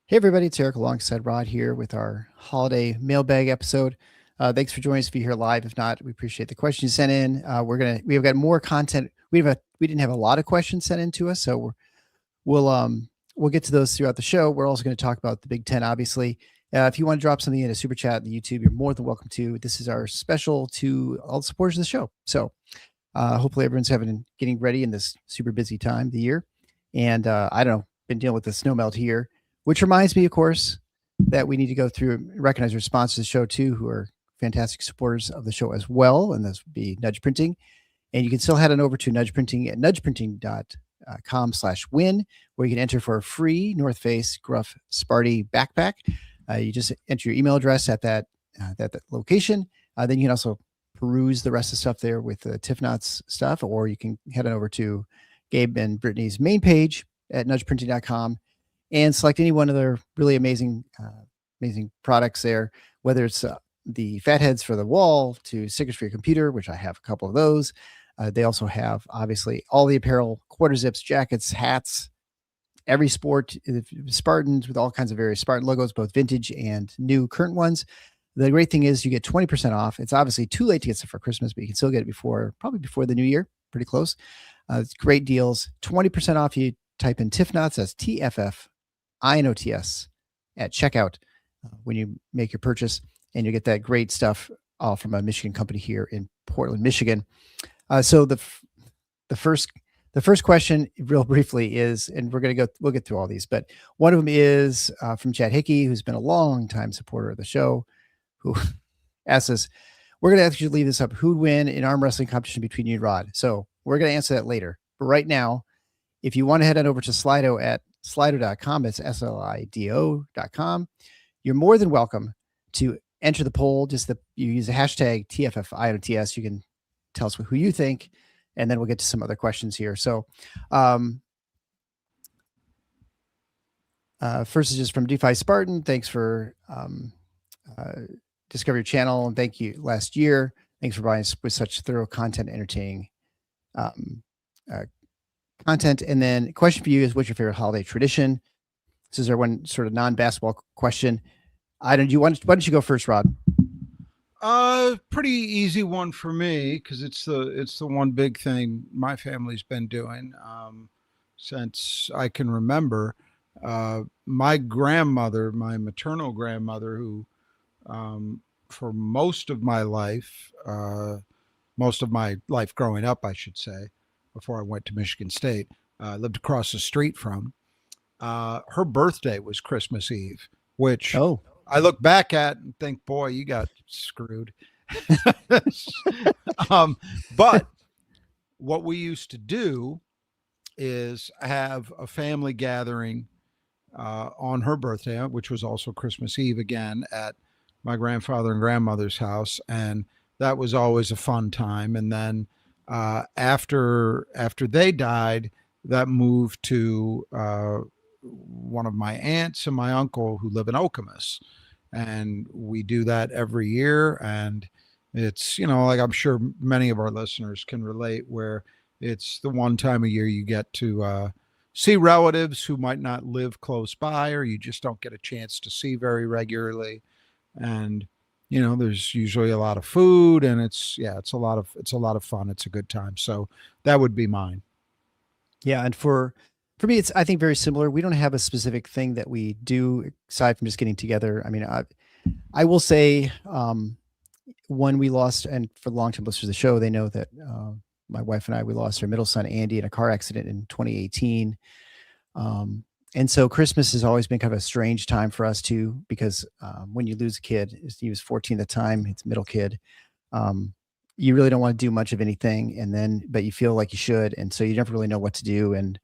Hey, everybody, it's Eric alongside Rod here with our holiday mailbag episode. Thanks for joining us if you're here live. If not, we appreciate the questions you sent in. We've got more content. We didn't have a lot of questions sent in to us, so we'll get to those throughout the show. We're also going to talk about the Big Ten, obviously. If you want to drop something in a super chat on the YouTube, you're more than welcome to. This is our special to all the supporters of the show. So hopefully everyone's getting ready in this super busy time of the year. And I don't know, been dealing with the snow melt here. Which reminds me, of course, that we need to go through and recognize our sponsors of the show, too, who are fantastic supporters of the show as well. And this would be Nudge Printing. And you can still head on over to Nudge Printing at nudgeprinting.com/win, where you can enter for a free North Face Gruff Sparty backpack. You just enter your email address at that location. Then you can also peruse the rest of the stuff there with the Tifnots stuff, or you can head on over to Gabe and Brittany's main page at nudgeprinting.com and select any one of their really amazing products there, whether it's the fatheads for the wall to stickers for your computer, which I have a couple of those. They also have, obviously, all the apparel, quarter zips, jackets, hats, every sport, Spartans with all kinds of various Spartan logos, both vintage and new current ones. The great thing is you get 20% off. It's obviously too late to get stuff for Christmas, but you can still get it probably before the new year, pretty close. It's great deals. 20% off. You type in TIFNOTS, that's TFFINOTS at checkout when you make your purchase, and you get that great stuff all from a Michigan company here in Portland, Michigan. So the first question, real briefly, is, and we'll get through all these, but one of them is from Chad Hickey, who's been a long time supporter of the show, who asks us, we're going to actually leave this up, who'd win in arm wrestling competition between you and Rod? So we're going to answer that later. But right now, if you want to head on over to Slido at slido.com, it's SLIDO.com, you're more than welcome to enter the poll. You use the hashtag TFFINOTS. You can tell us who you think, and then we'll get to some other questions here. So first is just from DeFi Spartan. Thanks for Discover Your Channel, and thank you last year. Thanks for providing us with such thorough content, entertaining content. And then question for you is, what's your favorite holiday tradition? This is our one sort of non-basketball question. Why don't you go first, Rod? Pretty easy one for me, because it's the one big thing my family's been doing since I can remember. My grandmother, my maternal grandmother, who for most of my life growing up, I should say, before I went to Michigan State, lived across the street from, her birthday was Christmas Eve, which I look back at and think, boy, you got screwed. But what we used to do is have a family gathering on her birthday, which was also Christmas Eve, again at my grandfather and grandmother's house, and that was always a fun time. And then after they died, that moved to one of my aunts and my uncle who live in Okemos, and we do that every year. And it's, like I'm sure many of our listeners can relate, where it's the one time a year you get to see relatives who might not live close by, or you just don't get a chance to see very regularly. And there's usually a lot of food, and it's a lot of fun. It's a good time. So that would be mine. Yeah, and for me, it's, I think, very similar. We don't have a specific thing that we do aside from just getting together. I mean, I will say, when we lost, and for the long-term listeners of the show, they know that my wife and we lost our middle son, Andy, in a car accident in 2018. And so Christmas has always been kind of a strange time for us too, because when you lose a kid, he was 14 at the time, it's a middle kid. You really don't want to do much of anything, but you feel like you should. And so you never really know what to do. And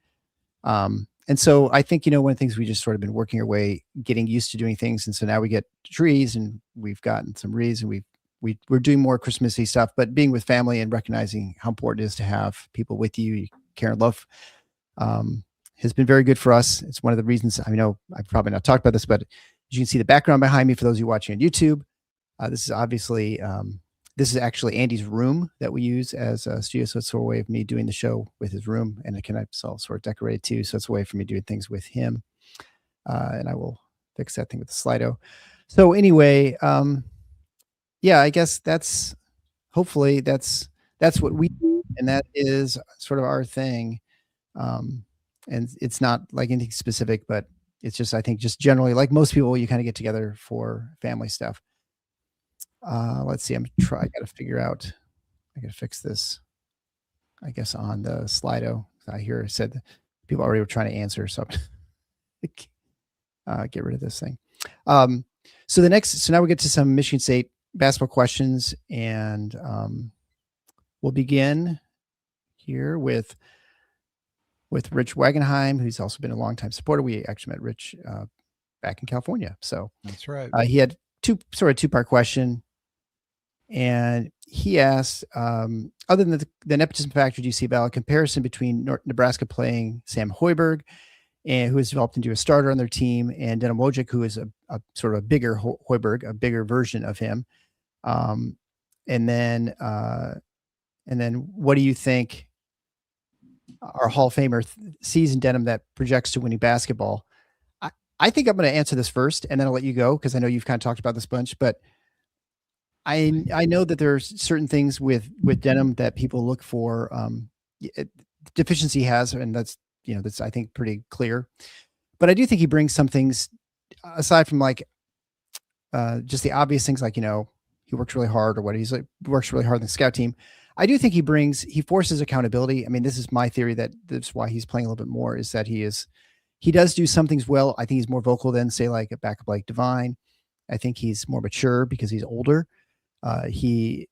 so I think, one of the things we just sort of been working our way, getting used to doing things. And so now we get trees, and we've gotten some wreaths, and we're doing more Christmassy stuff, but being with family and recognizing how important it is to have people with you care and love, has been very good for us. It's one of the reasons, I know I've probably not talked about this, but as you can see the background behind me, for those of you watching on YouTube, this is actually Andy's room that we use as a studio. So it's a way of me doing the show with his room, and it's all sort of decorated too. So it's a way for me doing things with him. And I will fix that thing with the Slido. So anyway, yeah, I guess hopefully that's what we do, and that is sort of our thing. And it's not like anything specific, but it's just, I think, just generally, like most people, you kind of get together for family stuff. Let's see. I got to figure out. I got to fix this. I guess on the Slido. I hear it said people already were trying to answer, so get rid of this thing. So now we get to some Michigan State basketball questions, and we'll begin here with Rich Wagenheim, who's also been a longtime supporter. We actually met Rich back in California. So that's right. He had two-part question. And he asked, other than the nepotism factor, do you see about a comparison between Nebraska playing Sam Hoiberg, and who has developed into a starter on their team, and Denham Wojcik, who is a sort of a bigger Hoiberg, a bigger version of him? And then what do you think our Hall of Famer sees in Denham that projects to winning basketball? I think I'm going to answer this first, and then I'll let you go, because I know you've kind of talked about this bunch, but I know that there's certain things with Denham that people look for deficiency has, and that's I think pretty clear. But I do think he brings some things aside from like just the obvious things, like he works really hard, or what he's like works really hard in the scout team. I do think he forces accountability. I mean, this is my theory that's why he's playing a little bit more, is that he does do some things well. I think he's more vocal than, say, like a backup like Divine. I think he's more mature because he's older. He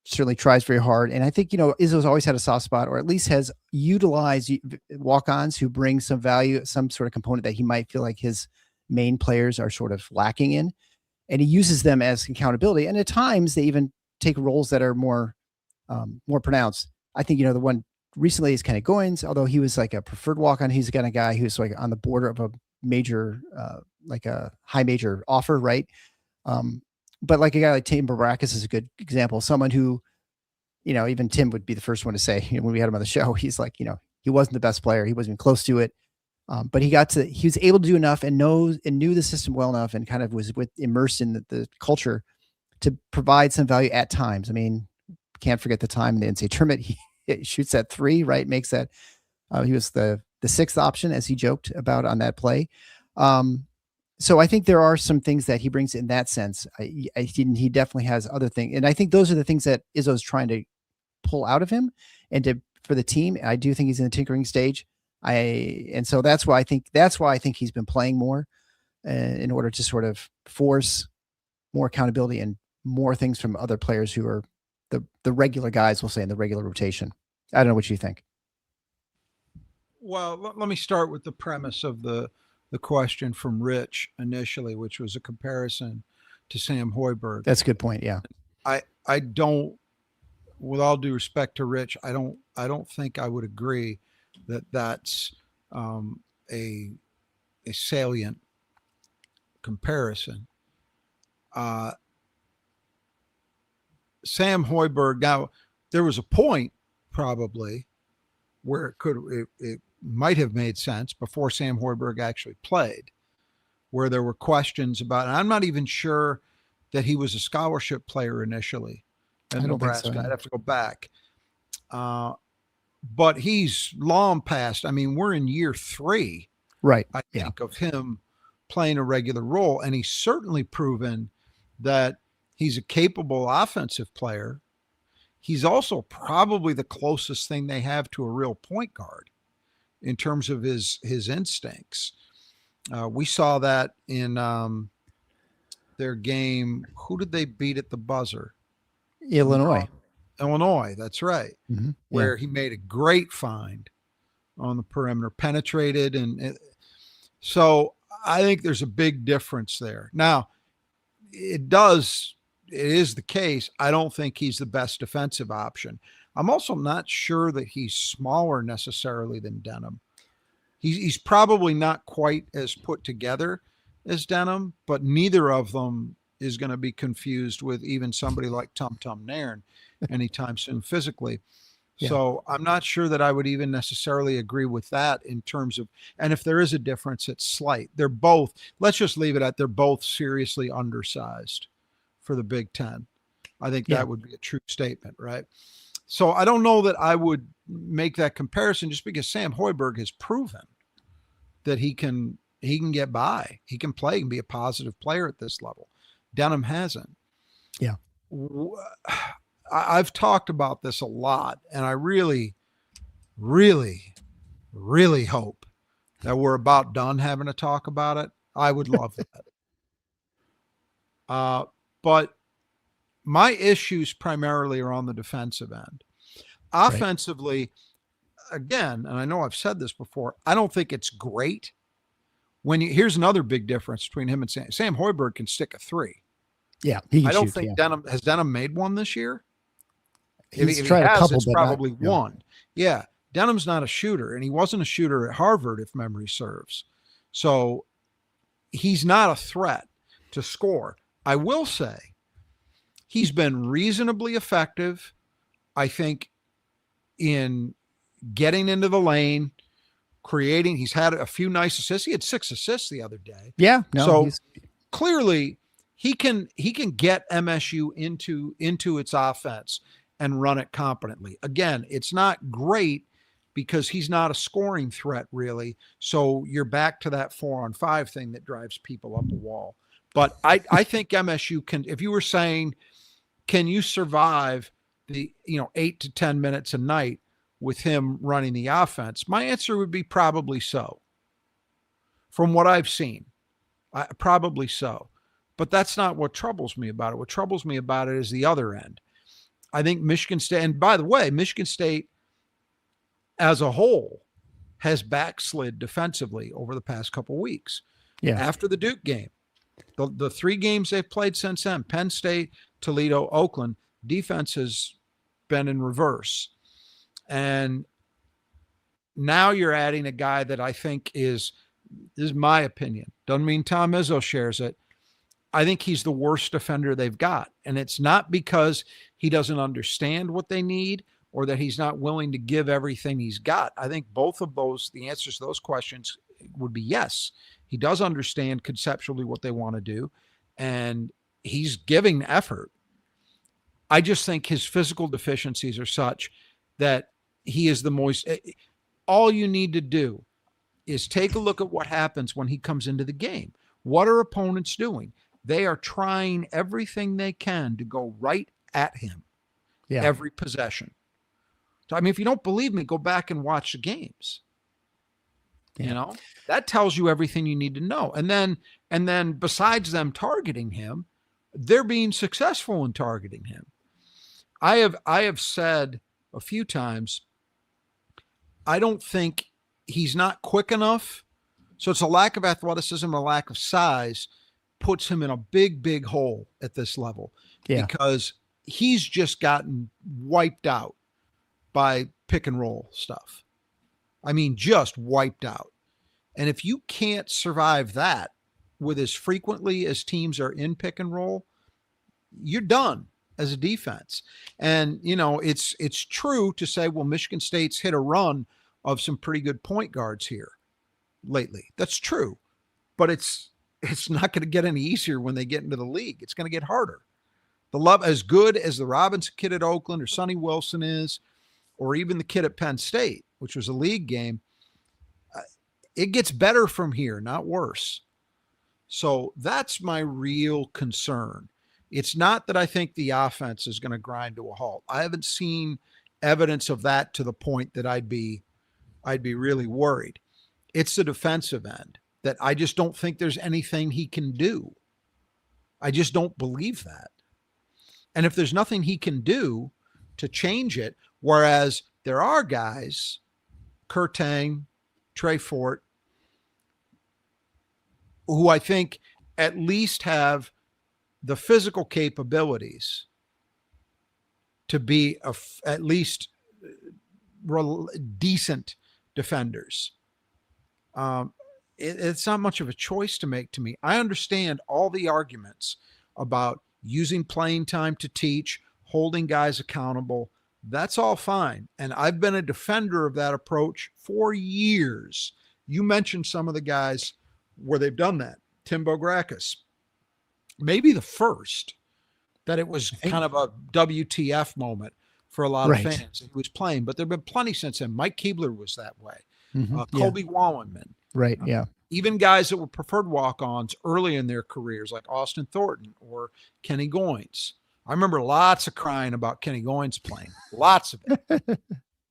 certainly tries very hard. And I think, Izzo's always had a soft spot, or at least has utilized walk-ons who bring some value, some sort of component that he might feel like his main players are sort of lacking in. And he uses them as accountability. And at times they even take roles that are more pronounced. I think, the one recently is kind of Goins, although he was like a preferred walk-on. He's the kind of guy who's like on the border of a major, like a high major offer, right? But like a guy like Tim Barakis is a good example. Someone who, even Tim would be the first one to say, when we had him on the show, he's like, he wasn't the best player. He wasn't even close to it. But he was able to do enough and knew the system well enough, and kind of was immersed in the culture to provide some value at times. I mean, can't forget the time in the NCAA tournament. He shoots that three, right? Makes that, he was the sixth option, as he joked about on that play. So I think there are some things that he brings in that sense. He definitely has other things. And I think those are the things that Izzo's trying to pull out of him and for the team. I do think he's in the tinkering stage. And so that's why I think he's been playing more in order to sort of force more accountability and more things from other players who are the regular guys, we'll say, in the regular rotation. I don't know what you think. Well, let me start with the premise of the question from Rich initially, which was a comparison to Sam Hoiberg. That's a good point. Yeah. I don't, with all due respect to Rich, I don't think I would agree that that's a salient comparison. Sam Hoiberg, now there was a point probably where it might have made sense before Sam Hoiberg actually played, where there were questions about, and I'm not even sure that he was a scholarship player initially at Nebraska. So, yeah. I'd have to go back. But he's long past. I mean, we're in year 3, right? I think, of him playing a regular role. And he's certainly proven that he's a capable offensive player. He's also probably the closest thing they have to a real point guard in terms of his instincts. We saw that in their game. Who did they beat at the buzzer? Illinois. Illinois, that's right. Mm-hmm. Where he made a great find on the perimeter, penetrated. So I think there's a big difference there. Now, it is the case. I don't think he's the best defensive option. I'm also not sure that he's smaller necessarily than Denham. He's probably not quite as put together as Denham, but neither of them is going to be confused with even somebody like Tum Tum Nairn anytime soon physically. Yeah. So I'm not sure that I would even necessarily agree with that in terms of, and if there is a difference, it's slight. They're both, let's just leave it at they're both seriously undersized for the Big Ten. I think Yeah. that would be a true statement, right? So I don't know that I would make that comparison just because Sam Hoiberg has proven that he can get by. He can play and be a positive player at this level. Denham hasn't. Yeah. I've talked about this a lot, and I really, really, really hope that we're about done having to talk about it. I would love that. But my issues primarily are on the defensive end. Offensively, again, and I know I've said this before, I don't think it's great. Here's another big difference between him and Sam Hoiberg can stick a three. Yeah. He can I don't shoot, think Denham made one this year. He's tried a couple, it's but probably not, one. Yeah. Denham's not a shooter, and he wasn't a shooter at Harvard, if memory serves. So he's not a threat to score. I will say he's been reasonably effective, I think, in getting into the lane, creating. He's had a few nice assists. He had 6 assists the other day. Yeah. No, so clearly he can get MSU into its offense and run it competently. Again, it's not great because he's not a scoring threat really. So you're back to that 4-on-5 thing that drives people up a wall. But I think MSU can, if you were saying, can you survive the 8 to 10 minutes a night with him running the offense? My answer would be probably so. From what I've seen, probably so. But that's not what troubles me about it. What troubles me about it is the other end. I think Michigan State, and by the way, Michigan State as a whole has backslid defensively over the past couple of weeks. Yeah. After the Duke game, the 3 games they've played since then, Penn State, Toledo, Oakland, defense has been in reverse. And now you're adding a guy that I think this is my opinion. Doesn't mean Tom Izzo shares it. I think he's the worst defender they've got. And it's not because he doesn't understand what they need or that he's not willing to give everything he's got. I think both of those, the answers to those questions would be yes. He does understand conceptually what they want to do, and he's giving effort. I just think his physical deficiencies are such that he is the most. All you need to do is take a look at what happens when he comes into the game. What are opponents doing? They are trying everything they can to go right at him every possession. So, I mean, if you don't believe me, go back and watch the games. Yeah. That tells you everything you need to know. And then besides them targeting him, they're being successful in targeting him. I have said a few times, I don't think he's not quick enough. So it's a lack of athleticism, a lack of size puts him in a big, big hole at this level because he's just gotten wiped out by pick and roll stuff. I mean, just wiped out. And if you can't survive that with as frequently as teams are in pick and roll, you're done as a defense. And, it's true to say, well, Michigan State's hit a run of some pretty good point guards here lately. That's true. But it's not going to get any easier when they get into the league. It's going to get harder. As good as the Robinson kid at Oakland or Sonny Wilson is, or even the kid at Penn State, which was a league game, it gets better from here, not worse. So that's my real concern. It's not that I think the offense is going to grind to a halt. I haven't seen evidence of that to the point that I'd be really worried. It's the defensive end that I just don't think there's anything he can do. I just don't believe that. And if there's nothing he can do to change it, whereas there are guys, Kurtang, Trey Fort, who I think at least have the physical capabilities to be at least decent defenders. It's not much of a choice to make to me. I understand all the arguments about using playing time to teach, holding guys accountable. That's all fine. And I've been a defender of that approach for years. You mentioned some of the guys where they've done that. Tim Bograkis, maybe the first that it was kind of a WTF moment for a lot of fans. He was playing, but there have been plenty since then. Mike Keebler was that way. Colby Wallenman. Right. Yeah. Even guys that were preferred walk-ons early in their careers, like Austin Thornton or Kenny Goins. I remember lots of crying about Kenny Goins playing, lots of it.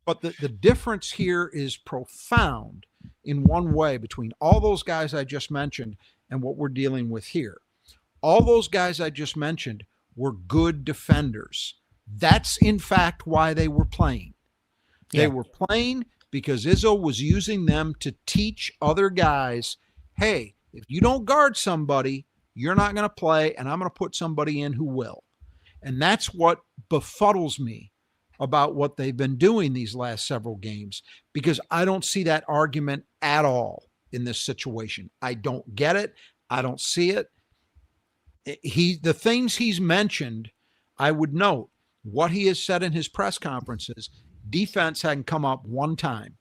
But the difference here is profound in one way between all those guys I just mentioned and what we're dealing with here. All those guys I just mentioned were good defenders. That's, in fact, why they were playing. They were playing because Izzo was using them to teach other guys, hey, if you don't guard somebody, you're not going to play, and I'm going to put somebody in who will. And that's what befuddles me about what they've been doing these last several games, because I don't see that argument at all in this situation. I don't get it. I don't see it. The things he's mentioned, I would note what he has said in his press conferences. Defense hadn't come up one time.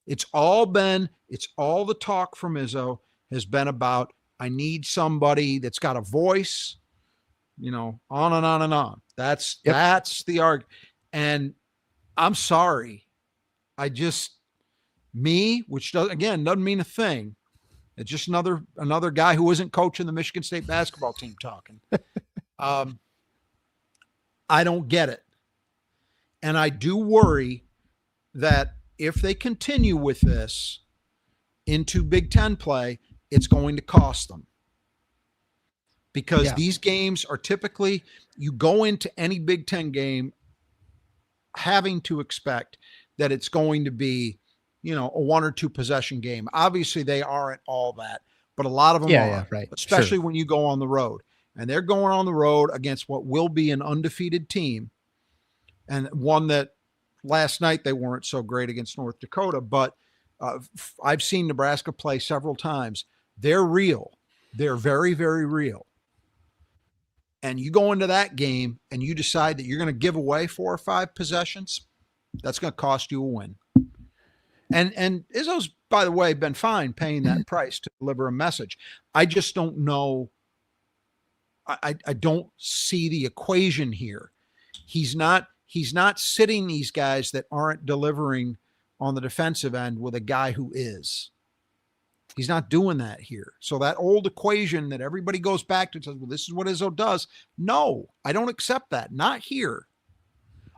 It's all the talk from Izzo has been about, I need somebody that's got a voice, on and on and on. That's the argument. And I'm sorry. Which doesn't mean a thing. It's just another guy who isn't coaching the Michigan State basketball team talking. I don't get it. And I do worry that if they continue with this into Big Ten play, it's going to cost them. Because these games are typically, you go into any Big Ten game having to expect that it's going to be, a 1 or 2 possession game. Obviously, they aren't all that, but a lot of them are, especially when you go on the road. And they're going on the road against what will be an undefeated team, and one that last night they weren't so great against North Dakota, but I've seen Nebraska play several times. They're real. They're very, very real. And you go into that game and you decide that you're going to give away 4 or 5 possessions, that's going to cost you a win. And Izzo's, by the way, been fine paying that price to deliver a message. I just don't know. I don't see the equation here. He's not sitting these guys that aren't delivering on the defensive end with a guy who is. He's not doing that here. So that old equation that everybody goes back to says, well, this is what Izzo does. No, I don't accept that. Not here.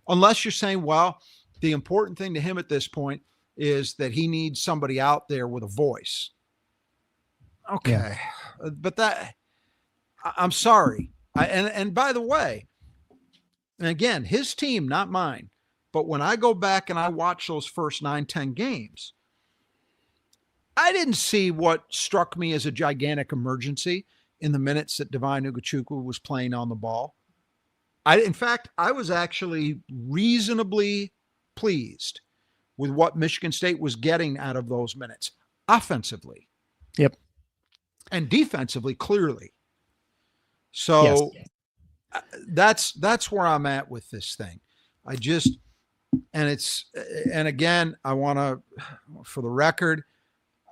Unless you're saying, well, the important thing to him at this point is that he needs somebody out there with a voice. Okay. Yeah. But I'm sorry. And by the way, and again, his team, not mine, but when I go back and I watch those first 9-10 games, I didn't see what struck me as a gigantic emergency in the minutes that Divine Ugachukwu was playing on the ball. In fact, I was actually reasonably pleased with what Michigan State was getting out of those minutes offensively. Yep. And defensively, clearly. So that's where I'm at with this thing. And again, I want to, for the record,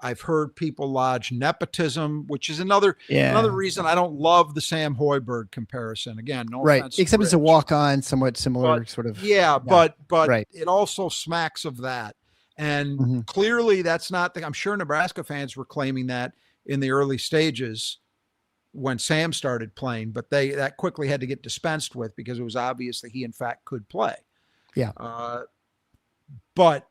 I've heard people lodge nepotism, which is another reason I don't love the Sam Hoiberg comparison. Again, no offense. Except it's a walk-on, somewhat similar sort of. Yeah, but it also smacks of that. And clearly that's not I'm sure Nebraska fans were claiming that in the early stages when Sam started playing, but that quickly had to get dispensed with because it was obvious that he in fact could play. Yeah. But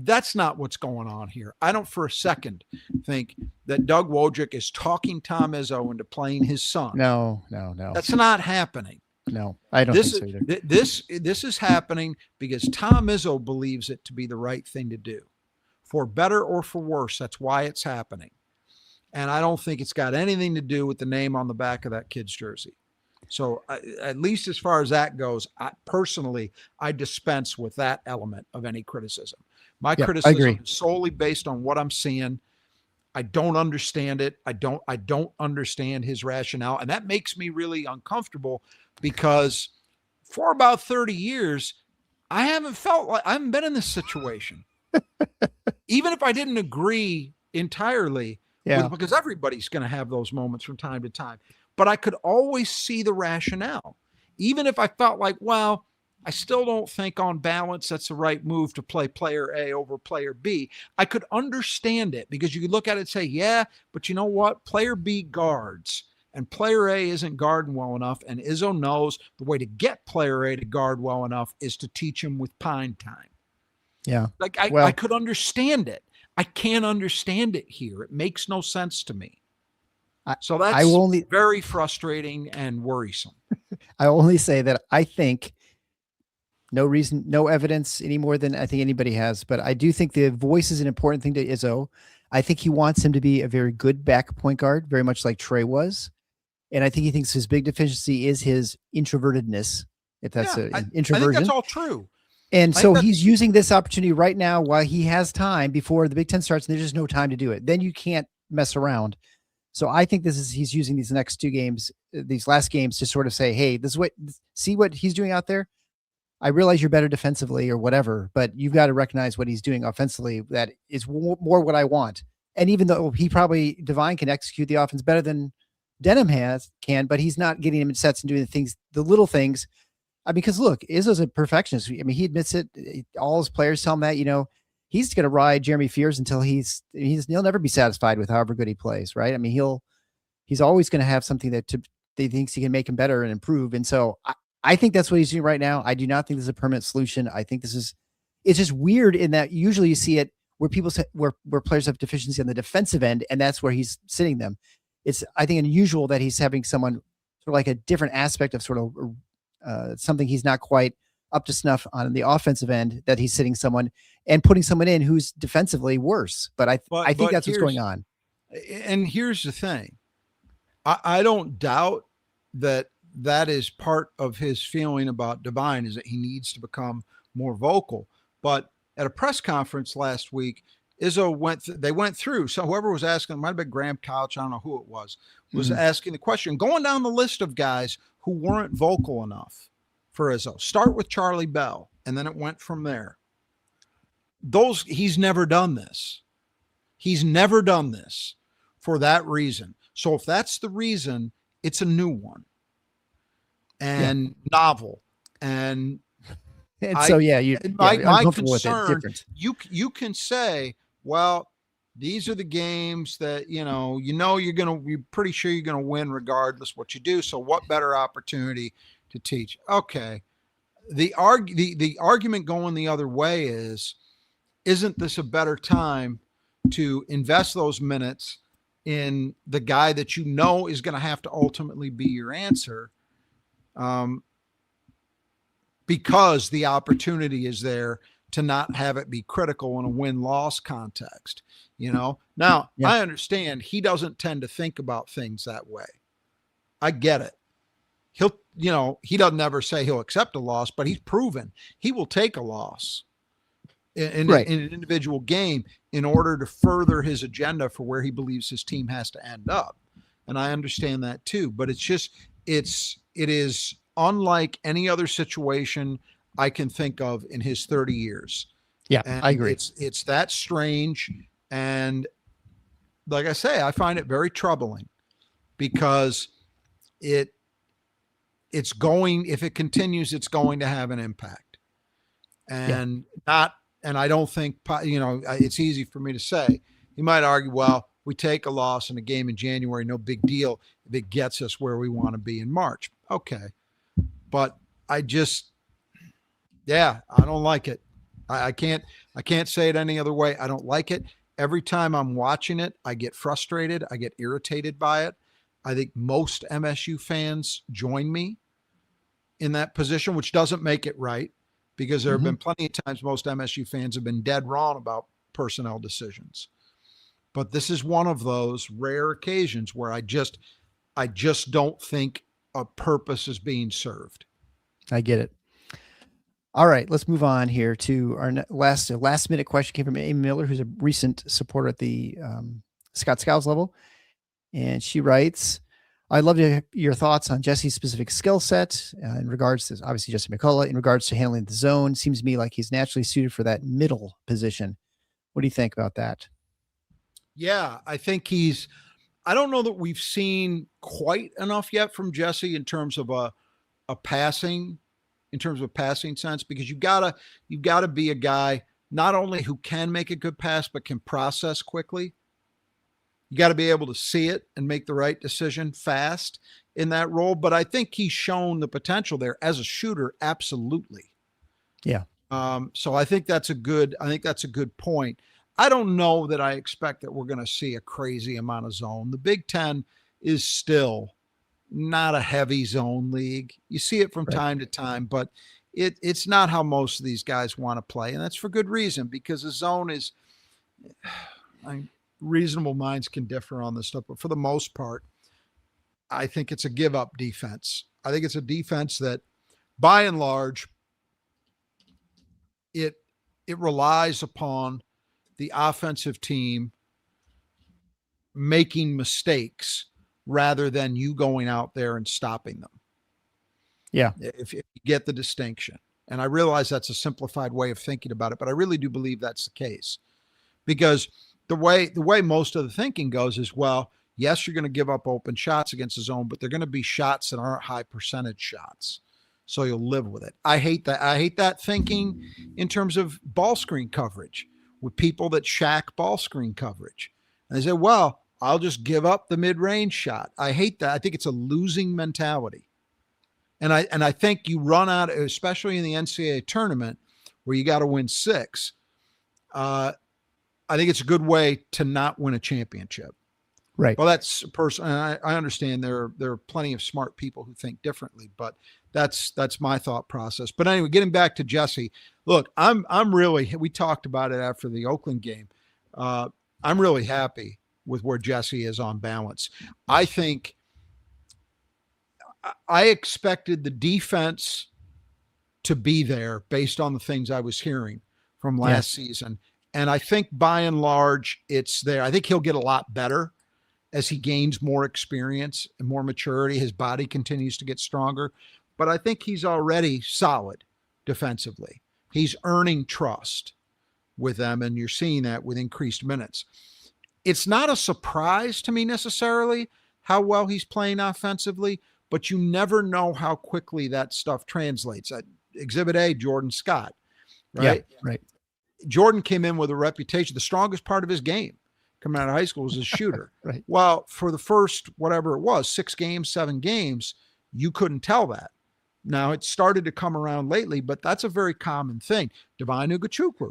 that's not what's going on here. I don't for a second think that Doug Wojcik is talking Tom Izzo into playing his son. No. That's not happening. No, I don't think so either. This is happening because Tom Izzo believes it to be the right thing to do. For better or for worse, that's why it's happening. And I don't think it's got anything to do with the name on the back of that kid's jersey. So at least as far as that goes, I dispense with that element of any criticism. My criticism is solely based on what I'm seeing. I don't understand it. I don't understand his rationale. And that makes me really uncomfortable because for about 30 years, I haven't been in this situation. Even if I didn't agree entirely Yeah. with, because everybody's going to have those moments from time to time, but I could always see the rationale. Even if I felt like, well, I still don't think on balance that's the right move to play player A over player B. I could understand it because you could look at it and say, yeah, but you know what? Player B guards and player A isn't guarding well enough. And Izzo knows the way to get player A to guard well enough is to teach him with pine time. Yeah. Like I could understand it. I can't understand it here. It makes no sense to me. So that's very frustrating and worrisome. I only say that I think no reason, no evidence any more than I think anybody has, but I do think the voice is an important thing to Izzo. I think he wants him to be a very good back point guard, very much like Trey was. And I think he thinks his big deficiency is his introvertedness, if that's an introversion. I think that's all true. And so he's using this opportunity right now while he has time before the Big Ten starts, and there's just no time to do it. Then you can't mess around. So I think he's using these next two games, these last games, to sort of say, hey, see what he's doing out there. I realize you're better defensively or whatever, but you've got to recognize what he's doing offensively. That is more what I want. And even though Devine can execute the offense better than Denham can, but he's not getting him in sets and doing the little things. Because look, Izzo's a perfectionist. I mean, he admits it. All his players tell him that, he's going to ride Jeremy Fears until he'll never be satisfied with however good he plays. Right. I mean, he's always going to have something that he thinks he can make him better and improve. And so I think that's what he's doing right now. I do not think this is a permanent solution. I think it's just weird in that usually you see it where people say where players have deficiency on the defensive end, and that's where he's sitting them. It's, I think, unusual that he's having someone sort of like a different aspect of sort of something he's not quite up to snuff on the offensive end, that he's sitting someone and putting someone in who's defensively worse. But I think that's what's going on. And here's the thing. I don't doubt that is part of his feeling about Devine, is that he needs to become more vocal. But at a press conference last week, Izzo went through. So whoever was asking, it might have been Graham Couch, I don't know who it was asking the question, going down the list of guys who weren't vocal enough for Izzo. Start with Charlie Bell, and then it went from there. He's never done this. He's never done this for that reason. So if that's the reason, it's a new one and novel. And so, my concern, you can say, well, these are the games that, you're pretty sure you're going to win regardless what you do. So what better opportunity to teach? Okay. The argument going the other way isn't this a better time to invest those minutes in the guy that is going to have to ultimately be your answer? Because the opportunity is there to not have it be critical in a win-loss context, Now, I understand he doesn't tend to think about things that way. I get it. He doesn't ever say he'll accept a loss, but he's proven he will take a loss in an individual game in order to further his agenda for where he believes his team has to end up. And I understand that too, but it is unlike any other situation I can think of in his 30 years. Yeah, and I agree. It's that strange. And like I say, I find it very troubling because if it continues, it's going to have an impact. And I don't think, it's easy for me to say. You might argue, well, we take a loss in a game in January, no big deal if it gets us where we want to be in March. Okay. But I don't like it. I can't say it any other way. I don't like it. Every time I'm watching it, I get frustrated. I get irritated by it. I think most MSU fans join me in that position, which doesn't make it right, because there have been plenty of times most MSU fans have been dead wrong about personnel decisions. But this is one of those rare occasions where I just don't think a purpose is being served. I get it. All right, let's move on here to our last minute question. Came from Amy Miller, who's a recent supporter at the Scott Skiles level. And she writes, I'd love to hear your thoughts on Jesse's specific skill set in regards to obviously Jesse McCulloch, in regards to handling the zone. Seems to me like he's naturally suited for that middle position. What do you think about that? Yeah, I think I don't know that we've seen quite enough yet from Jesse in terms of a passing, in terms of passing sense, because you've gotta be a guy not only who can make a good pass, but can process quickly. You got to be able to see it and make the right decision fast in that role. But I think he's shown the potential there as a shooter. Absolutely. Yeah. So I think that's a good point. I don't know that I expect that we're going to see a crazy amount of zone. The Big Ten is still not a heavy zone league. You see it from time to time, but it's not how most of these guys want to play. And that's for good reason, because the zone is, reasonable minds can differ on this stuff, but for the most part, I think it's a give up defense. I think it's a defense that by and large, it relies upon the offensive team making mistakes rather than you going out there and stopping them. Yeah. If you get the distinction. And I realize that's a simplified way of thinking about it, but I really do believe that's the case, because the way most of the thinking goes is, well, yes, you're going to give up open shots against the zone, but they're going to be shots that aren't high percentage shots. So you'll live with it. I hate that. I hate that thinking in terms of ball screen coverage with people that shack ball screen coverage. And they say, well, I'll just give up the mid-range shot. I hate that. I think it's a losing mentality. And I think you run out, especially in the NCAA tournament where you got to win 6. I think it's a good way to not win a championship. Right. Well, that's personal. I understand there are plenty of smart people who think differently, but that's my thought process. But anyway, getting back to Jesse, look, I'm really, we talked about it after the Oakland game. I'm really happy with where Jesse is on balance. I think I expected the defense to be there based on the things I was hearing from last season. And I think by and large, it's there. I think he'll get a lot better as he gains more experience and more maturity. His body continues to get stronger, but I think he's already solid defensively. He's earning trust with them, and you're seeing that with increased minutes. It's not a surprise to me necessarily how well he's playing offensively, but you never know how quickly that stuff translates. Exhibit A, Jordan Scott, right? Yeah, right. Jordan came in with a reputation. The strongest part of his game coming out of high school was a shooter. Right. Well, for the first, whatever it was, 6 games, 7 games, you couldn't tell that. Now it started to come around lately, but that's a very common thing. Divine Ugachukwu,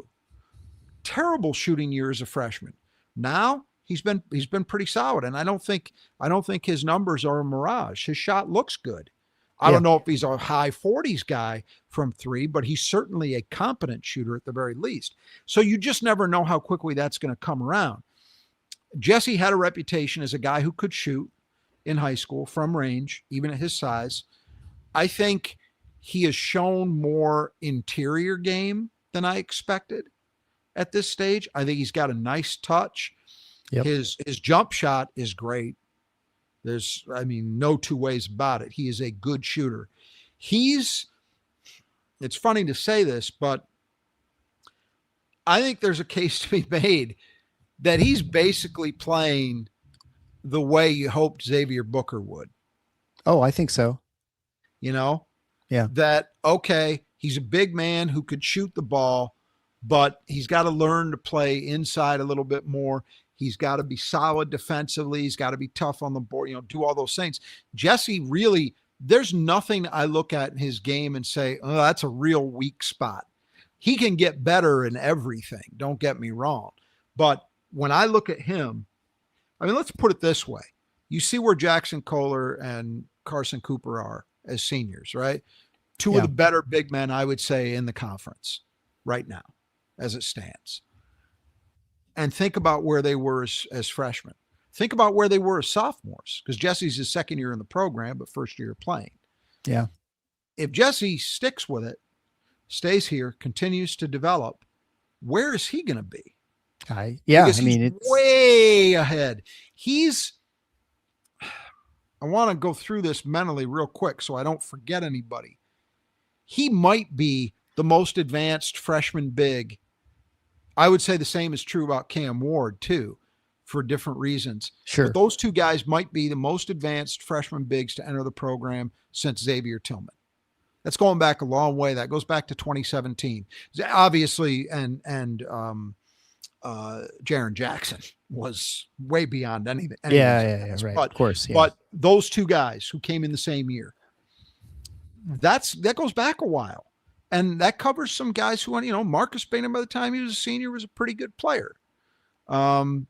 terrible shooting year as a freshman. Now he's been pretty solid. And I don't think his numbers are a mirage. His shot looks good. I don't know if he's a high 40s guy from 3, but he's certainly a competent shooter at the very least. So you just never know how quickly that's going to come around. Jesse had a reputation as a guy who could shoot in high school from range, even at his size. I think he has shown more interior game than I expected at this stage. I think he's got a nice touch. Yep. His jump shot is great. There's, no 2 ways about it. He is a good shooter. It's funny to say this, but I think there's a case to be made that he's basically playing the way you hoped Xavier Booker would. Oh, I think so. Yeah. That, okay, he's a big man who could shoot the ball, but he's got to learn to play inside a little bit more. He's got to be solid defensively. He's got to be tough on the board, do all those things. Jesse really, there's nothing I look at in his game and say, oh, that's a real weak spot. He can get better in everything. Don't get me wrong. But when I look at him, let's put it this way. You see where Jackson Kohler and Carson Cooper are as seniors, right? 2 of the better big men, I would say, in the conference right now, as it stands. And think about where they were as freshmen. Think about where they were as sophomores, because Jesse's his second year in the program, but first year playing. Yeah. If Jesse sticks with it, stays here, continues to develop, where is he going to be? Because he's way ahead. He's I want to go through this mentally real quick so I don't forget anybody. He might be the most advanced freshman big. I would say the same is true about Cam Ward too, for different reasons. Sure. But those two guys might be the most advanced freshman bigs to enter the program since Xavier Tillman. That's going back a long way. That goes back to 2017. Obviously, and Jaren Jackson was way beyond anything. Yeah, right. But, of course. Yeah. But those two guys who came in the same year, that goes back a while. And that covers some guys who, Marcus Bainham, by the time he was a senior, was a pretty good player. The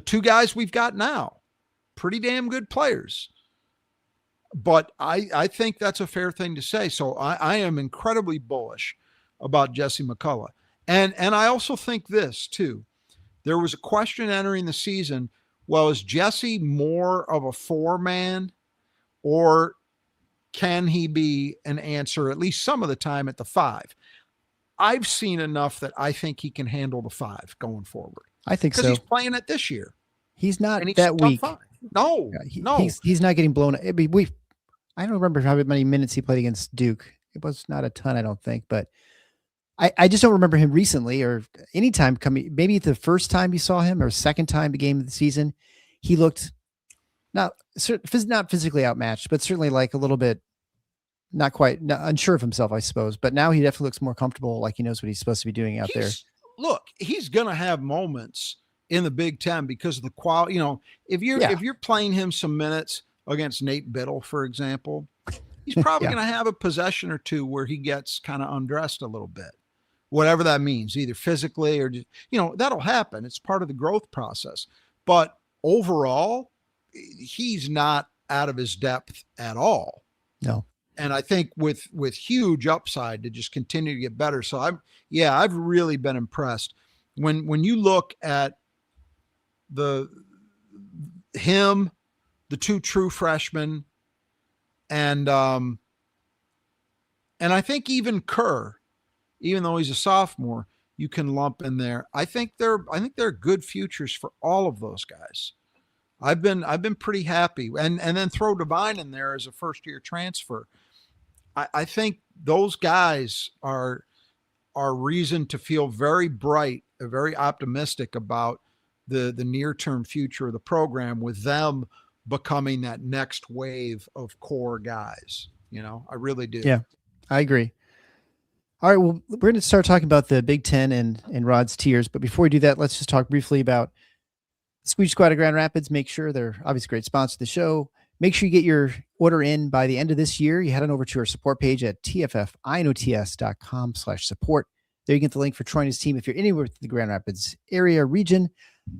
two guys we've got now, pretty damn good players. But I think that's a fair thing to say. So I am incredibly bullish about Jesse McCulloch. And I also think this too. There was a question entering the season. Well, is Jesse more of a 4-man, or can he be an answer at least some of the time at the 5? I've seen enough that I think he can handle the 5 going forward. I think so. Because he's playing it this year. He's not that weak. 5. No, no. He's not getting blown. I mean, I don't remember how many minutes he played against Duke. It was not a ton, I don't think, but I just don't remember him recently or any time coming. Maybe the first time you saw him or second time the game of the season, he looked not physically outmatched, but certainly like a little bit unsure of himself, I suppose. But now he definitely looks more comfortable, like he knows what he's supposed to be doing out there. Look, he's going to have moments in the Big Ten because of the quality. If you're playing him some minutes against Nate Biddle, for example, he's probably going to have a possession or two where he gets kind of undressed a little bit, whatever that means, either physically or just, that'll happen. It's part of the growth process. But overall, he's not out of his depth at all. No. And I think with huge upside to just continue to get better. So I've really been impressed when you look at the two true freshmen, and I think even Kerr, even though he's a sophomore, you can lump in there. I think they're good futures for all of those guys. I've been pretty happy, and then throw Devine in there as a first-year transfer. I think those guys are reason to feel very bright, very optimistic about the near-term future of the program, with them becoming that next wave of core guys. I really do. Yeah, I agree. All right, well, we're going to start talking about the Big Ten and Rod's tiers. But before we do that, let's just talk briefly about Squeeze Squad of Grand Rapids. Make sure they're obviously a great sponsor of the show. Make sure you get your order in by the end of this year. You head on over to our support page at tffinots.com/support. There you get the link for Troy and his team. If you're anywhere in the Grand Rapids area region,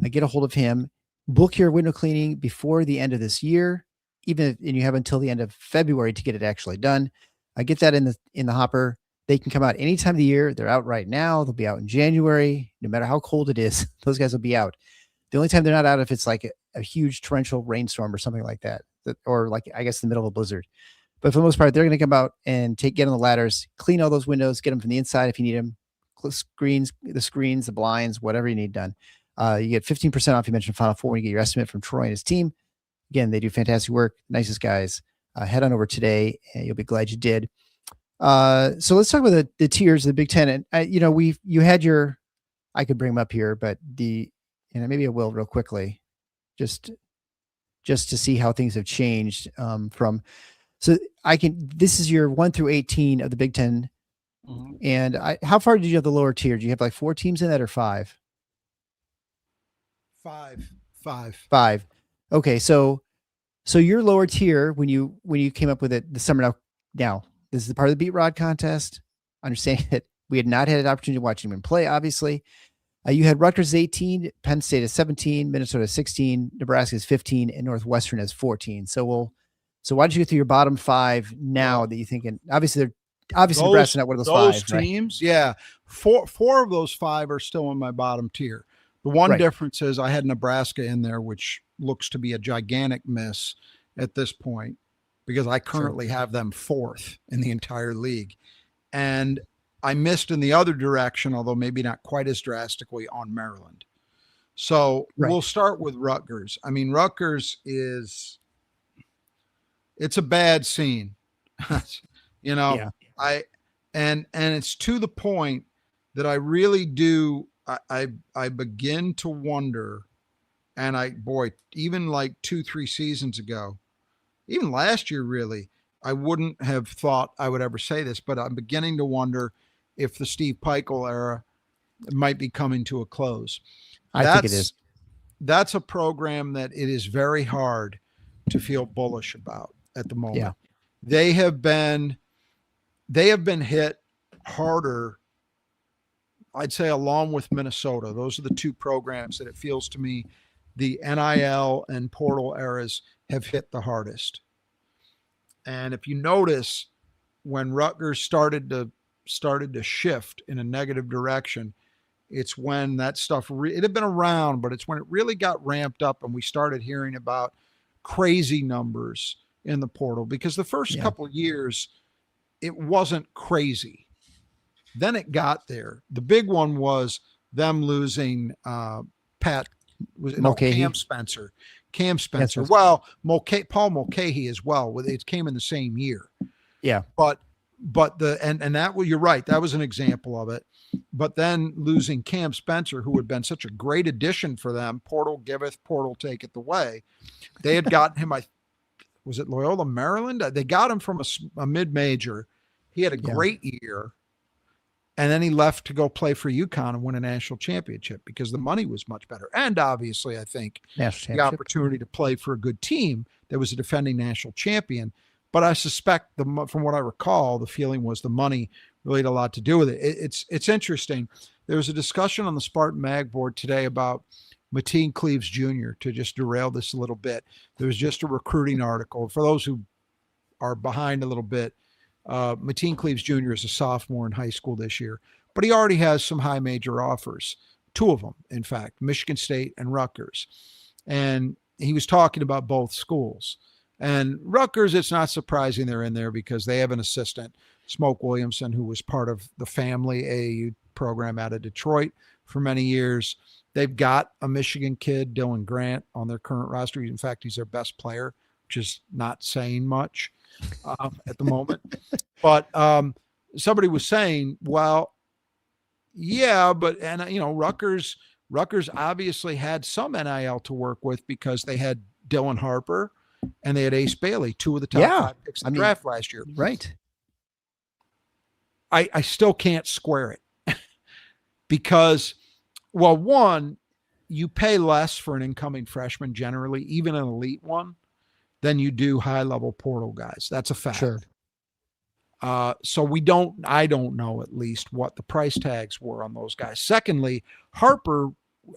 get a hold of him. Book your window cleaning before the end of this year, and you have until the end of February to get it actually done. Get that in the hopper. They can come out any time of the year. They're out right now. They'll be out in January. No matter how cold it is, those guys will be out. The only time they're not out if it's like a huge torrential rainstorm or something like that, or like, I guess, in the middle of a blizzard. But for the most part, they're going to come out and get on the ladders, clean all those windows, get them from the inside if you need them, the screens, the blinds, whatever you need done. You get 15% off. You mentioned Final Four when you get your estimate from Troy and his team. Again, they do fantastic work. Nicest guys. Head on over today, and you'll be glad you did. So let's talk about the tiers of the Big Ten. And you had your, I could bring them up here, but maybe I will real quickly, just to see how things have changed this is your 1 through 18 of the Big Ten. Mm-hmm. And how far did you have the lower tier? Do you have like 4 teams in that, or 5? 5. Okay. So your lower tier, when you came up with it this summer, now this is the part of the Beat Rod contest. Understanding that we had not had an opportunity to watch anyone play, obviously. You had Rutgers 18, Penn State is 17, Minnesota 16, Nebraska is 15, and Northwestern is 14. So why don't you go through your bottom 5 now that you think, and obviously Nebraska not one of those 5 teams, right? Yeah. 4 of those 5 are still in my bottom tier. The one difference is I had Nebraska in there, which looks to be a gigantic miss at this point, because I currently have them 4th in the entire league. And I missed in the other direction, although maybe not quite as drastically, on Maryland. So we'll start with Rutgers. I mean, Rutgers is It's a bad scene. You know, Yeah. I and it's to the point that I really do I begin to wonder, and boy, even like 2, 3 seasons ago, even last year really, I wouldn't have thought I would ever say this, but I'm beginning to wonder if the Steve Peichel era might be coming to a close. I think it is. That's a program that it is very hard to feel bullish about at the Yeah. moment. They have been hit harder, I'd say, along with Minnesota. Those are the two programs that it feels to me the NIL and portal eras have hit the hardest. And if you notice, when Rutgers started to shift in a negative direction, it's when that stuff it had been around, but it's when it really got ramped up and we started hearing about crazy numbers in the portal, because the first couple of years it wasn't crazy. Then it got there. The big one was them losing Cam Spencer. Yes. Well, Paul Mulcahy as well. It came in the same year. Yeah. But you're right. That was an example of it. But then losing Cam Spencer, who had been such a great addition for them, portal giveth, portal taketh away. They had gotten him. Was it Loyola, Maryland? They got him from a mid-major. He had a great year. And then he left to go play for UConn and win a national championship because the money was much better. And obviously, I think the opportunity to play for a good team that was a defending national champion. But I suspect, from what I recall, the feeling was the money really had a lot to do with it. It's interesting. There was a discussion on the Spartan Mag board today about Mateen Cleaves Jr., to just derail this a little bit. There was just a recruiting article. For those who are behind a little bit, Mateen Cleaves Jr. is a sophomore in high school this year, but he already has some high major offers, 2 of them, in fact, Michigan State and Rutgers. And he was talking about both schools. And Rutgers, it's not surprising they're in there because they have an assistant, Smoke Williamson, who was part of the family AAU program out of Detroit for many years. They've got a Michigan kid, Dylan Grant, on their current roster. In fact, he's their best player, which is not saying much at the moment. But somebody was saying, well, yeah, but Rutgers obviously had some NIL to work with because they had Dylan Harper and they had Ace Bailey, 2 of the top 5 picks in the draft last year. Right. I still can't square it because, well, one, you pay less for an incoming freshman generally, even an elite one, than you do high-level portal guys. That's a fact. Sure. So I don't know at least what the price tags were on those guys. Secondly, Harper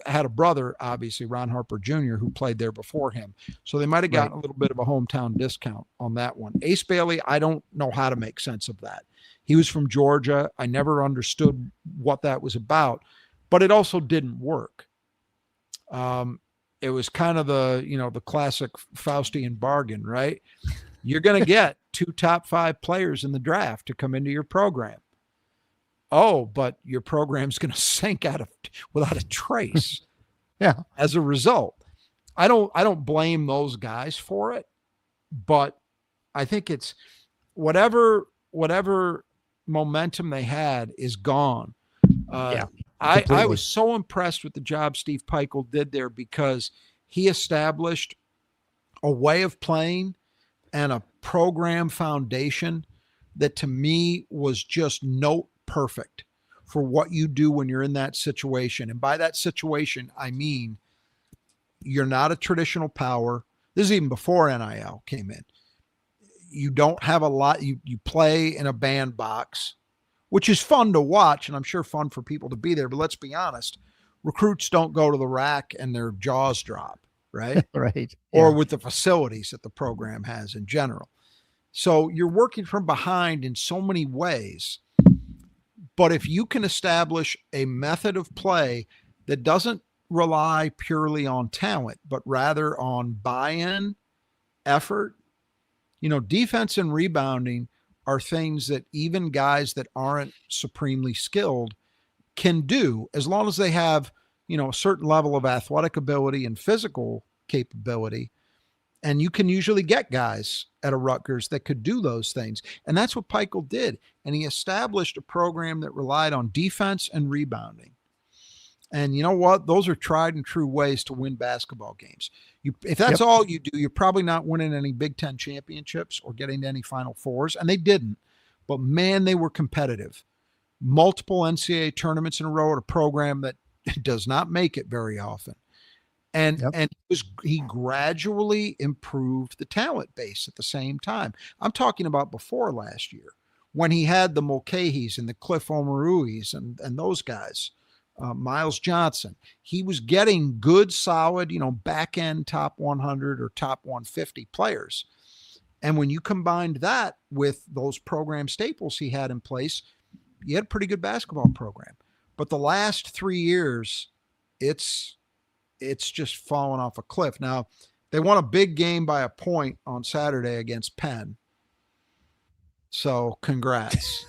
had a brother, obviously, Ron Harper Jr., who played there before him. So they might have gotten a little bit of a hometown discount on that one. Ace Bailey, I don't know how to make sense of that. He was from Georgia. I never understood what that was about, but it also didn't work. It was kind of the classic Faustian bargain, right? You're going to get 2 top 5 players in the draft to come into your program. Oh, but your program's going to sink without a trace. Yeah. As a result, I don't blame those guys for it, but I think it's whatever momentum they had is gone. I was so impressed with the job Steve Peichel did there because he established a way of playing and a program foundation that to me was just note perfect for what you do when you're in that situation. And by that situation, I mean, you're not a traditional power. This is even before NIL came in. You don't have a lot. You play in a bandbox, which is fun to watch, and I'm sure fun for people to be there. But let's be honest, recruits don't go to the rack and their jaws drop, right? Right. Or with the facilities that the program has in general. So you're working from behind in so many ways. But if you can establish a method of play that doesn't rely purely on talent, but rather on buy-in, effort, defense and rebounding are things that even guys that aren't supremely skilled can do as long as they have, a certain level of athletic ability and physical capability. And you can usually get guys at a Rutgers that could do those things. And that's what Peichel did. And he established a program that relied on defense and rebounding. And you know what? Those are tried and true ways to win basketball games. If that's all you do, you're probably not winning any Big Ten championships or getting to any Final Fours. And they didn't. But man, they were competitive. Multiple NCAA tournaments in a row at a program that does not make it very often. And he gradually improved the talent base at the same time. I'm talking about before last year, when he had the Mulcahy's and the Cliff Omoruis and those guys, Miles Johnson. He was getting good, solid, back end top 100 or top 150 players. And when you combined that with those program staples he had in place, you had a pretty good basketball program. But the last 3 years, it's just fallen off a cliff. Now, they won a big game by a point on Saturday against Penn. So congrats.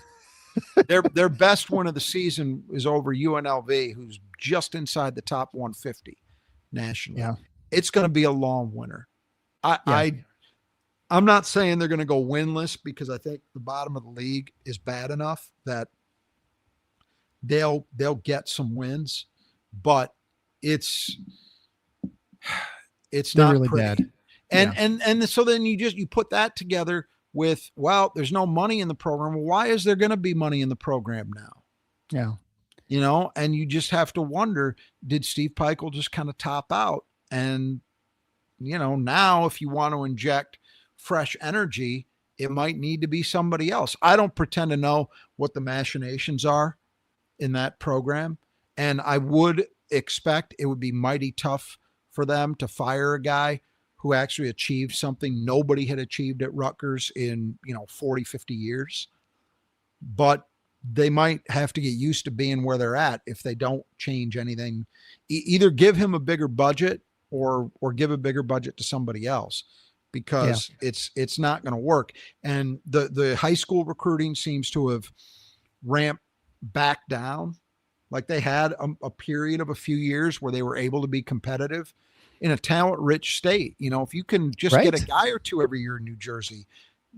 Their best win of the season is over UNLV, who's just inside the top 150 nationally. Yeah. It's going to be a long winter. I'm not saying they're going to go winless, because I think the bottom of the league is bad enough that they'll get some wins, but it's They're not really pretty. bad. And so then you put that together with, well, there's no money in the program. Well, why is there going to be money in the program now? Yeah. And you just have to wonder, did Steve Peichel just kind of top out? And, now if you want to inject fresh energy, it might need to be somebody else. I don't pretend to know what the machinations are in that program. And I would expect it would be mighty tough for them to fire a guy who actually achieved something nobody had achieved at Rutgers in, 40, 50 years. But they might have to get used to being where they're at if they don't change anything. Either give him a bigger budget or give a bigger budget to somebody else, because it's not going to work. And the high school recruiting seems to have ramped back down. Like they had a period of a few years where they were able to be competitive in a talent-rich state. If you can just get a guy or two every year in New Jersey,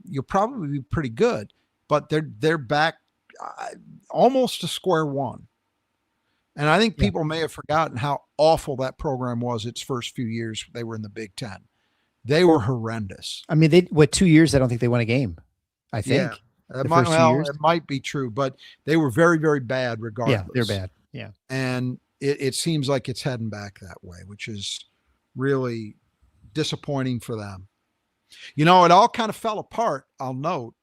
you'll probably be pretty good. But they're back almost to square one. And I think people may have forgotten how awful that program was its first few years they were in the Big Ten. They were horrendous. I mean, 2 years, I don't think they won a game, I think. Yeah. It might be true, but they were very, very bad regardless. Yeah, they're bad. Yeah. And it seems like it's heading back that way, which is really disappointing for them. It all kind of fell apart, I'll note,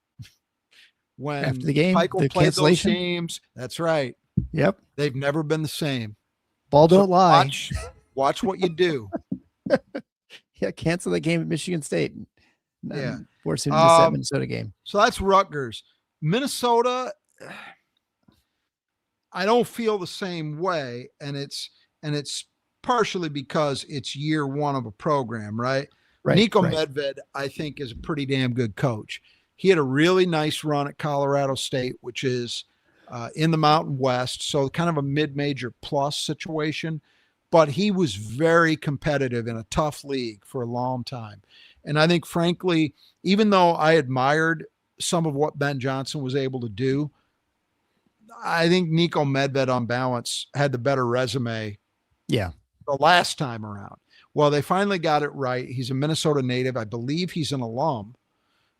when after the game, Peichel played those games. That's right. Yep. They've never been the same. Ball don't lie. Watch what you do. Yeah, cancel the game at Michigan State. Force him to the Minnesota game. So that's Rutgers. Minnesota, I don't feel the same way, and it's partially because it's year one of a program, right? Nico Medved, I think, is a pretty damn good coach. He had a really nice run at Colorado State, which is in the Mountain West, so kind of a mid-major plus situation. But he was very competitive in a tough league for a long time. And I think, frankly, even though I admired some of what Ben Johnson was able to do, I think Nico Medved, on balance, had the better resume the last time around. Well, they finally got it right. He's a Minnesota native. I believe he's an alum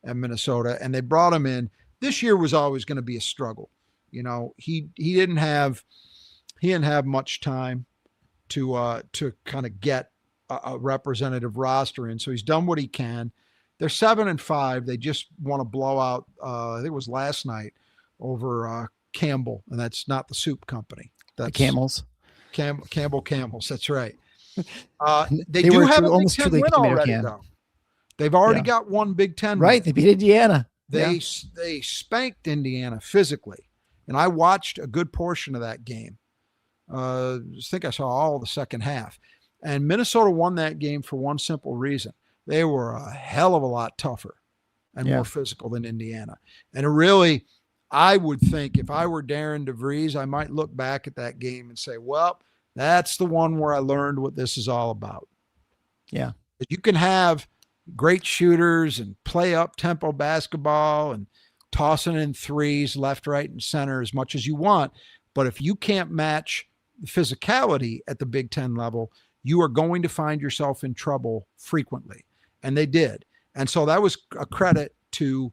at Minnesota, and they brought him in. This year was always going to be a struggle. He didn't have much time to kind of get a representative roster in. So he's done what he can. They're 7-5. They just want to blow out, I think it was last night, over Campbell, and that's not the soup company. That's the Camels. Campbell Camels. That's right. They do have a Big Ten win already, though. They've already got one Big Ten win. Right. They beat Indiana. They spanked Indiana physically. And I watched a good portion of that game. I think I saw all the second half. And Minnesota won that game for one simple reason. They were a hell of a lot tougher and more physical than Indiana. And it really, I would think if I were Darren DeVries, I might look back at that game and say, well, that's the one where I learned what this is all about. Yeah. You can have great shooters and play up tempo basketball and tossing in threes left, right, and center as much as you want. But if you can't match the physicality at the Big Ten level, you are going to find yourself in trouble frequently. And they did. And so that was a credit to,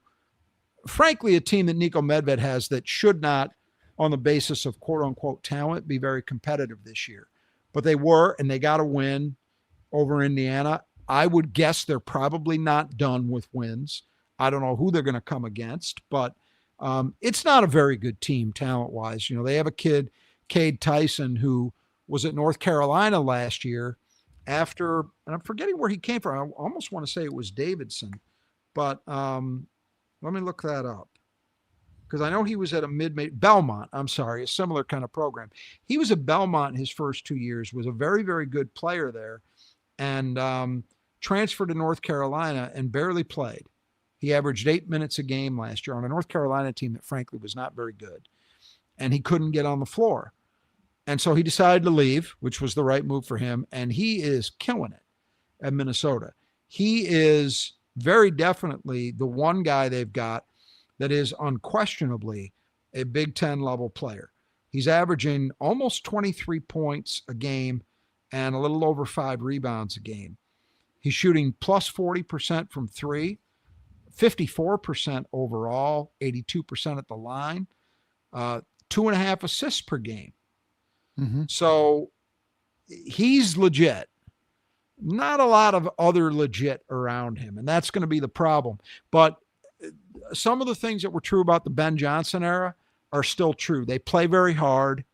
frankly, a team that Niko Medved has that should not, on the basis of quote unquote talent, be very competitive this year. But they were, and they got a win over Indiana. I would guess they're probably not done with wins. I don't know who they're going to come against, but it's not a very good team talent-wise. You know, they have a kid, Cade Tyson, who was at North Carolina last year after, and I'm forgetting where he came from. I almost want to say it was Davidson, but let me look that up because I know he was at a Belmont, I'm sorry, a similar kind of program. He was at Belmont his first 2 years, was a very, very good player there, and transferred to North Carolina and barely played. He averaged 8 minutes a game last year on a North Carolina team that frankly was not very good. And he couldn't get on the floor. And so he decided to leave, which was the right move for him. And he is killing it at Minnesota. He is very definitely the one guy they've got that is unquestionably a Big Ten level player. He's averaging almost 23 points a game and a little over 5 rebounds a game. He's shooting plus 40% from three, 54% overall, 82% at the line, 2.5 assists per game. Mm-hmm. So he's legit. Not a lot of other legit around him, and that's going to be the problem. But some of the things that were true about the Ben Johnson era are still true. They play very hard.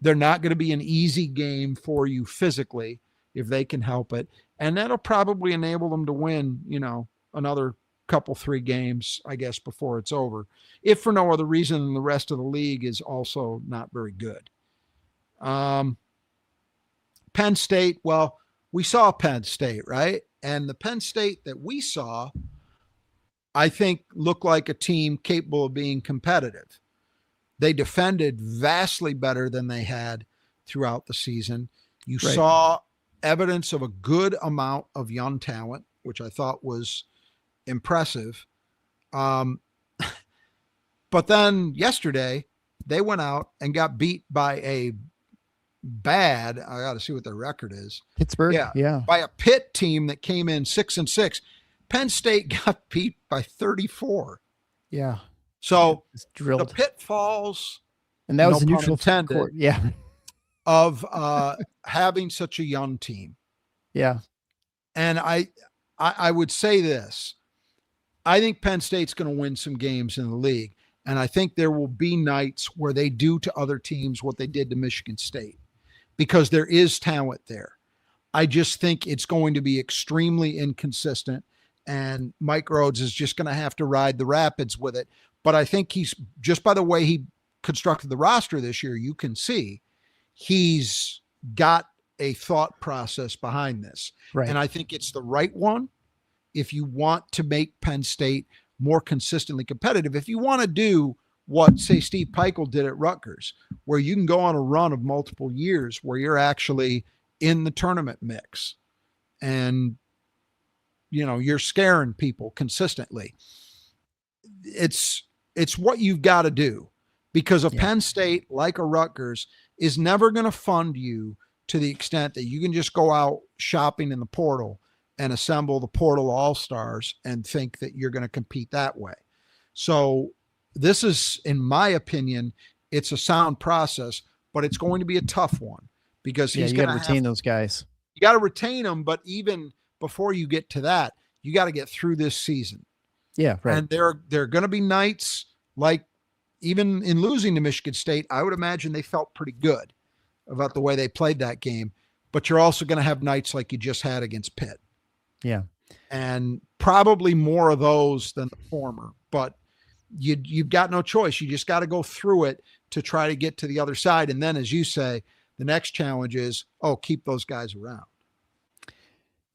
They're not going to be an easy game for you physically if they can help it. And that'll probably enable them to win, you know, another couple, 3 games, I guess, before it's over, if for no other reason than the rest of the league is also not very good. Penn State, well, we saw Penn State, right? And the Penn State that we saw, I think, looked like a team capable of being competitive. They defended vastly better than they had throughout the season. You Right. saw evidence of a good amount of young talent, which I thought was impressive. But then yesterday, they went out and got beat by a bad, I got to see what their record is. Pittsburgh. Yeah. By a Pitt team that came in 6-6. Penn State got beat by 34. Yeah. So It's the drilled. pitfalls, And that was no the pun neutral intended, court. Yeah. of having such a young team. Yeah. And I would say this. I think Penn State's going to win some games in the league. And I think there will be nights where they do to other teams what they did to Michigan State because there is talent there. I just think it's going to be extremely inconsistent. And Mike Rhodes is just going to have to ride the rapids with it. But I think he's, just by the way he constructed the roster this year, you can see he's got a thought process behind this. Right. And I think it's the right one if you want to make Penn State more consistently competitive. If you want to do what, say, Steve Peichel did at Rutgers, where you can go on a run of multiple years where you're actually in the tournament mix and, you know, you're scaring people consistently. It's what you've got to do because a Penn State, like a Rutgers, is never going to fund you to the extent that you can just go out shopping in the portal and assemble the portal all-stars and think that you're going to compete that way. So this is, in my opinion, it's a sound process, but it's going to be a tough one because he's you going got to retain those guys. You got to retain them, but even before you get to that, you got to get through this season. Yeah, right. And there are going to be nights like, even in losing to Michigan State, I would imagine they felt pretty good about the way they played that game. But you're also going to have nights like you just had against Pitt. Yeah. And probably more of those than the former. But you've got no choice. You just got to go through it to try to get to the other side. And then, as you say, the next challenge is, keep those guys around.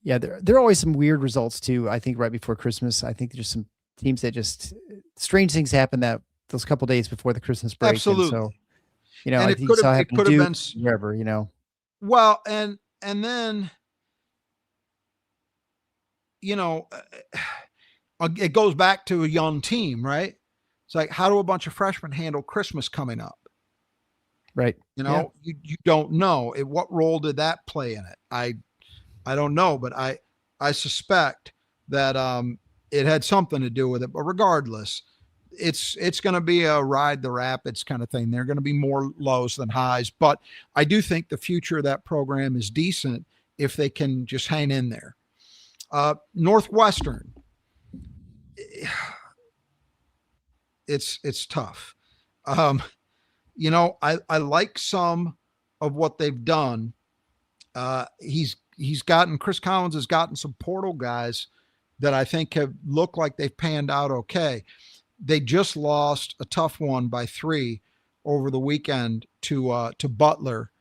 Yeah, there are always some weird results too. I think right before Christmas, I think there's some teams that just strange things happen that those couple days before the Christmas break. Absolutely. And so, you know, and I it think could you saw have happen been wherever, you know. Well, and then you know, it goes back to a young team, right? It's like, how do a bunch of freshmen handle Christmas coming up? Right. You Yeah. know, you don't know. What role did that play in it? I don't know, but I suspect that it had something to do with it. But regardless, it's going to be a ride the rapids kind of thing. There are going to be more lows than highs, but I do think the future of that program is decent if they can just hang in there. Northwestern, it's tough. You know, I like some of what they've done. Chris Collins has gotten some portal guys that I think have looked like they've panned out okay. They just lost a tough one by 3 over the weekend to Butler,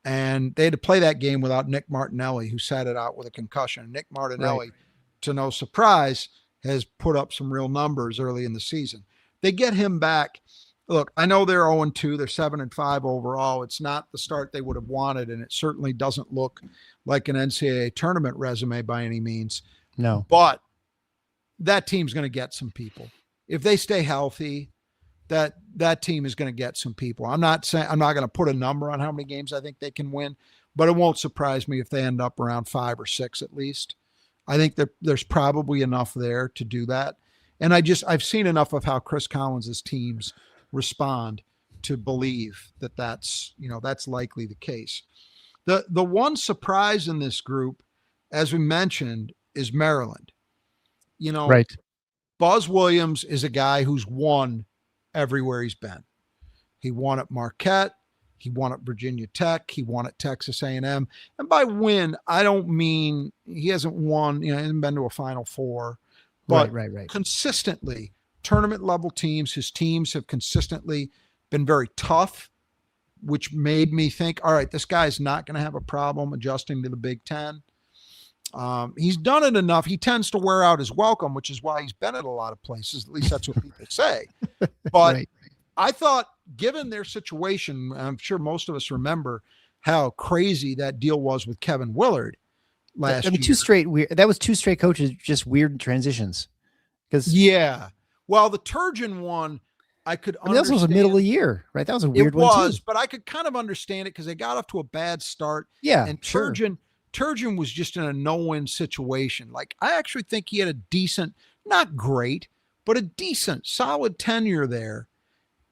and they had to play that game without Nick Martinelli, who sat it out with a concussion. Nick Martinelli, right, to no surprise, has put up some real numbers early in the season. They get him back. Look, I know they're 0-2. They're 7-5 overall. It's not the start they would have wanted, and it certainly doesn't look like an NCAA tournament resume by any means. No. But that team's going to get some people. If they stay healthy, that team is going to get some people. I'm not going to put a number on how many games I think they can win, but it won't surprise me if they end up around 5 or 6 at least. I think there's probably enough there to do that. And I've seen enough of how Chris Collins' teams respond to believe that that's likely the case. The one surprise in this group, as we mentioned, is Maryland. You know, right. Buzz Williams is a guy who's won everywhere he's been. He won at Marquette. He won at Virginia Tech. He won at Texas A&M. And by win, I don't mean he hasn't won, he hasn't been to a Final Four. But right. Consistently, tournament level teams, his teams have consistently been very tough, which made me think, all right, this guy's not going to have a problem adjusting to the Big Ten. He's done it enough. He tends to wear out his welcome, which is why he's been at a lot of places. At least that's what people say. But right. I thought, given their situation, I'm sure most of us remember how crazy that deal was with Kevin Willard last year. That was 2 straight coaches, just weird transitions. Yeah. Well, the Turgeon one, I could understand. That was the middle of the year, right? That was a weird one too. But I could kind of understand it because they got off to a bad start. Yeah. And Turgeon was just in a no-win situation. Like, I actually think he had a decent, not great, but a decent, solid tenure there.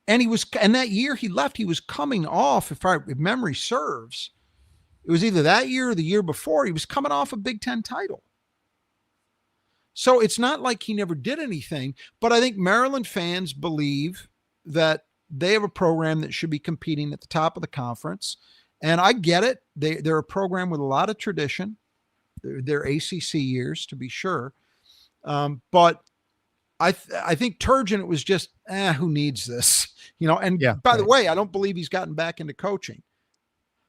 And that year he left, he was coming off, if memory serves, it was either that year or the year before, he was coming off a Big Ten title. So it's not like he never did anything, but I think Maryland fans believe that they have a program that should be competing at the top of the conference. And I get it. They're a program with a lot of tradition. They're ACC years, to be sure. But I think Turgeon, it was just, who needs this? And by the way, I don't believe he's gotten back into coaching.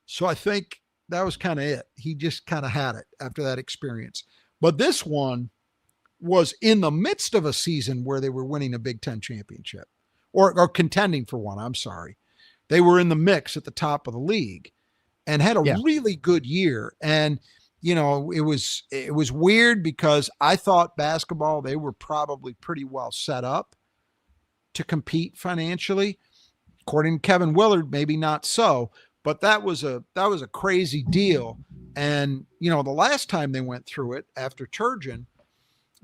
So I think that was kind of it. He just kind of had it after that experience. But this one was in the midst of a season where they were winning a Big Ten championship or contending for one. I'm sorry. They were in the mix at the top of the league and had a really good year. And, it was weird because I thought basketball, they were probably pretty well set up to compete financially. According to Kevin Willard, maybe not so, but that was a crazy deal. And, the last time they went through it after Turgeon,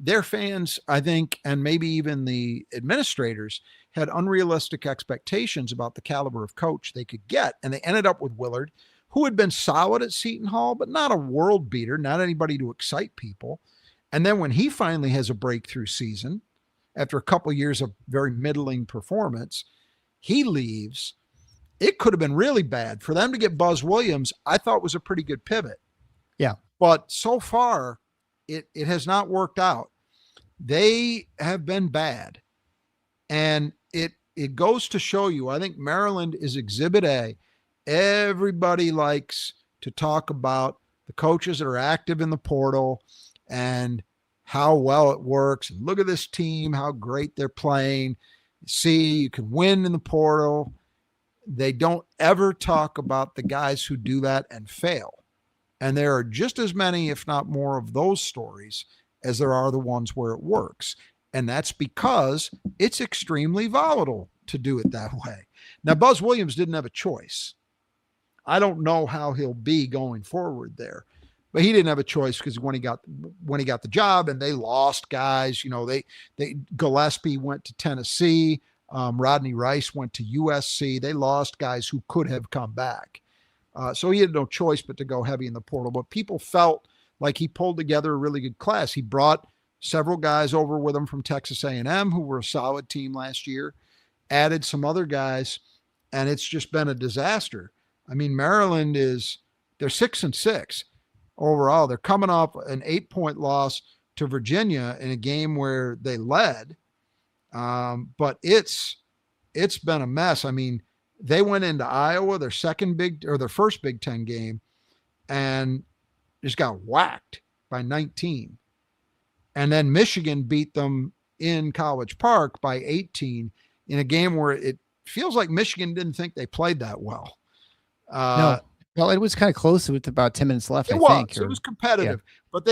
their fans, I think, and maybe even the administrators had unrealistic expectations about the caliber of coach they could get. And they ended up with Willard, who had been solid at Seton Hall, but not a world beater, not anybody to excite people. And then when he finally has a breakthrough season, after a couple of years of very middling performance, he leaves. It could have been really bad. For them to get Buzz Williams, I thought was a pretty good pivot. Yeah. But so far, it has not worked out. They have been bad. And it goes to show you, I think Maryland is Exhibit A. Everybody likes to talk about the coaches that are active in the portal and how well it works. And look at this team, how great they're playing. See, you can win in the portal. They don't ever talk about the guys who do that and fail. And there are just as many, if not more, of those stories as there are the ones where it works. And that's because it's extremely volatile to do it that way. Now, Buzz Williams didn't have a choice. I don't know how he'll be going forward there, but he didn't have a choice because when he got the job and they lost guys, Gillespie went to Tennessee, Rodney Rice went to USC. They lost guys who could have come back. So he had no choice but to go heavy in the portal. But people felt like he pulled together a really good class. He brought several guys over with him from Texas A&M who were a solid team last year, added some other guys, and it's just been a disaster. I mean, Maryland they're 6-6 overall. They're coming off an 8-point loss to Virginia in a game where they led. But it's been a mess. I mean, they went into Iowa, their first Big Ten game, and just got whacked by 19. And then Michigan beat them in College Park by 18 in a game where it feels like Michigan didn't think they played that well. No, well, it was kind of close with about 10 minutes left. It was competitive, but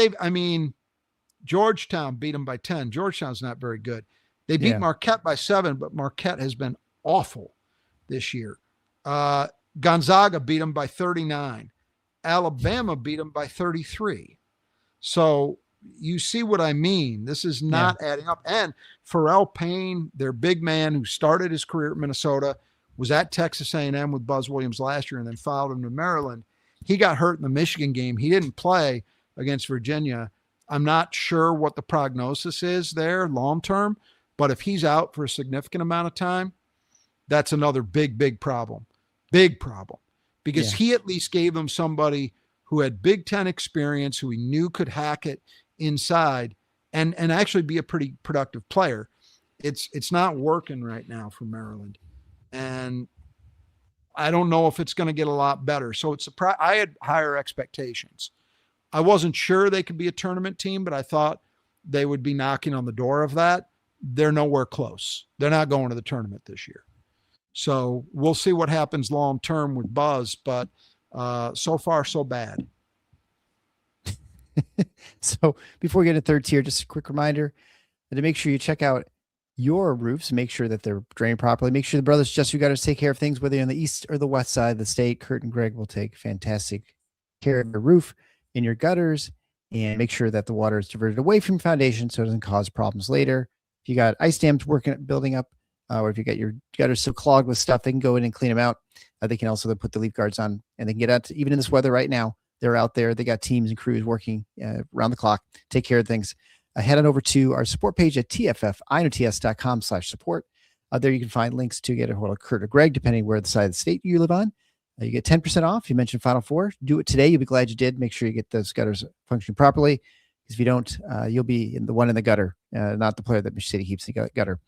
Georgetown beat them by 10. Georgetown's not very good. They beat Marquette by 7, but Marquette has been awful this year. Gonzaga beat them by 39. Alabama beat them by 33. So you see what I mean. This is not adding up. And Pharrell Payne, their big man who started his career at Minnesota, was at Texas A&M with Buzz Williams last year and then followed him to Maryland. He got hurt in the Michigan game. He didn't play against Virginia. I'm not sure what the prognosis is there long-term, but if he's out for a significant amount of time, that's another big problem. Big problem. Because he at least gave them somebody who had Big Ten experience, who he knew could hack it inside and actually be a pretty productive player. It's not working right now for Maryland. And I don't know if it's going to get a lot better. So I had higher expectations. I wasn't sure they could be a tournament team, but I thought they would be knocking on the door of that. They're nowhere close. They're not going to the tournament this year. So we'll see what happens long-term with Buzz, but so far so bad. So before we get into third tier, just a quick reminder to make sure you check out your roofs, make sure that they're drained properly. Make sure the brothers just you got to take care of things, whether you're on the east or the west side of the state. Kurt and Greg will take fantastic care of your roof and your gutters, and make sure that the water is diverted away from your foundation so it doesn't cause problems later. If you got ice dams building up, or if you got your gutters so clogged with stuff, they can go in and clean them out. They can also put the leaf guards on, and they can get out even in this weather right now. They're out there. They got teams and crews working around the clock, take care of things. Head on over to our support page at tffinots.com/support. There you can find links to get a hold of Kurt or Greg, depending where the side of the state you live on. You get 10% off. You mentioned Final Four. Do it today. You'll be glad you did. Make sure you get those gutters functioning properly. Because if you don't, you'll be the one in the gutter, not the player that Michigan City keeps in the gutter.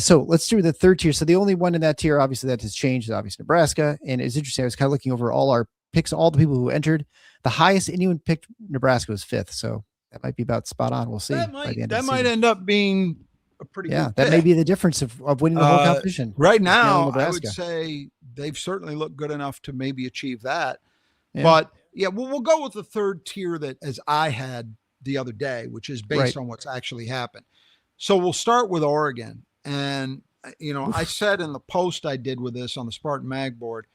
So let's do the third tier. So the only one in that tier, obviously, that has changed is obviously Nebraska. And it's interesting. I was kind of looking over all our picks, all the people who entered. The highest anyone picked Nebraska was 5th. So that might be about spot on. We'll see. That might end up being a pretty good that pick. may be the difference of winning the whole competition. Right now, I would say they've certainly looked good enough to maybe achieve that. Yeah. But we'll go with the third tier that as I had the other day, which is based on what's actually happened. So we'll start with Oregon. And, I said in the post I did with this on the Spartan Mag board,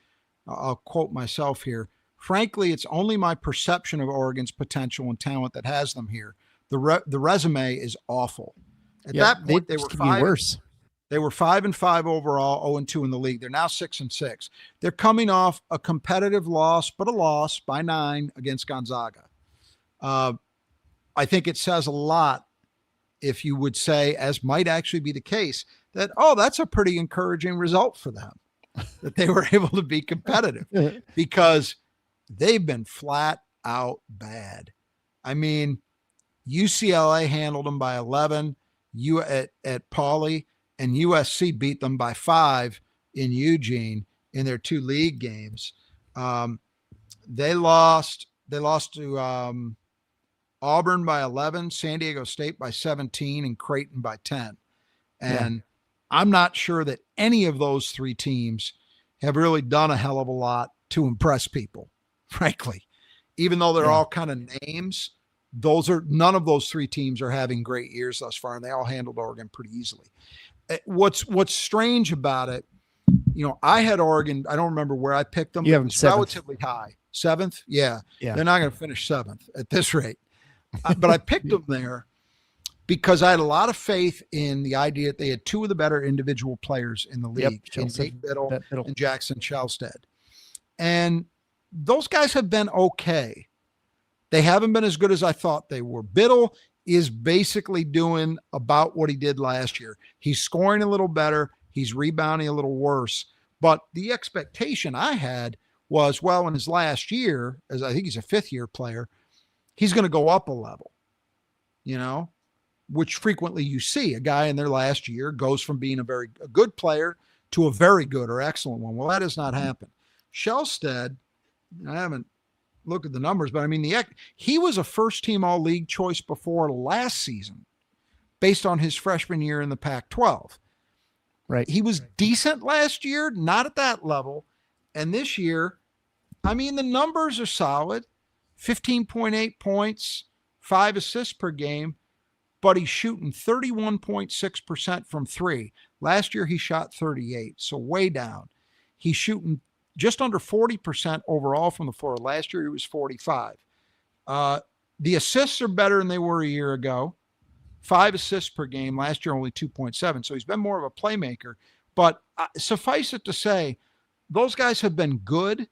I'll quote myself here. Frankly, it's only my perception of Oregon's potential and talent that has them here. The resume is awful. At that point, they were worse. They were 5-5 overall, 0-2 in the league. They're now 6-6. They're coming off a competitive loss, but a loss by 9 against Gonzaga. I think it says a lot if you would say, as might actually be the case, that, that's a pretty encouraging result for them, that they were able to be competitive because they've been flat out bad. I mean, UCLA handled them by 11 at Pauley, and USC beat them by 5 in Eugene in their 2 league games. They lost to Auburn by 11, San Diego State by 17, and Creighton by 10. And I'm not sure that any of those 3 teams have really done a hell of a lot to impress people, frankly, even though they're all kind of names. none of those three teams are having great years thus far, and they all handled Oregon pretty easily. What's strange about it, I had Oregon. I don't remember where I picked them. You have it them was seventh. relatively high. Seventh? Yeah. Yeah. They're not going to finish seventh at this rate. But I picked them there because I had a lot of faith in the idea that they had two of the better individual players in the league, Nate Biddle and Jackson Shelstead. And those guys have been okay. They haven't been as good as I thought they were. Biddle is basically doing about what he did last year. He's scoring a little better. He's rebounding a little worse. But the expectation I had was, well, in his last year, as I think he's a fifth-year player, he's going to go up a level, which frequently you see. A guy in their last year goes from being a good player to a very good or excellent one. Well, that has not happened. Shelstead, I haven't looked at the numbers, but I mean, he was a first-team all-league choice before last season based on his freshman year in the Pac-12. Right. He was decent last year, not at that level. And this year, I mean, the numbers are solid. 15.8 points, 5 assists per game, but he's shooting 31.6% from three. Last year, he shot 38, so way down. He's shooting just under 40% overall from the floor. Last year, he was 45. The assists are better than they were a year ago. 5 assists per game. Last year, only 2.7. So he's been more of a playmaker. But suffice it to say, those guys have been good.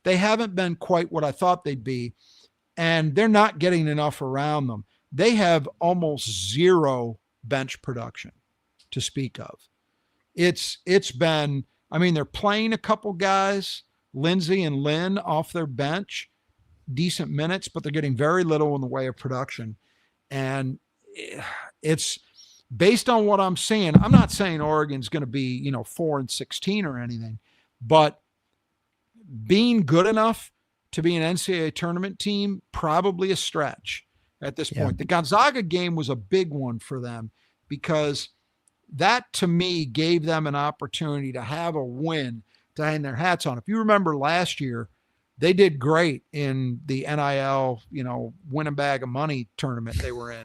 They haven't been quite what I thought they'd be, and they're not getting enough around them. They have almost zero bench production to speak of. It's been, I mean, they're playing a couple guys, Lindsey and Lynn, off their bench, decent minutes, but they're getting very little in the way of production. And it's based on what I'm seeing. I'm not saying Oregon's going to be, 4-16 or anything, but being good enough to be an NCAA tournament team, probably a stretch at this point. The Gonzaga game was a big one for them because that, to me, gave them an opportunity to have a win to hang their hats on. If you remember last year, they did great in the NIL, win a bag of money tournament they were in.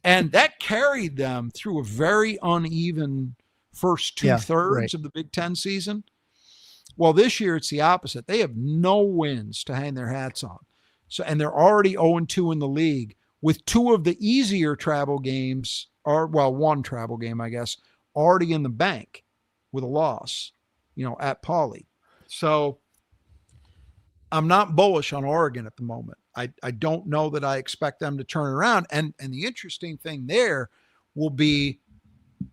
And that carried them through a very uneven first two-thirds of the Big Ten season. Well, this year it's the opposite. They have no wins to hang their hats on. And they're already 0-2 in the league with two of the easier travel games, one travel game, I guess, already in the bank with a loss, at Pauley. So I'm not bullish on Oregon at the moment. I don't know that I expect them to turn around. And the interesting thing there will be,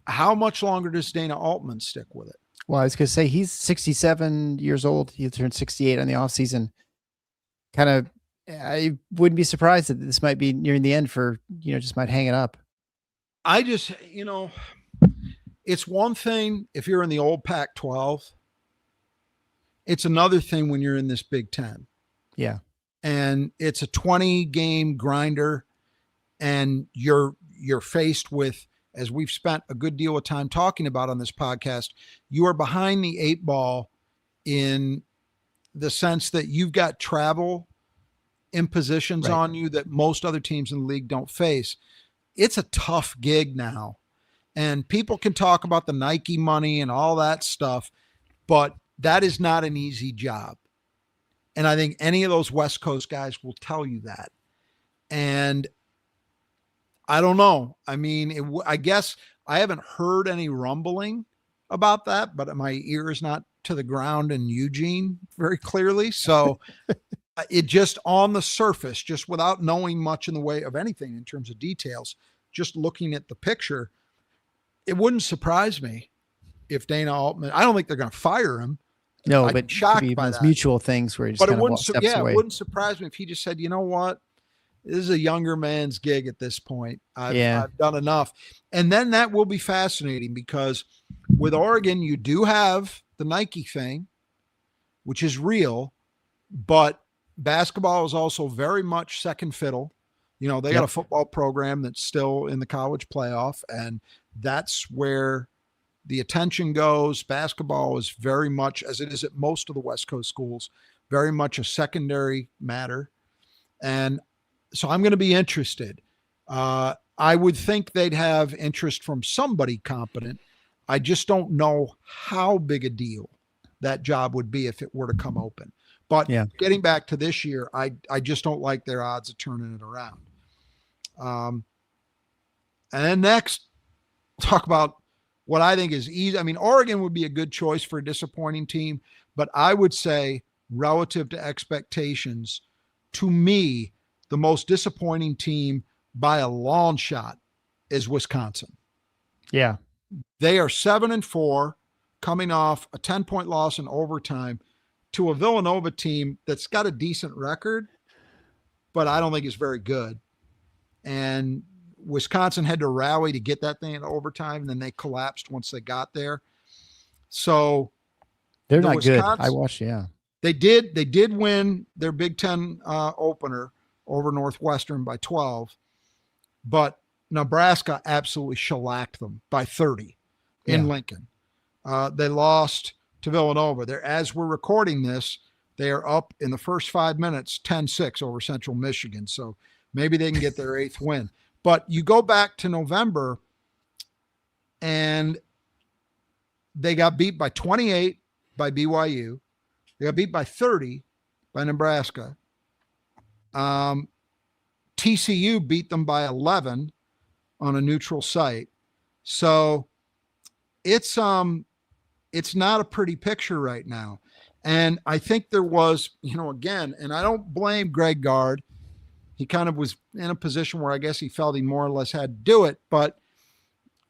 how much longer does Dana Altman stick with it? Well, I was going to say, he's 67 years old. He turned 68 on the offseason. I wouldn't be surprised that this might be nearing the end for, just might hang it up. I just, it's one thing if you're in the old Pac-12. It's another thing when you're in this Big Ten. Yeah. And it's a 20-game grinder, and you're faced with, as we've spent a good deal of time talking about on this podcast, you are behind the 8 ball in the sense that you've got travel impositions on you that most other teams in the league don't face. It's a tough gig now. And people can talk about the Nike money and all that stuff, but that is not an easy job. And I think any of those West Coast guys will tell you that. And I don't know. I mean, I guess I haven't heard any rumbling about that, but my ear is not to the ground in Eugene very clearly. So it just on the surface, just without knowing much in the way of anything in terms of details, just looking at the picture, it wouldn't surprise me if Dana Altman, I don't think they're going to fire him. No, I'd but be shocked by those that. mutual things where he just But it kind of steps away. It wouldn't surprise me if he just said, you know what? This is a younger man's gig at this point. I've done enough. And then that will be fascinating because with Oregon, you do have the Nike thing, which is real, but basketball is also very much second fiddle. They got a football program that's still in the college playoff, and that's where the attention goes. Basketball is very much, as it is at most of the West Coast schools, very much a secondary matter. And So I'm going to be interested. I would think they'd have interest from somebody competent. I just don't know how big a deal that job would be if it were to come open. But Yeah. getting back to this year, I just don't like their odds of turning it around. And then next, talk about what I think is easy. I mean, Oregon would be a good choice for a disappointing team, but I would say relative to expectations, to me, the most disappointing team by a long shot is Wisconsin. Yeah. They are 7-4, coming off a 10-point loss in overtime to a Villanova team that's got a decent record, but I don't think it's very good. And Wisconsin had to rally to get that thing in overtime, and then they collapsed once they got there. So they're not good. I watched, They did win their Big Ten opener over Northwestern by 12, but Nebraska absolutely shellacked them by 30 in Lincoln. They lost to Villanova. As we're recording this, they are up in the first 5 minutes, 10-6 over Central Michigan. So maybe they can get their 8th win. But you go back to November, and they got beat by 28 by BYU. They got beat by 30 by Nebraska. TCU beat them by 11 on a neutral site. So it's not a pretty picture right now. And I think there was, again, and I don't blame Greg Gard. He kind of was in a position where I guess he felt he more or less had to do it, but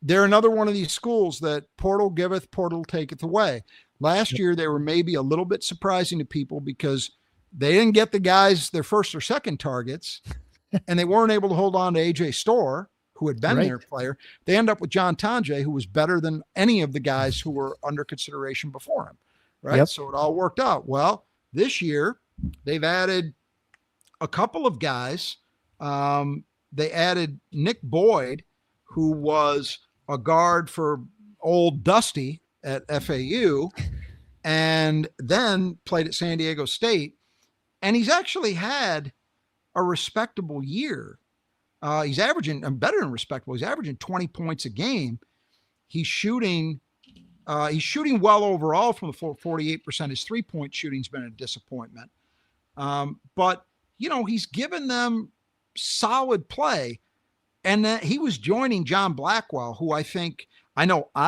they're another one of these schools that portal giveth, portal taketh away. Last year, they were maybe a little bit surprising to people because they didn't get the guys their first or second targets, and they weren't able to hold on to A.J. Storr, who had been their player. They end up with John Tonje, who was better than any of the guys who were under consideration before him, right? Yep. So it all worked out. Well, this year, they've added a couple of guys. They added Nick Boyd, who was a guard for old Dusty at FAU, and then played at San Diego State. And he's actually had a respectable year. He's averaging, better than respectable. He's averaging 20 points a game. He's shooting well overall from the floor, 48%. His 3-point shooting's been a disappointment. But he's given them solid play. And he was joining John Blackwell, who I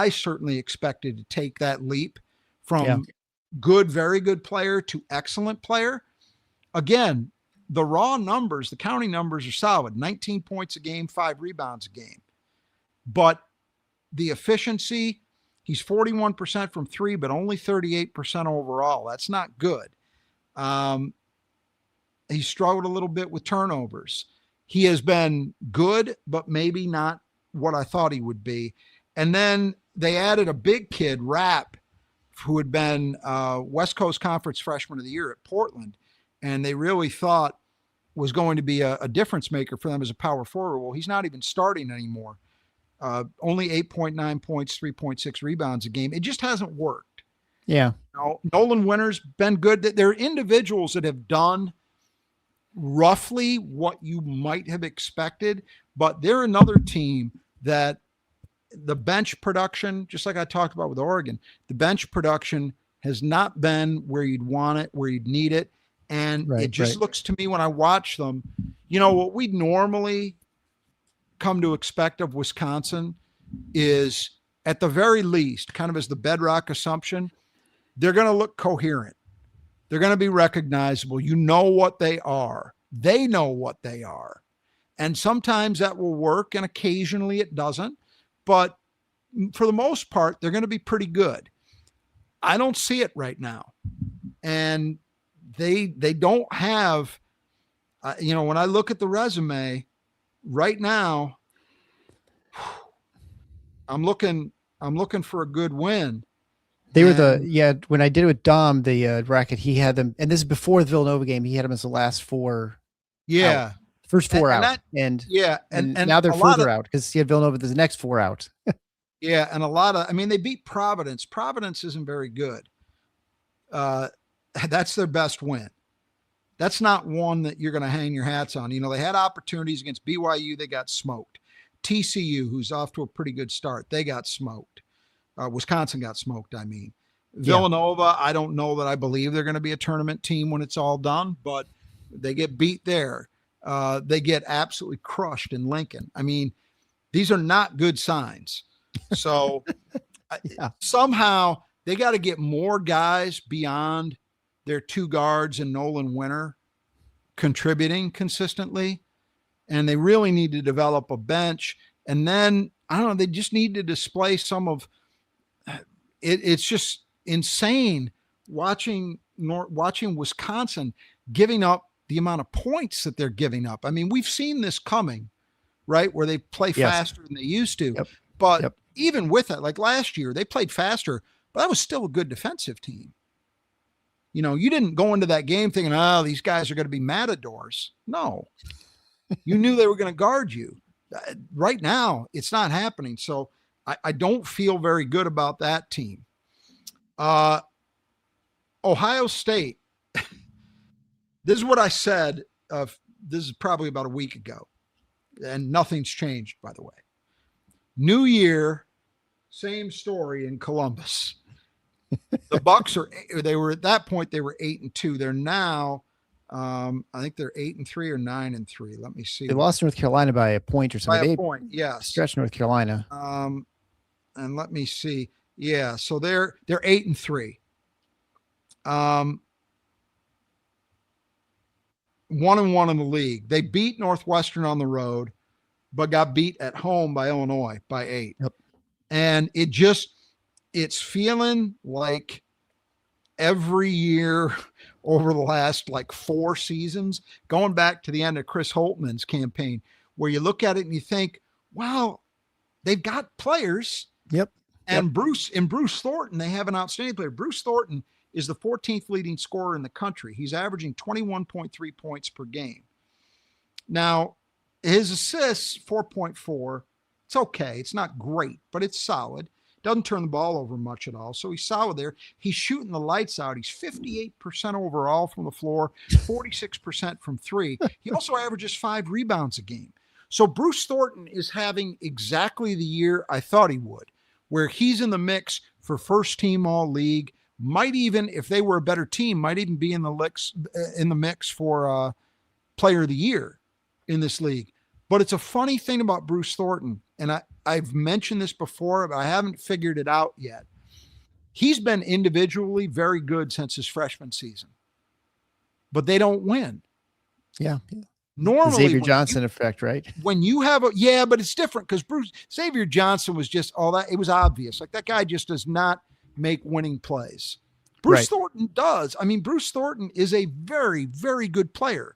certainly expected to take that leap from good, very good player to excellent player. Again, the raw numbers, the counting numbers are solid. 19 points a game, 5 rebounds a game. But the efficiency, he's 41% from 3, but only 38% overall. That's not good. He struggled a little bit with turnovers. He has been good, but maybe not what I thought he would be. And then they added a big kid, Rapp, who had been West Coast Conference Freshman of the Year at Portland, and they really thought was going to be a difference maker for them as a power forward. Well, he's not even starting anymore. Only 8.9 points, 3.6 rebounds a game. It just hasn't worked. Yeah. Nolan Winter's been good. There are individuals that have done roughly what you might have expected, but they're another team that the bench production, just like I talked about with Oregon, the bench production has not been where you'd want it, where you'd need it. And it just looks to me when I watch them, what we normally come to expect of Wisconsin is, at the very least, kind of as the bedrock assumption, they're going to look coherent. They're going to be recognizable. You know what they are. They know what they are. And sometimes that will work, and occasionally it doesn't. But for the most part, they're going to be pretty good. I don't see it right now. And they don't have, when I look at the resume right now, I'm looking for a good win. They were when I did it with Dom, the bracket, he had them, and this is before the Villanova game, he had them as the last 4. Yeah. Out. First 4 out. And now they're further out because he had Villanova, there's the next 4 out. Yeah. And they beat Providence. Providence isn't very good. That's their best win. That's not one that you're going to hang your hats on. They had opportunities against BYU. They got smoked. TCU, who's off to a pretty good start, they got smoked. Wisconsin got smoked, I mean. Villanova, I don't know that I believe they're going to be a tournament team when it's all done, but they get beat there. They get absolutely crushed in Lincoln. I mean, these are not good signs. So somehow they got to get more guys beyond their two guards and Nolan Winter contributing consistently. And they really need to develop a bench. And then, I don't know, they just need to display some of it. It's just insane watching Wisconsin giving up the amount of points that they're giving up. I mean, we've seen this coming, right? Where they play faster than they used to. But even with it, like last year, they played faster, but that was still a good defensive team. You didn't go into that game thinking, oh, these guys are going to be matadors. No, you knew they were going to guard you. Right now, it's not happening. So I don't feel very good about that team. Ohio State. This is what I said. This is probably about a week ago, and nothing's changed, by the way. New year, same story in Columbus. The Bucks at that point, they were 8-2. They're now, I think they're 8-3 or 9-3. Let me see. They lost North Carolina by a point or something. By a point, yes. Stretched North Carolina. And let me see. Yeah, so they're 8-3. 1-1 in the league. They beat Northwestern on the road, but got beat at home by Illinois by 8. Yep. And it's feeling like every year over the last 4 seasons, going back to the end of Chris Holtman's campaign, where you look at it and you think, wow, they've got players. Yep. And Bruce Thornton, they have an outstanding player. Bruce Thornton is the 14th leading scorer in the country. He's averaging 21.3 points per game. Now, his assists, 4.4. It's okay. It's not great, but it's solid. Doesn't turn the ball over much at all. So he's solid there. He's shooting the lights out. He's 58% overall from the floor, 46% from three. He also averages 5 rebounds a game. So Bruce Thornton is having exactly the year I thought he would, where he's in the mix for first team all league. Might even, if they were a better team, might even be in the mix for player of the year in this league. But it's a funny thing about Bruce Thornton, and I've mentioned this before, but I haven't figured it out yet. He's been individually very good since his freshman season, but they don't win. Yeah. Normally, Xavier Johnson effect, right? When you have but it's different because Xavier Johnson was just all that. It was obvious. Like, that guy just does not make winning plays. Bruce Thornton does. I mean, Bruce Thornton is a very, very good player.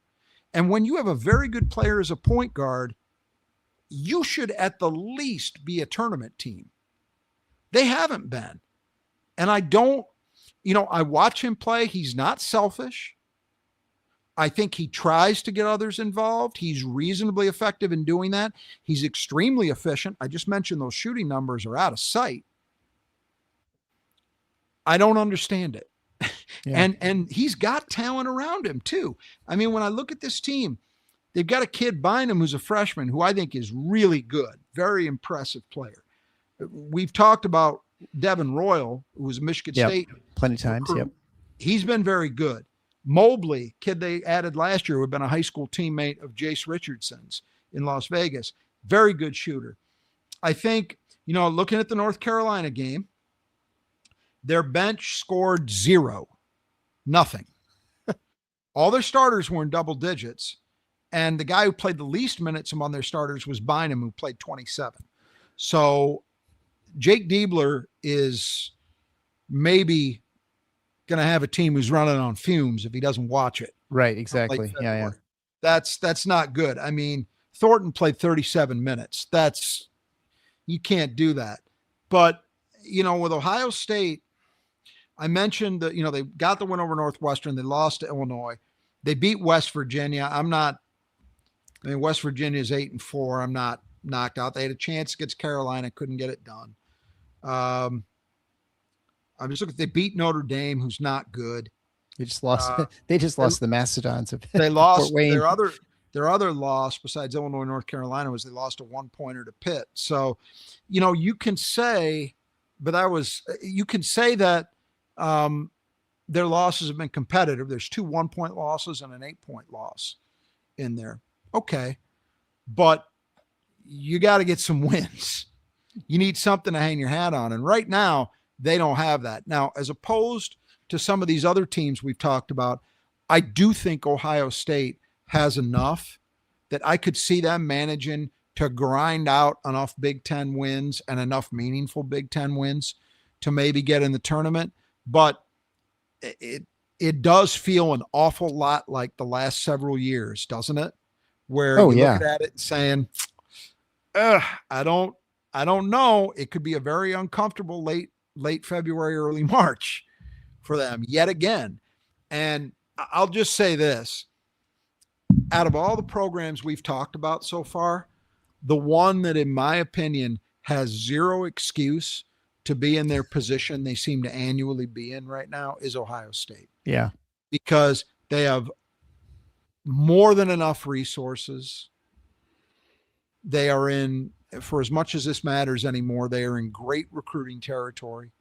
And when you have a very good player as a point guard, you should at the least be a tournament team. They haven't been. And I watch him play. He's not selfish. I think he tries to get others involved. He's reasonably effective in doing that. He's extremely efficient. I just mentioned those shooting numbers are out of sight. I don't understand it. Yeah. And he's got talent around him too. I mean, when I look at this team, they've got a kid Bynum who's a freshman who I think is really good, very impressive player. We've talked about Devin Royal, who was a Michigan State. Plenty of times. Yep. He's been very good. Mobley, kid they added last year, who had been a high school teammate of Jace Richardson's in Las Vegas. Very good shooter. I think, looking at the North Carolina game, their bench scored 0, nothing. All their starters were in double digits. And the guy who played the least minutes among their starters was Bynum, who played 27. So Jake Diebler is maybe going to have a team who's running on fumes if he doesn't watch it. Right, exactly. Yeah. That's not good. I mean, Thornton played 37 minutes. You can't do that. But, with Ohio State, I mentioned that, they got the win over Northwestern. They lost to Illinois. They beat West Virginia. West Virginia is 8-4. I'm not knocked out. They had a chance against Carolina, couldn't get it done. I'm just looking. They beat Notre Dame, who's not good. They just lost. Uh, They just they, lost the Mastodons of they Fort lost Wayne. their other loss besides Illinois, North Carolina was they lost a 1-pointer to Pitt. So, you can say, you can say that their losses have been competitive. There's 2 1-point losses and an 8-point loss in there. Okay. But you got to get some wins. You need something to hang your hat on. And right now, they don't have that. Now, as opposed to some of these other teams we've talked about, I do think Ohio State has enough that I could see them managing to grind out enough Big Ten wins and enough meaningful Big Ten wins to maybe get in the tournament. But it does feel an awful lot like the last several years, doesn't it? Where you look at it saying, I don't know. It could be a very uncomfortable late February, early March for them yet again. And I'll just say this. Out of all the programs we've talked about so far, the one that, in my opinion, has zero excuse to be in their position they seem to annually be in right now is Ohio State. Yeah. Because they have more than enough resources. They are in, for as much as this matters anymore, they are in great recruiting territory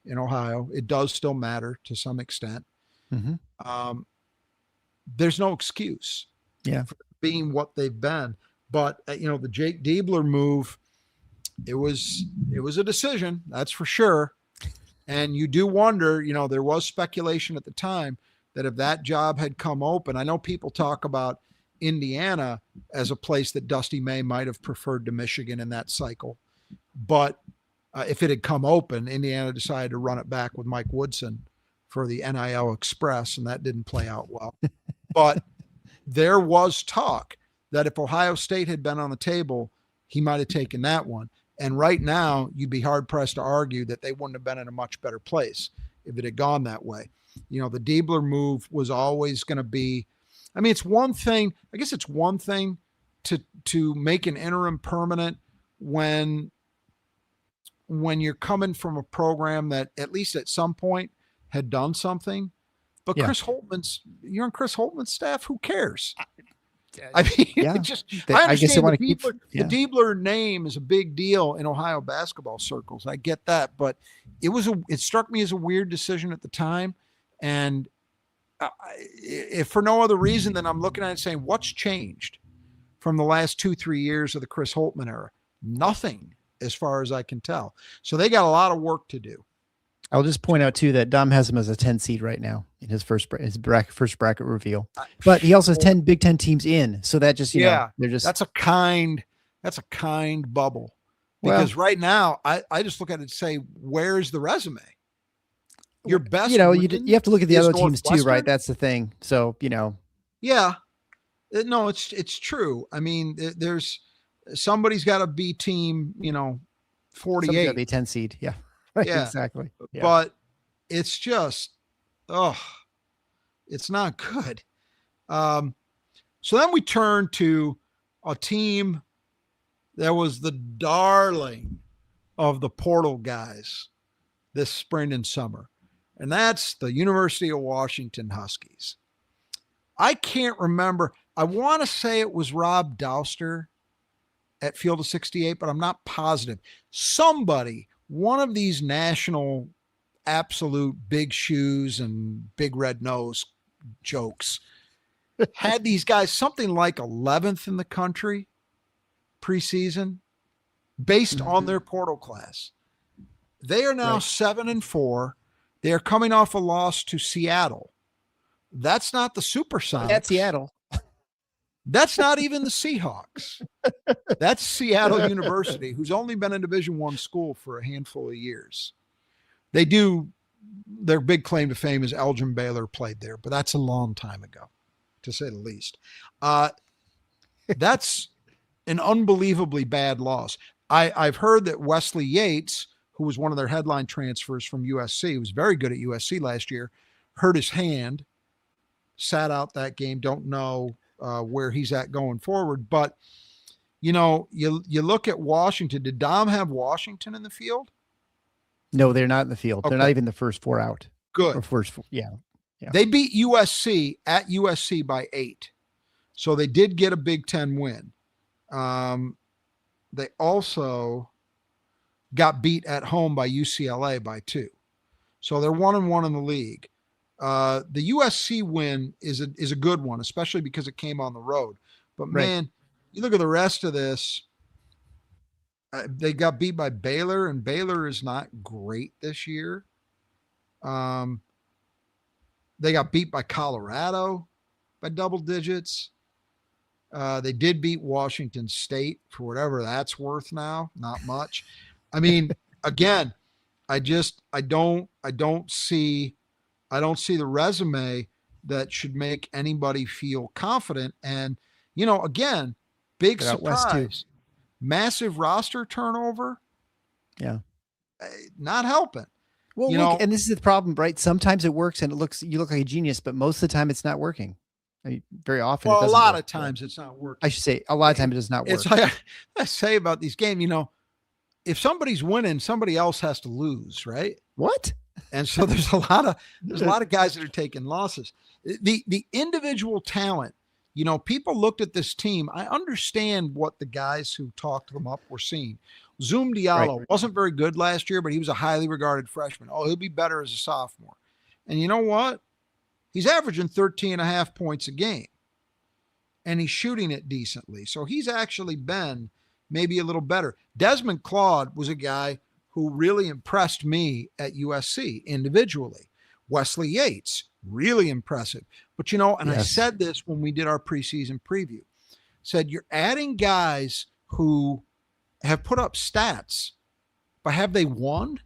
in Ohio. It does still matter to some extent. Mm-hmm. There's no excuse for being what they've been. But, the Jake Diebler move, it was a decision, that's for sure. And you do wonder, there was speculation at the time that if that job had come open, I know people talk about Indiana as a place that Dusty May might have preferred to Michigan in that cycle. But if it had come open, Indiana decided to run it back with Mike Woodson for the NIL Express, and that didn't play out well. But there was talk that if Ohio State had been on the table, he might have taken that one. And right now, you'd be hard-pressed to argue that they wouldn't have been in a much better place if it had gone that way. The Diebler move was always going to be, it's one thing to make an interim permanent when you're coming from a program that at least at some point had done something. But you're on Chris Holtman's staff. Who cares? I guess they want to keep the Diebler name is a big deal in Ohio basketball circles. I get that, but it struck me as a weird decision at the time. And if for no other reason than I'm looking at it saying, what's changed from the last 2-3 years of the Chris Holtman era? Nothing, as far as I can tell. So they got a lot of work to do. I'll just point out too that Dom has him as a 10 seed right now in his first bracket reveal, but he also has 10 Big Ten teams in. So that just, they're just, that's a kind bubble, because right now I just look at it and say, where's the resume? Your best, you have to look at the other teams too, right? That's the thing. So, yeah, no, it's true. There's somebody's got to be team, 48, got to be 10 seed. Yeah. Right, yeah, exactly. Yeah. But it's just, it's not good. So then we turn to a team that was the darling of the portal guys this spring and summer, and that's the University of Washington Huskies. I can't remember. I want to say it was Rob Douster at Field of 68, but I'm not positive. One of these national absolute big shoes and big red nose jokes had these guys something like 11th in the country preseason based on their portal class. They are now 7-4. They are coming off a loss to Seattle. That's not the Supersonics. That's Seattle. That's not even the Seahawks. That's Seattle University, who's only been in Division I school for a handful of years. Their big claim to fame is Elgin Baylor played there, but that's a long time ago, to say the least. That's an unbelievably bad loss. I've heard that Wesley Yates, who was one of their headline transfers from USC, who was very good at USC last year, hurt his hand, sat out that game, don't know where he's at going forward. But, you look at Washington. Did Dom have Washington in the field? No, they're not in the field. Okay. They're not even the first 4 out. Good. Or first 4, yeah. Yeah. They beat USC at USC by 8. So they did get a Big Ten win. They also got beat at home by UCLA by 2. So they're 1-1 in the league. The USC win is a good one, especially because it came on the road. But Right. man, you look at the rest of this. They got beat by Baylor, and Baylor is not great this year. They got beat by Colorado by double digits. They did beat Washington State for whatever that's worth now. Not much. I mean, again, I don't see the resume that should make anybody feel confident. And, again, big They're out west too. surprise, massive roster turnover. Yeah. Not helping. Well, look, and this is the problem, right? Sometimes it works and you look like a genius, but most of the time it's not working. I mean, very often. Well, it a doesn't lot work. of times it's not working. I should say a lot of times it does not work. It's like I say about these games, if somebody's winning, somebody else has to lose, right? What? And so there's a lot of guys that are taking losses. The individual talent, people looked at this team. I understand what the guys who talked them up were seeing. Zoom Diallo wasn't very good last year, but he was a highly regarded freshman. Oh, he'll be better as a sophomore. And you know what? He's averaging 13.5 points a game. And he's shooting it decently. So he's actually been maybe a little better. Desmond Claude was a guy who really impressed me at USC individually. Wesley Yates, really impressive. But, and I said this when we did our preseason preview, said you're adding guys who have put up stats, but have they won?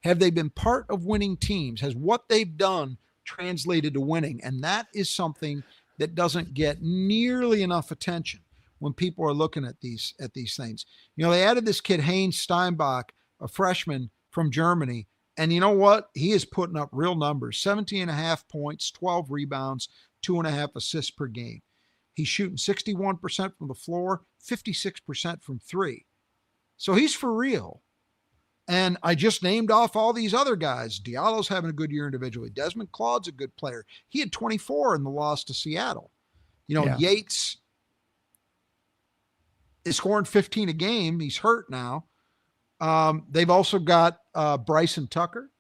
Have they been part of winning teams? Has what they've done translated to winning? And that is something that doesn't get nearly enough attention when people are looking at these things. They added this kid, Haynes Steinbach, a freshman from Germany. And you know what? He is putting up real numbers, 17.5 points, 12 rebounds, 2.5 assists per game. He's shooting 61% from the floor, 56% from 3. So he's for real. And I just named off all these other guys. Diallo's having a good year individually. Desmond Claude's a good player. He had 24 in the loss to Seattle. Yates is scoring 15 a game. He's hurt now. They've also got Bryson Tucker,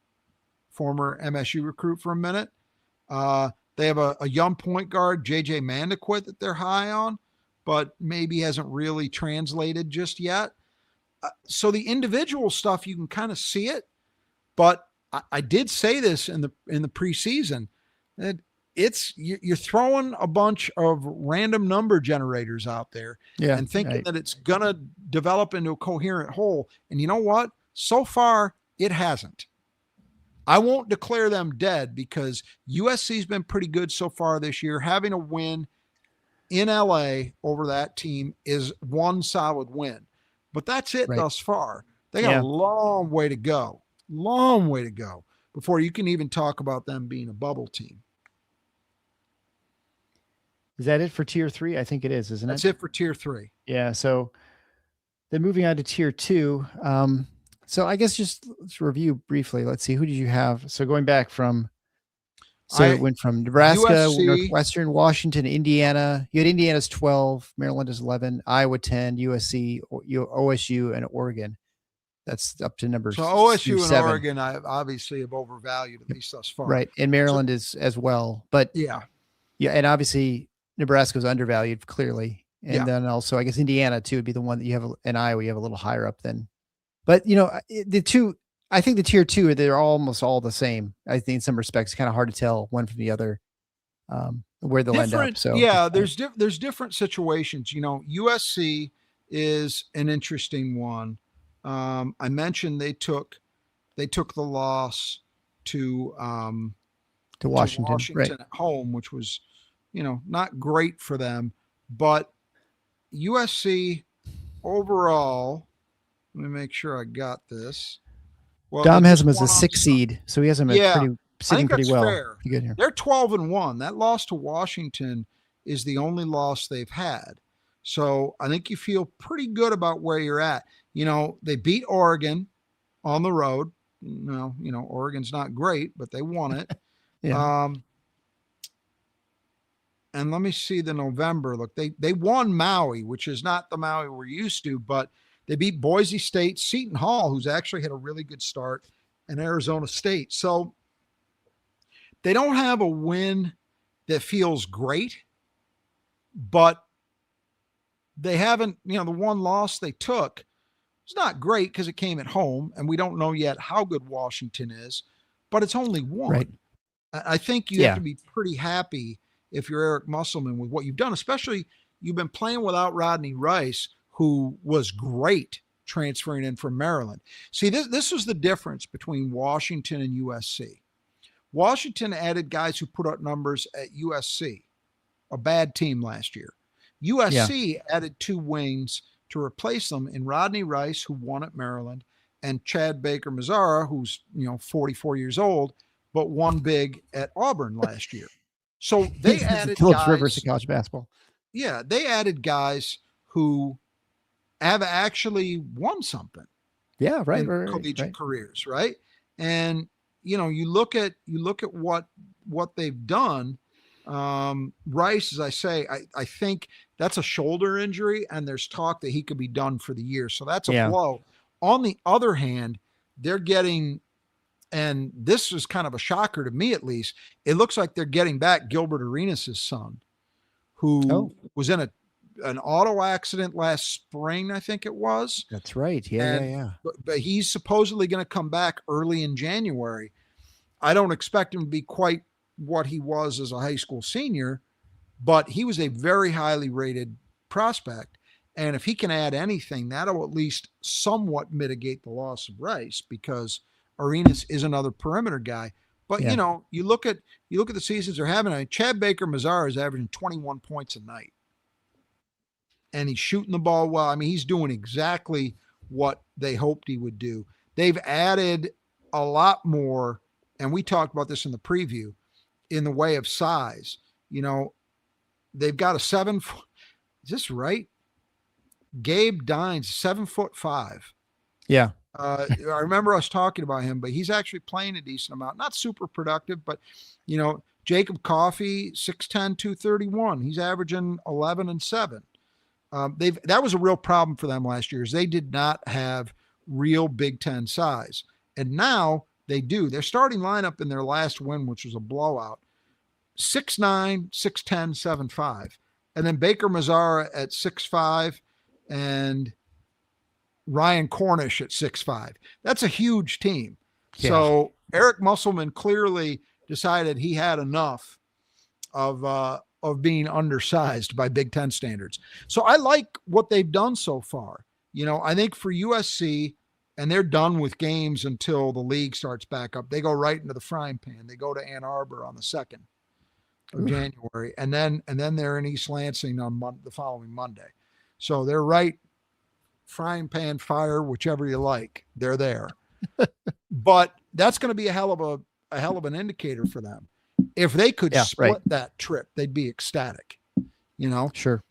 former MSU recruit for a minute. They have a young point guard, JJ Mandaquit, that they're high on, but maybe hasn't really translated just yet. So the individual stuff, you can kind of see it, but I did say this in the preseason that you're throwing a bunch of random number generators out there and thinking that it's going to develop into a coherent whole. And you know what? So far, it hasn't. I won't declare them dead because USC's been pretty good so far this year. Having a win in LA over that team is one solid win. But that's it thus far. They got a long way to go before you can even talk about them being a bubble team. Is that it for tier 3? I think it is, isn't it? That's it for tier 3. Yeah. So then moving on to tier 2. So I guess just let's review briefly. Let's see. Who did you have? So going back from, it went from Nebraska, USC, Northwestern, Washington, Indiana. You had Indiana's 12, Maryland is 11, Iowa 10, USC, OSU, and Oregon. That's up to number. So OSU 7. and Oregon, I obviously have overvalued at least thus far. Right, and Maryland is as well. But yeah, and obviously Nebraska was undervalued clearly, and then also I guess Indiana too would be the one that you have, and Iowa you have a little higher up than. But the two. I think the tier 2, they're almost all the same. I think in some respects, kind of hard to tell one from the other where they'll end up. So there's different situations. USC is an interesting one. I mentioned they took the loss to Washington right at home, which was not great for them. But USC overall, let me make sure I got this. Well, Dom has him as a 6 seed, so he has him sitting pretty well. Fair. Good here. They're 12-1. That loss to Washington is the only loss they've had. So I think you feel pretty good about where you're at. They beat Oregon on the road. Oregon's not great, but they won it. and let me see the November. Look, they won Maui, which is not the Maui we're used to, but they beat Boise State, Seton Hall, who's actually had a really good start, and Arizona State. So they don't have a win that feels great, but they haven't, the one loss they took, it's not great because it came at home, and we don't know yet how good Washington is, but it's only one. Right. I think you have to be pretty happy if you're Eric Musselman with what you've done, especially you've been playing without Rodney Rice, who was great transferring in from Maryland. See, this was the difference between Washington and USC. Washington added guys who put up numbers at USC, a bad team last year. USC added 2 wings to replace them in Rodney Rice, who won at Maryland, and Chad Baker-Mazara, who's 44 years old, but won big at Auburn last year. So they added Phillips guys, Rivers to college basketball. Yeah, they added guys who have actually won something. Yeah, right. In collegiate careers, right? And you look at what they've done. Rice, as I say, I think that's a shoulder injury, and there's talk that he could be done for the year. So that's a blow. On the other hand, they're getting, and this is kind of a shocker to me at least, it looks like they're getting back Gilbert Arenas' son, who was in an auto accident last spring, I think it was. That's right. Yeah. But he's supposedly going to come back early in January. I don't expect him to be quite what he was as a high school senior, but he was a very highly rated prospect. And if he can add anything, that'll at least somewhat mitigate the loss of Rice, because Arenas is another perimeter guy. But you look at the seasons they're having. I mean, Chad Baker-Mazara is averaging 21 points a night, and he's shooting the ball well. I mean, he's doing exactly what they hoped he would do. They've added a lot more, and we talked about this in the preview, in the way of size. They've got a 7 foot, is this right? Gabe Dines, 7'5". Yeah. I remember us talking about him, but he's actually playing a decent amount. Not super productive, but Jacob Coffey, 6'10", 231. He's averaging 11 and 7. That was a real problem for them last year, is they did not have real Big Ten size. And now they do. Their starting lineup in their last win, which was a blowout, 6'9", 6'10", 7'5". And then Baker-Mazara at 6'5", and Ryan Cornish at 6'5". That's a huge team. Yeah. So Eric Musselman clearly decided he had enough of being undersized by Big Ten standards. So I like what they've done so far. I think for USC, and they're done with games until the league starts back up. They go right into the frying pan. They go to Ann Arbor on the 2nd of January, and then they're in East Lansing on the following Monday. So they're right, frying pan, fire, whichever you like. They're there. But that's going to be a hell of an indicator for them. If they could split that trip, they'd be ecstatic. Sure.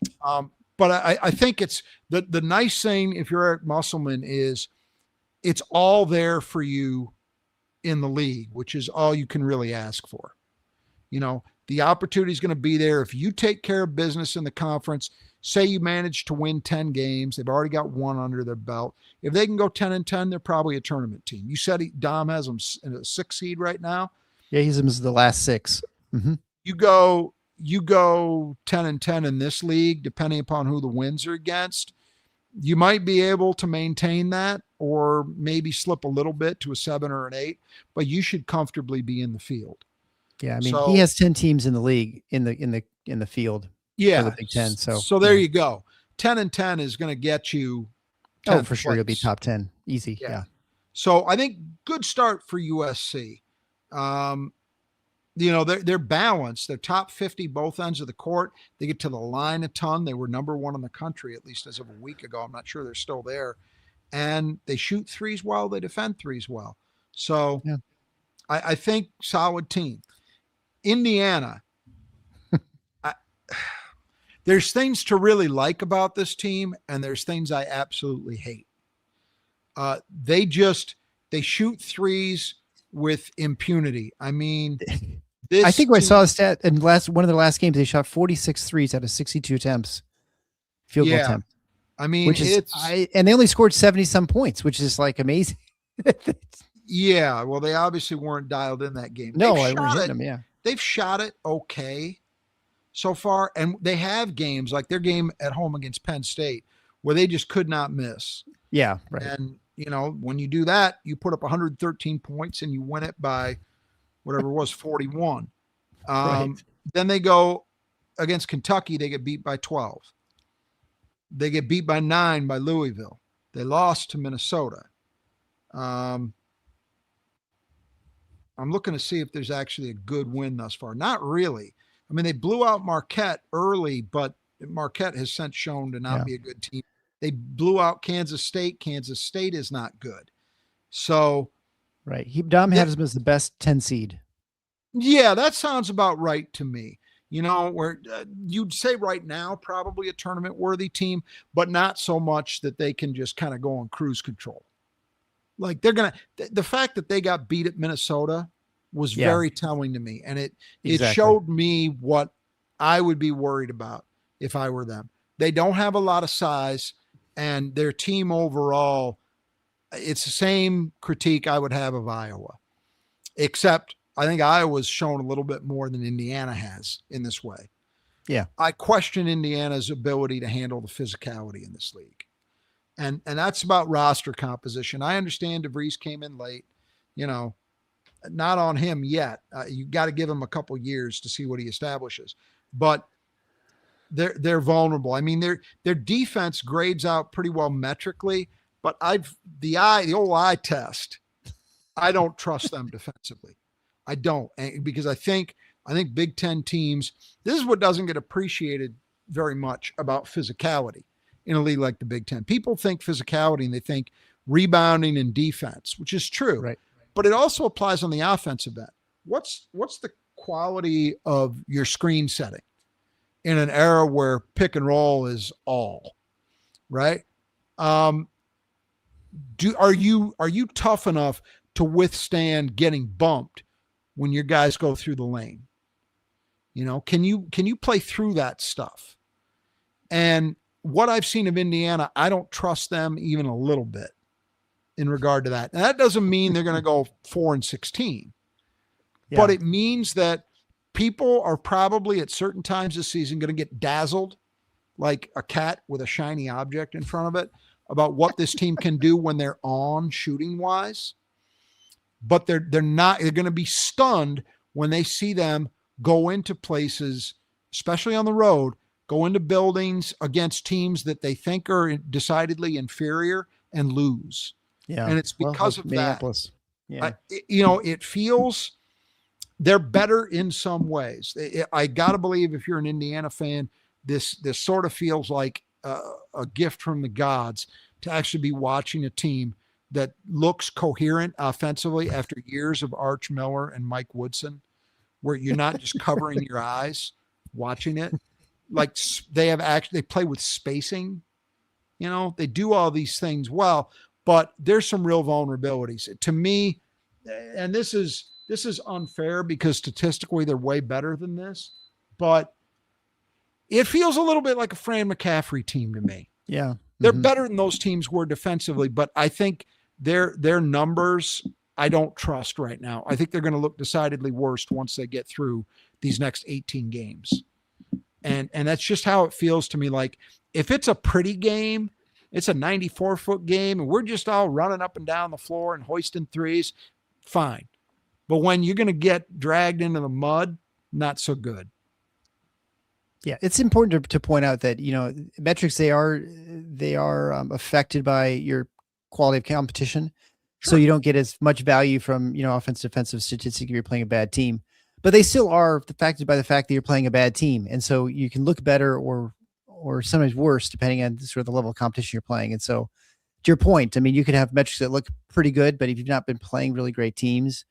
But I think it's the nice thing, if you're Eric Musselman, is it's all there for you in the league, which is all you can really ask for. The opportunity is going to be there. If you take care of business in the conference, say you manage to win 10 games, they've already got 1 under their belt. If they can go 10-10, they're probably a tournament team. You said Dom has them in a 6 seed right now. Yeah, he's in the last 6. Mm-hmm. You go 10-10 in this league, depending upon who the wins are against. You might be able to maintain that, or maybe slip a little bit to a 7 or an 8, but you should comfortably be in the field. Yeah, I mean, he has 10 teams in the league in the field. Yeah, for the Big Ten. So there you go. 10-10 is going to get you. Oh, for sure, you'll be top 10, easy. Yeah. So I think good start for USC. They're balanced. They're top 50 both ends of the court. They get to the line a ton. They were number 1 in the country, at least as of a week ago. I'm not sure they're still there. And they shoot threes well. They defend threes well. So I think solid team. Indiana. There's things to really like about this team, and there's things I absolutely hate. They shoot threes with impunity. I mean, I This think I team, saw a stat in one of the last games. They shot 46 threes out of 62 attempts, field goal yeah. attempt, I mean, which is and they only scored 70 some points, which is like amazing. yeah. Well, they obviously weren't dialed in that game. No, I weren't hitting them. Yeah. They've shot it okay so far, and they have games like their game at home against Penn State where they just could not miss. Yeah. Right. And when you do that, you put up 113 points and you win it by whatever it was, 41. Right. Then they go against Kentucky, they get beat by 12. They get beat by 9 by Louisville. They lost to Minnesota. I'm looking to see if there's actually a good win thus far. Not really. I mean, they blew out Marquette early, but Marquette has since shown to not be a good team. They blew out Kansas State. Kansas State is not good. So, right. Dom has them as the best 10 seed. Yeah, that sounds about right to me. Where you'd say right now, probably a tournament worthy team, but not so much that they can just kind of go on cruise control. Like the fact that they got beat at Minnesota was very telling to me. And it showed me what I would be worried about if I were them. They don't have a lot of size, and their team overall, it's the same critique I would have of Iowa, except I think Iowa's shown a little bit more than Indiana has in this way. Yeah. I question Indiana's ability to handle the physicality in this league. And that's about roster composition. I understand DeVries came in late, not on him yet. You got to give him a couple years to see what he establishes, but they're vulnerable. I mean, their defense grades out pretty well metrically, but the old eye test, I don't trust them defensively. I don't, because I think Big Ten teams, this is what doesn't get appreciated very much about physicality in a league like the Big Ten. People think physicality and they think rebounding and defense, which is true, right? But it also applies on the offensive end. What's the quality of your screen setting in an era where pick and roll is all, right? Are you tough enough to withstand getting bumped when your guys go through the lane? Can you play through that stuff? And what I've seen of Indiana, I don't trust them even a little bit in regard to that. And that doesn't mean they're going to go 4-16, but it means that people are probably at certain times this season going to get dazzled like a cat with a shiny object in front of it about what this team can do when they're on shooting wise. But they're going to be stunned when they see them go into places, especially on the road, go into buildings against teams that they think are decidedly inferior and lose. Yeah. And it's because of Minneapolis. that. Yeah. It feels they're better in some ways. I got to believe if you're an Indiana fan, this sort of feels like a gift from the gods to actually be watching a team that looks coherent offensively after years of Arch Miller and Mike Woodson, where you're not just covering your eyes watching it. Like they play with spacing, they do all these things well, but there's some real vulnerabilities to me. And this is unfair because statistically they're way better than this, but it feels a little bit like a Fran McCaffrey team to me. Yeah. They're better than those teams were defensively, but I think their numbers I don't trust right now. I think they're going to look decidedly worse once they get through these next 18 games. And that's just how it feels to me. Like if it's a pretty game, it's a 94-foot game and we're just all running up and down the floor and hoisting threes, fine. But when you're going to get dragged into the mud, not so good. Yeah, it's important to point out that metrics they are affected by your quality of competition, so you don't get as much value from offensive defensive statistic if you're playing a bad team, but they still are affected by the fact that you're playing a bad team, and so you can look better or sometimes worse depending on sort of the level of competition you're playing. And so, to your point, I mean, you could have metrics that look pretty good, but if you've not been playing really great teams,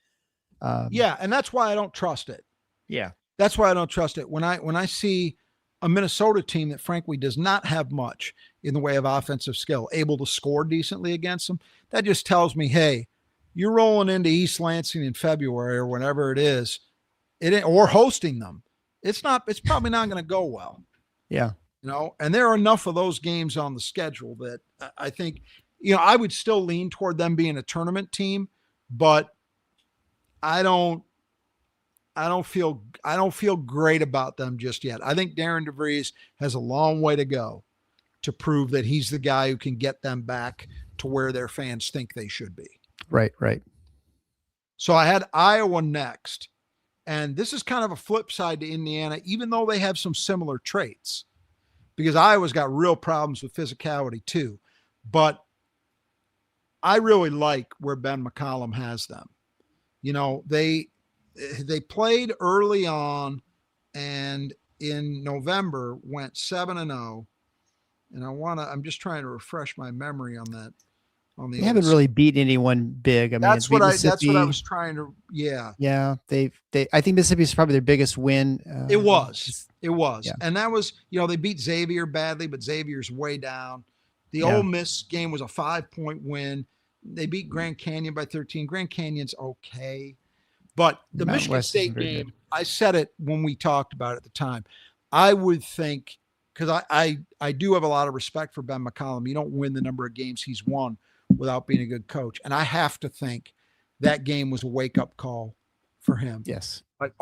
and that's why I don't trust it. Yeah. That's why I don't trust it. When I see a Minnesota team that frankly does not have much in the way of offensive skill, able to score decently against them, that just tells me, hey, you're rolling into East Lansing in February or whenever it is, or hosting them. It's probably not going to go well. Yeah. And there are enough of those games on the schedule that I think, I would still lean toward them being a tournament team, but I don't feel great about them just yet. I think Darren DeVries has a long way to go to prove that he's the guy who can get them back to where their fans think they should be. Right. So I had Iowa next, and this is kind of a flip side to Indiana, even though they have some similar traits, because Iowa's got real problems with physicality too. But I really like where Ben McCollum has them. They played early on, and in November went 7-0. And I'm just trying to refresh my memory on that. They haven't really beaten anyone big. I mean, that's what I was trying to. Yeah. I think Mississippi is probably their biggest win. It was, yeah. And that was, they beat Xavier badly, but Xavier's way down. The Ole Miss game was a 5-point win. They beat Grand Canyon by 13. Grand Canyon's okay. But the Michigan State game, I said it when we talked about it at the time. I would think, because I do have a lot of respect for Ben McCollum. You don't win the number of games he's won without being a good coach. And I have to think that game was a wake-up call for him. Yes. Like,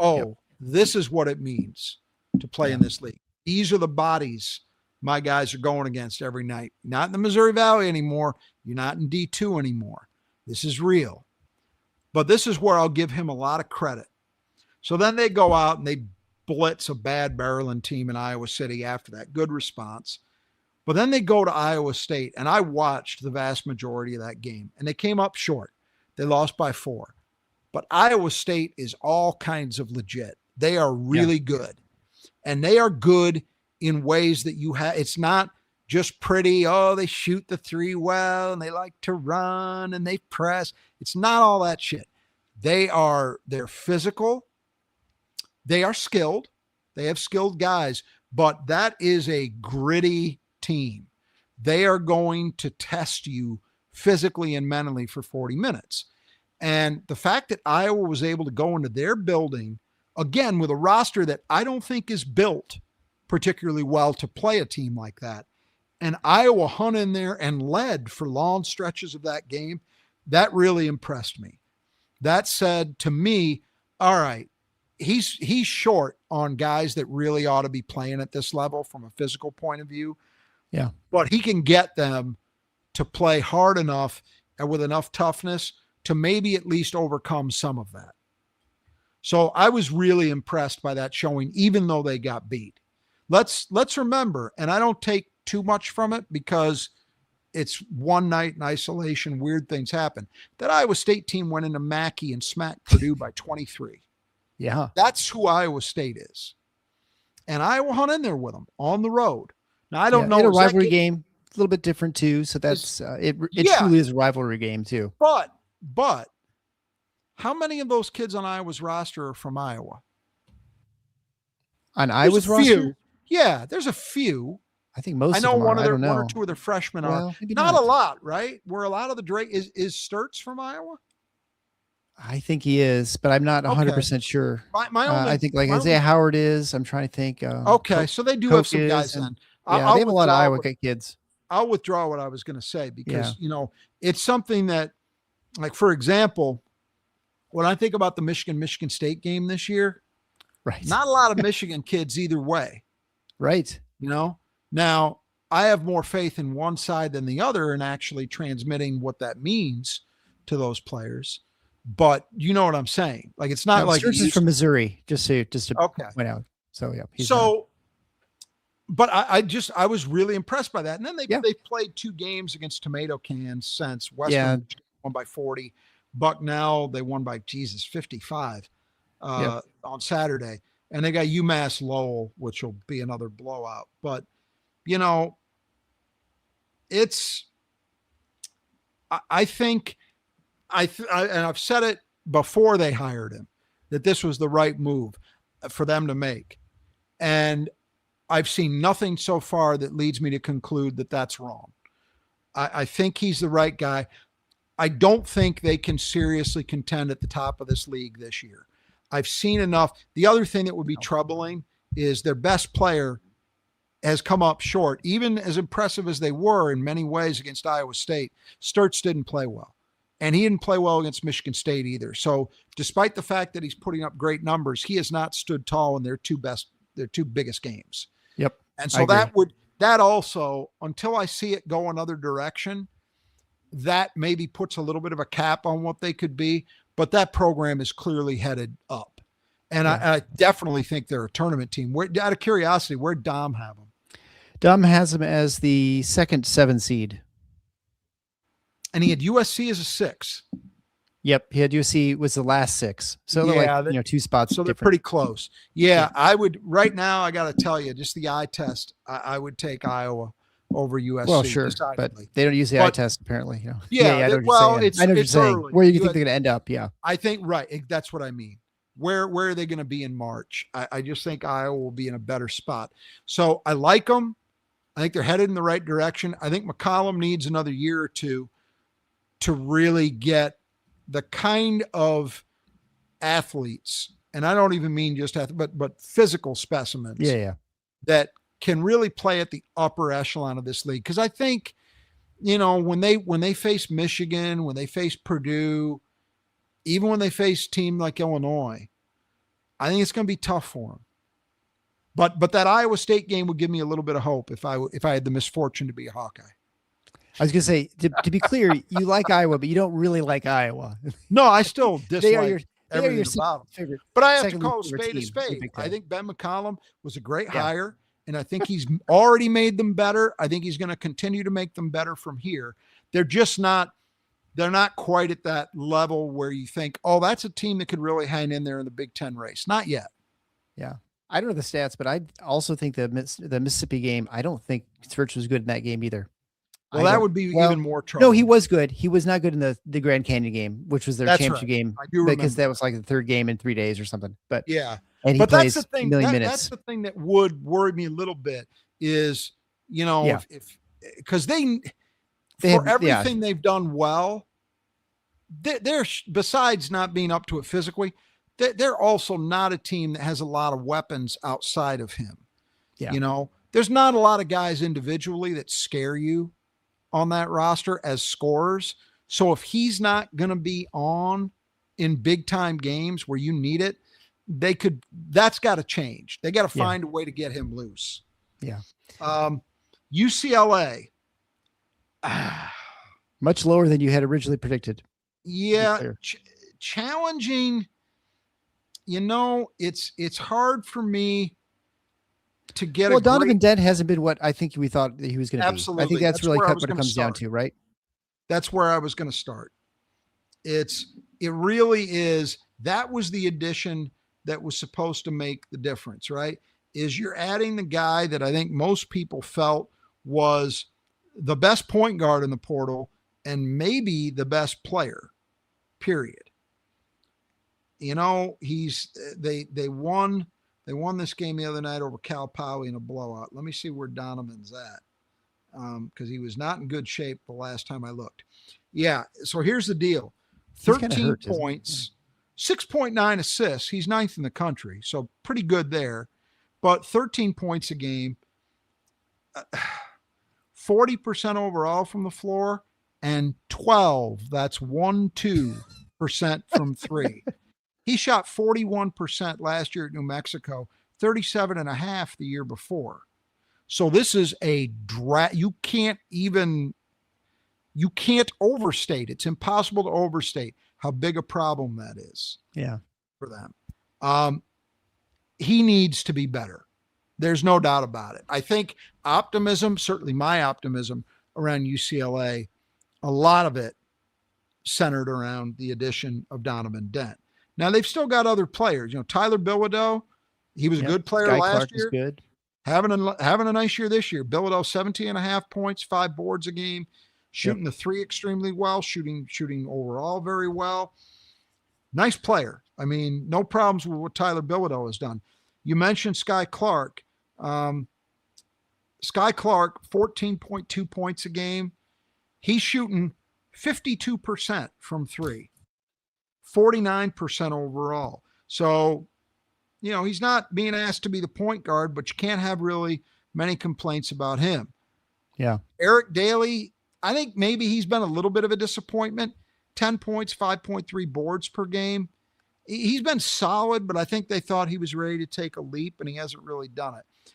this is what it means to play in this league. These are the bodies my guys are going against every night. Not in the Missouri Valley anymore. You're not in D2 anymore. This is real. But this is where I'll give him a lot of credit. So then they go out and they blitz a bad Maryland team in Iowa City after that. Good response. But then they go to Iowa State, and I watched the vast majority of that game, and they came up short. They lost by 4. But Iowa State is all kinds of legit. They are really good. And they are good in ways that it's not just pretty, they shoot the 3 well, and they like to run, and they press. It's not all that shit. They're physical. They are skilled. They have skilled guys, but that is a gritty team. They are going to test you physically and mentally for 40 minutes. And the fact that Iowa was able to go into their building, again, with a roster that I don't think is built particularly well to play a team like that, and Iowa hung in there and led for long stretches of that game, that really impressed me. That said, to me, all right, he's short on guys that really ought to be playing at this level from a physical point of view. Yeah. But he can get them to play hard enough and with enough toughness to maybe at least overcome some of that. So I was really impressed by that showing, even though they got beat. Let's remember, and I don't take too much from it because it's one night in isolation, weird things happen. That Iowa State team went into Mackey and smacked Purdue by 23. Yeah. That's who Iowa State is. And Iowa hung in there with them on the road. Now, I don't know. In a rivalry game, a little bit different too. So that's, it truly is a rivalry game too. But how many of those kids on Iowa's roster are from Iowa? On Iowa's roster? Yeah, there's a few. I think most. I know of them one are. one or two of their freshmen are. Not a lot, right? Where a lot of the Drake is Sturtz from Iowa? I think he is, but I'm not 100% sure. I think like Isaiah Howard is. I'm trying to think. Okay, so they do have some guys then. They have a lot of Iowa kids. I'll withdraw what I was going to say because, it's something that, like, for example, when I think about the Michigan State game this year, right? Not a lot of Michigan kids either way. Right. Now I have more faith in one side than the other in actually transmitting what that means to those players. But you know what I'm saying? Like, it's not like Sturtz is from Missouri, just to point out. So yeah. But I was really impressed by that. And then they played 2 games against tomato cans since. Western won by 40. Bucknell, they won by 55 on Saturday. And they got UMass Lowell, which will be another blowout. But, I think and I've said it before they hired him, that this was the right move for them to make. And I've seen nothing so far that leads me to conclude that that's wrong. I think he's the right guy. I don't think they can seriously contend at the top of this league this year. I've seen enough. The other thing that would be troubling is their best player has come up short. Even as impressive as they were in many ways against Iowa State, Sturts didn't play well. And he didn't play well against Michigan State either. So despite the fact that he's putting up great numbers, he has not stood tall in their two biggest games. Yep. And so that also, until I see it go another direction, that maybe puts a little bit of a cap on what they could be, but that program is clearly headed up. And I definitely think they're a tournament team. Out of curiosity, where'd Dom have them? Dom has them as the second 7 seed. And he had USC as a 6. Yep. He had USC was the last 6. So they're like, 2 spots. So they're different. pretty close. Yeah, I would right now, I got to tell you, just the eye test, I would take Iowa over USC. Well, sure. Decidedly. But they don't use the eye test apparently. I know it's what you're saying. early. Where do you think they're going to end up? Yeah. I think, that's what I mean. Where are they going to be in March? I just think Iowa will be in a better spot. So I like them. I think they're headed in the right direction. I think McCulloch needs another year or two to really get the kind of athletes, and I don't even mean just but physical specimens that can really play at the upper echelon of this league. Because I think, when they face Michigan, when they face Purdue, even when they face a team like Illinois, I think it's going to be tough for them. But that Iowa State game would give me a little bit of hope if I had the misfortune to be a Hawkeye. I was going to say, to be clear, you like Iowa, but you don't really like Iowa. No, I still dislike everything about them. Favorite, but I have to call a spade a spade. I think Ben McCulloch was a great hire, and I think he's already made them better. I think he's going to continue to make them better from here. They're just not quite at that level where you think, oh, that's a team that could really hang in there in the Big Ten race. Not yet. Yeah. I don't know the stats, but I also think the Mississippi game, I don't think Church was good in that game either. Well, that would be even more trouble. No, he was good. He was not good in the Grand Canyon game, which was their championship game. I do remember. Because that was like the 3rd game in 3 days or something. But yeah, and he plays that's the thing. That's the thing that would worry me a little bit is, if because they for everything they've done well, they're besides not being up to it physically, they're also not a team that has a lot of weapons outside of him. Yeah. There's not a lot of guys individually that scare you on that roster as scorers. So if he's not going to be on in big time games where you need it, that's got to change. They got to find a way to get him loose. Yeah. UCLA. Much lower than you had originally predicted. Yeah. Challenging. It's hard for me to get Donovan Dent hasn't been what I think we thought that he was going to be. Absolutely. I think that's really what it comes down to, right? That's where I was going to start. It really is. That was the addition that was supposed to make the difference, right? Is you're adding the guy that I think most people felt was the best point guard in the portal and maybe the best player, period. They won this game the other night over Cal Poly in a blowout. Let me see where Donovan's at. Because he was not in good shape the last time I looked. Yeah. So here's the deal. 13 points, 6.9 assists. He's 9th in the country. So pretty good there, but 13 points a game, 40% overall from the floor and 12. That's 2% from 3. He shot 41% last year at New Mexico, 37.5 the year before. So this is a you can't overstate. It's impossible to overstate how big a problem that is. Yeah, for them. He needs to be better. There's no doubt about it. I think optimism, certainly my optimism around UCLA, a lot of it centered around the addition of Donovan Dent. Now they've still got other players. Tyler Bilodeau, he was a good player last year. Good. Having a nice year this year. Bilodeau 17.5 points, 5 boards a game, shooting the 3 extremely well, shooting overall very well. Nice player. I mean, no problems with what Tyler Bilodeau has done. You mentioned Sky Clark. Sky Clark, 14.2 points a game. He's shooting 52% from 3. 49% overall. So, he's not being asked to be the point guard, but you can't have really many complaints about him. Yeah. Eric Daly, I think maybe he's been a little bit of a disappointment. 10 points, 5.3 boards per game. He's been solid, but I think they thought he was ready to take a leap, and he hasn't really done it.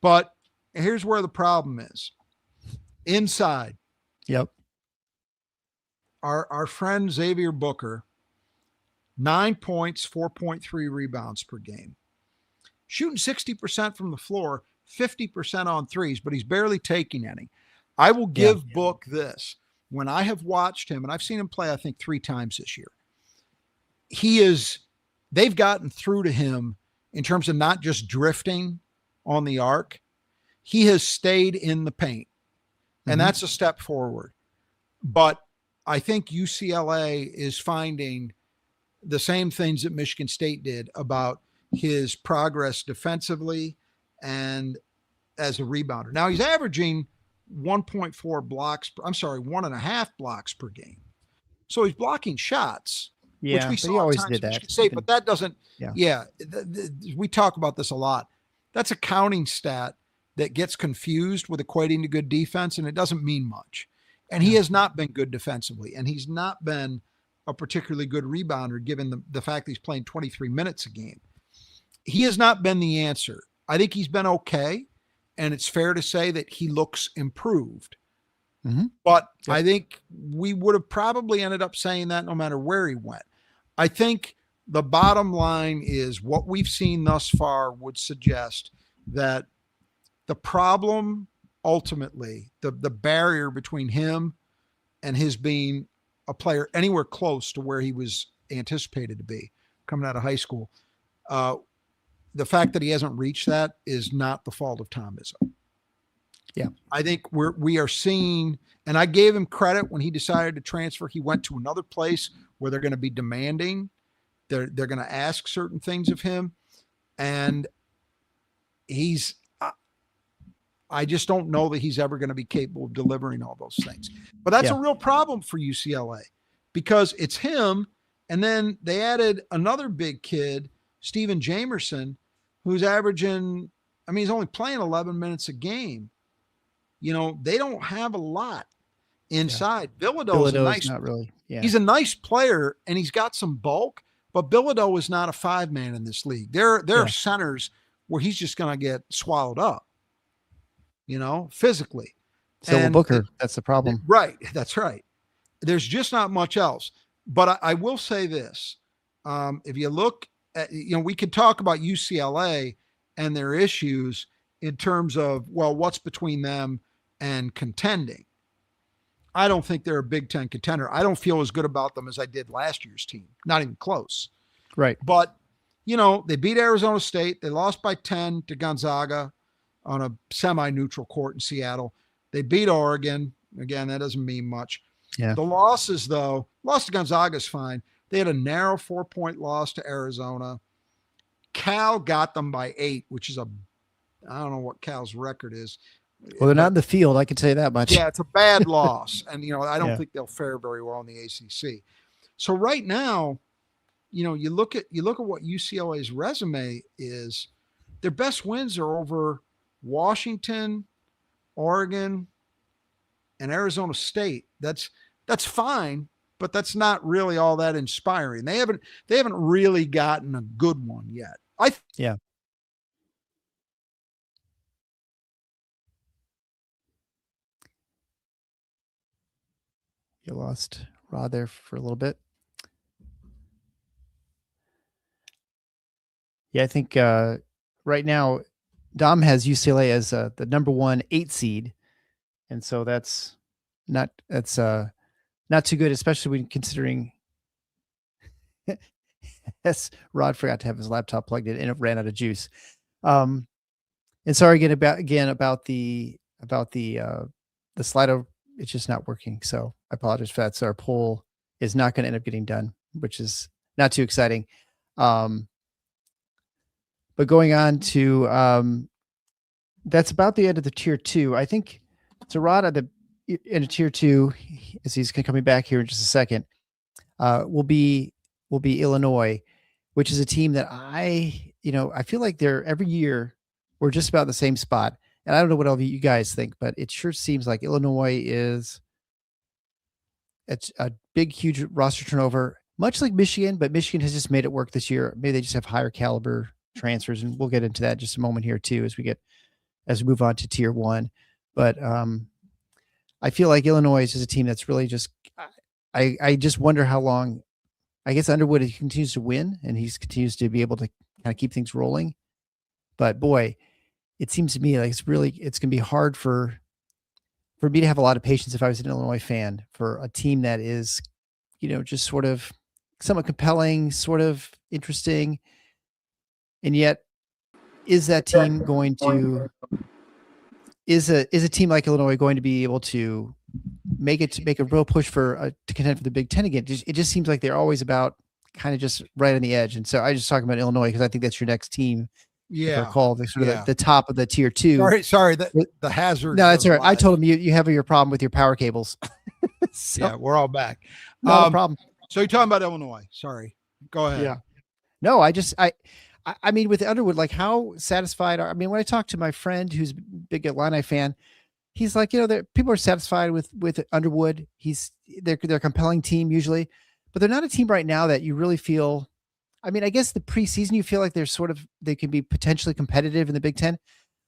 But here's where the problem is. Inside. Yep. Our friend Xavier Booker, 9 points, 4.3 rebounds per game. Shooting 60% from the floor, 50% on threes, but he's barely taking any. I will give Book this. When I have watched him, and I've seen him play, I think 3 times this year, they've gotten through to him in terms of not just drifting on the arc. He has stayed in the paint, and that's a step forward. But I think UCLA is finding the same things that Michigan State did about his progress defensively and as a rebounder. Now he's averaging 1.4 blocks. I'm sorry, 1.5 blocks per game. So he's blocking shots, which we saw always at did times that. Michigan State, but that doesn't. Yeah. We talk about this a lot. That's a counting stat that gets confused with equating to good defense, and it doesn't mean much. And he has not been good defensively, and he's not been a particularly good rebounder given the fact that he's playing 23 minutes a game. He has not been the answer. I think he's been okay, and it's fair to say that he looks improved. But I think we would have probably ended up saying that no matter where he went. I think the bottom line is what we've seen thus far would suggest that the problem ultimately, the barrier between him and his being a player anywhere close to where he was anticipated to be coming out of high school, the fact that he hasn't reached that is not the fault of Tom Izzo. Yeah. I think we are seeing, and I gave him credit when he decided to transfer. He went to another place where they're going to be demanding. They're going to ask certain things of him. And I just don't know that he's ever going to be capable of delivering all those things. But that's a real problem for UCLA because it's him. And then they added another big kid, Steven Jamerson, who's averaging, he's only playing 11 minutes a game. They don't have a lot inside. Bilodeau's a nice, not really. Yeah. He's a nice player and he's got some bulk, but Bilodeau is not a 5-man in this league. There are centers where he's just going to get swallowed up, physically. So will Booker. That's the problem. Right. That's right. There's just not much else. But I will say this. If you look at, we could talk about UCLA and their issues in terms of, well, what's between them and contending. I don't think they're a Big Ten contender. I don't feel as good about them as I did last year's team. Not even close. Right. But, they beat Arizona State. They lost by 10 to Gonzaga on a semi-neutral court in Seattle. They beat Oregon. Again, that doesn't mean much. Yeah. The losses, though, lost to Gonzaga is fine. They had a narrow 4-point loss to Arizona. Cal got them by 8, which is I don't know what Cal's record is. Well, they're not in the field. I can tell you that much. Yeah, it's a bad loss. And, I don't think they'll fare very well in the ACC. So right now, you look at what UCLA's resume is. Their best wins are over Washington, Oregon, and Arizona State. That's fine, but that's not really all that inspiring. They haven't really gotten a good one yet. Yeah. You lost Rod there for a little bit. Yeah, I think right now Dom has UCLA as the number 1 8 seed, and so that's not too good, especially when considering. Yes, Rod forgot to have his laptop plugged in and it ran out of juice. And sorry about the Slido. It's just not working. So I apologize for that. So our poll is not going to end up getting done, which is not too exciting. But going on to that's about the end of the tier 2. I think so. Rod at the end of tier 2, as he's coming back here in just a second, will be Illinois. which is a team that I feel like they're every year we're just about in the same spot. And I don't know what all of you guys think, but it sure seems like Illinois is it's a big, huge roster turnover, much like Michigan, but Michigan has just made it work this year. Maybe they just have higher caliber transfers, and we'll get into that in just a moment here too as we move on to tier one. But I feel like Illinois is just a team that's really just I just wonder how long. I guess Underwood continues to win, and he continues to be able to kind of keep things rolling. But boy, it seems to me like it's going to be hard for me to have a lot of patience if I was an Illinois fan for a team that is, just sort of somewhat compelling, sort of interesting. And yet is that team going to, is a team like Illinois going to be able to make a real push to contend for the Big Ten again? It just seems like they're always about kind of just right on the edge. And so I just talking about Illinois because I think that's your next team. Yeah. If I recall the sort of the top of the tier two. Sorry, the hazard. No, that's all right. I told him you have your problem with your power cables. So, yeah, we're all back. No problem. So you're talking about Illinois. Sorry. Go ahead. Yeah. No, I mean, with Underwood, like how satisfied when I talk to my friend who's a big Illini fan, he's like, people are satisfied with Underwood. They're a compelling team usually, but they're not a team right now that you really feel. I mean, I guess the preseason you feel like they can be potentially competitive in the Big Ten.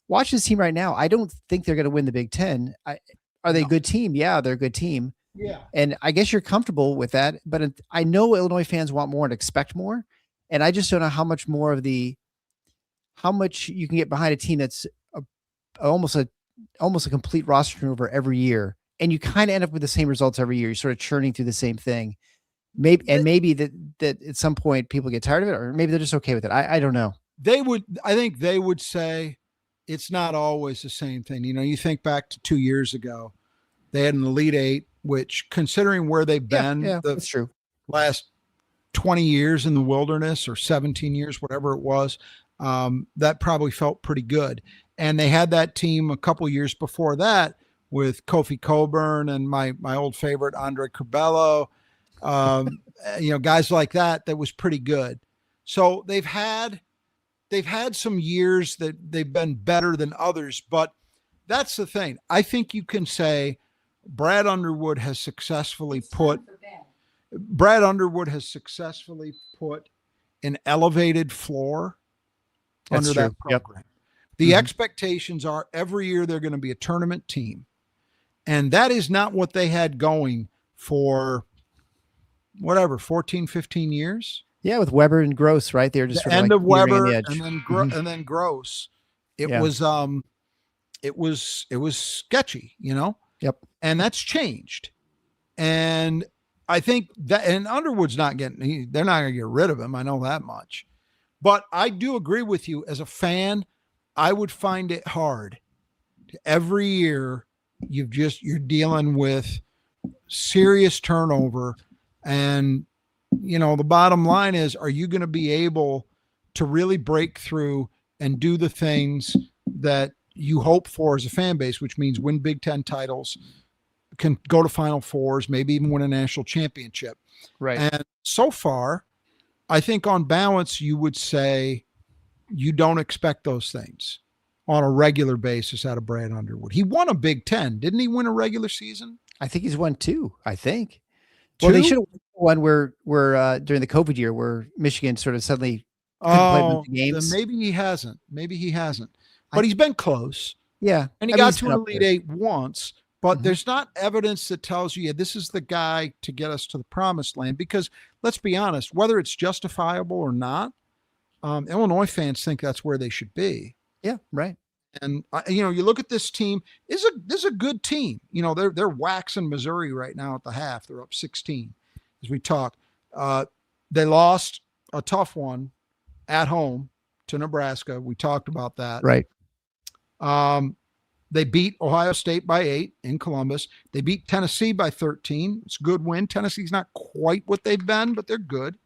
Watching this team right now, I don't think they're going to win the Big Ten. Are they a good team? Yeah, they're a good team. Yeah, and I guess you're comfortable with that, but I know Illinois fans want more and expect more, and I just don't know how much you can get behind a team that's almost a complete roster turnover every year, and you kind of end up with the same results every year. You're sort of churning through the same thing. Maybe that at some point people get tired of it, or maybe they're just okay with it. I don't know. I think they would say it's not always the same thing. You think back to 2 years ago, they had an Elite Eight, which considering where they've been that's true. Last 20 years in the wilderness or 17 years, whatever it was, that probably felt pretty good. And they had that team a couple years before that with Kofi Coburn and my old favorite, Andre Curbelo, guys like that was pretty good. So they've had some years that they've been better than others, but that's the thing. I think you can say Brad Underwood has successfully put an elevated floor That's under true. that program. Yep. The expectations are every year they're going to be a tournament team. And that is not what they had going for 14, 15 years. Yeah, with Weber and Gross, right? They're just the end of Weber and then Gross. It was sketchy, Yep. And that's changed. And I think that, and Underwood's they're not going to get rid of him. I know that much. But I do agree with you. As a fan, I would find it hard. Every year, you're dealing with serious turnover. And, the bottom line is, are you going to be able to really break through and do the things that you hope for as a fan base, which means win Big Ten titles, can go to Final Fours, maybe even win a national championship. Right. And so far, I think on balance, you would say you don't expect those things on a regular basis out of Brad Underwood. He won a Big Ten. Didn't he win a regular season? I think he's won 2, I think. Two? Well, they should have won one where during the COVID year where Michigan sort of suddenly couldn't play the games. Then maybe he hasn't. But he's been close. Yeah. And he got to an Elite Eight once. But there's not evidence that tells you, this is the guy to get us to the promised land. Because let's be honest, whether it's justifiable or not, Illinois fans think that's where they should be. Yeah, right. And you look at this team. This is a good team. They're waxing Missouri right now at the half. They're up 16 as we talk. They lost a tough one at home to Nebraska. We talked about that. Right. They beat Ohio State by 8 in Columbus. They beat Tennessee by 13. It's a good win. Tennessee's not quite what they've been, but they're good.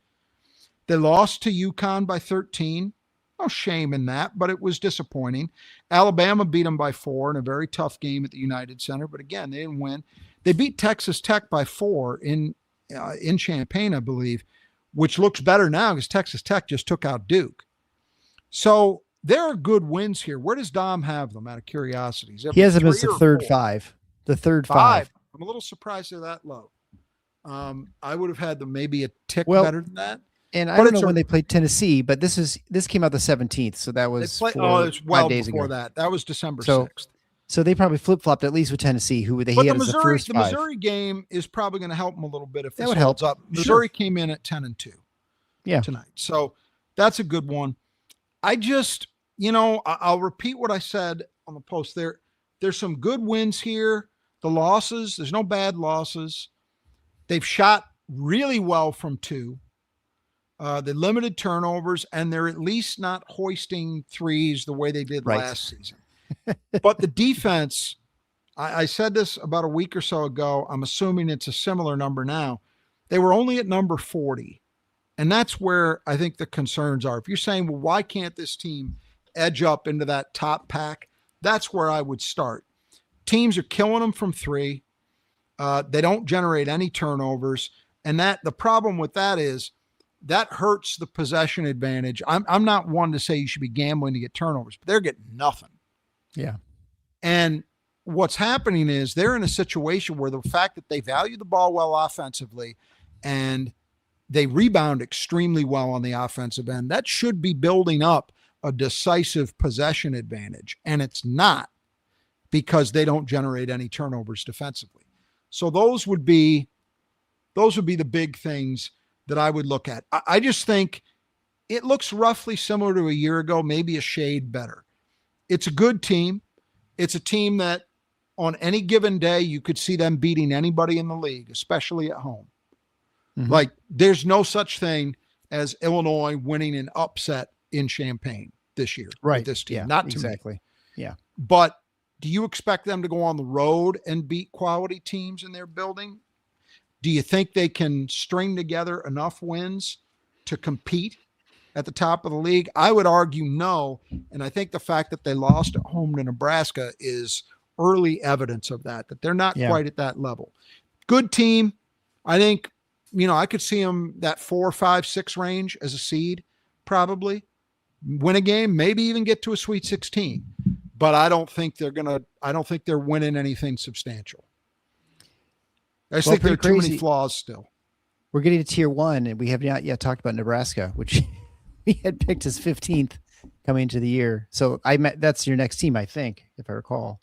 They lost to UConn by 13. No shame in that, but it was disappointing. Alabama beat them by 4 in a very tough game at the United Center, but again, they didn't win. They beat Texas Tech by 4 in Champaign, I believe, which looks better now because Texas Tech just took out Duke. So there are good wins here. Where does Dom have them, out of curiosity? He has them as the third five. The third five. I'm a little surprised they're that low. I would have had them maybe a tick Well, better than that. And I don't know when they played Tennessee, but this came out the 17th, so that was it's well 5 days before ago. That was December 6th. So they probably flip-flopped at least with Tennessee, who they had as the first the five. Missouri game is probably going to help them a little bit if that would help. Up. Missouri came in at 10-2 tonight. So that's a good one. I just, I'll repeat what I said on the post there. There's some good wins here. The losses, there's no bad losses. They've shot really well from 2. They limited turnovers, and they're at least not hoisting threes the way they did last season. But the defense, I said this about a week or so ago. I'm assuming it's a similar number now. They were only at number 40. And that's where I think the concerns are. If you're saying, well, why can't this team edge up into that top pack? That's where I would start. Teams are killing them from 3. They don't generate any turnovers. And the problem with that is that hurts the possession advantage. I'm not one to say you should be gambling to get turnovers, but they're getting nothing. Yeah. And what's happening is they're in a situation where the fact that they value the ball well offensively and they rebound extremely well on the offensive end, that should be building up a decisive possession advantage. And it's not, because they don't generate any turnovers defensively. So those would be the big things that I would look at. I just think it looks roughly similar to a year ago, maybe a shade better. It's a good team. It's a team that on any given day, you could see them beating anybody in the league, especially at home. Mm-hmm. Like, there's no such thing as Illinois winning an upset in Champaign this year. Right. With this team. Yeah, not exactly. Me. Yeah. But do you expect them to go on the road and beat quality teams in their building? Do you think they can string together enough wins to compete at the top of the league? I would argue no. And I think the fact that they lost at home to Nebraska is early evidence of that they're not quite at that level. Good team. I think, I could see them that 4, 5, 6 range as a seed, probably win a game, maybe even get to a Sweet 16. But I don't think they're winning anything substantial. I just think there are too many flaws still. We're getting to tier 1, and we have not yet talked about Nebraska, which we had picked as 15th coming into the year. So that's your next team, I think, if I recall.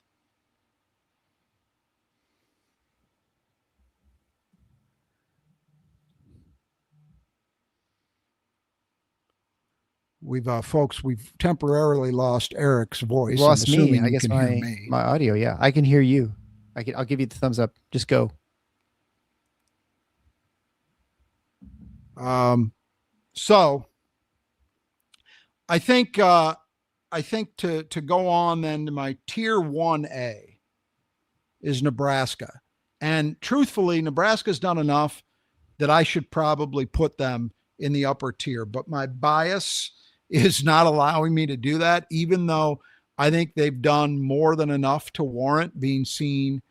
We've temporarily lost Eric's voice. Lost me. I guess my audio. Yeah, I can hear you. I'll give you the thumbs up. Just go. So I think to go on then to my tier 1A is Nebraska. And truthfully, Nebraska's done enough that I should probably put them in the upper tier, but my bias is not allowing me to do that, even though I think they've done more than enough to warrant being seen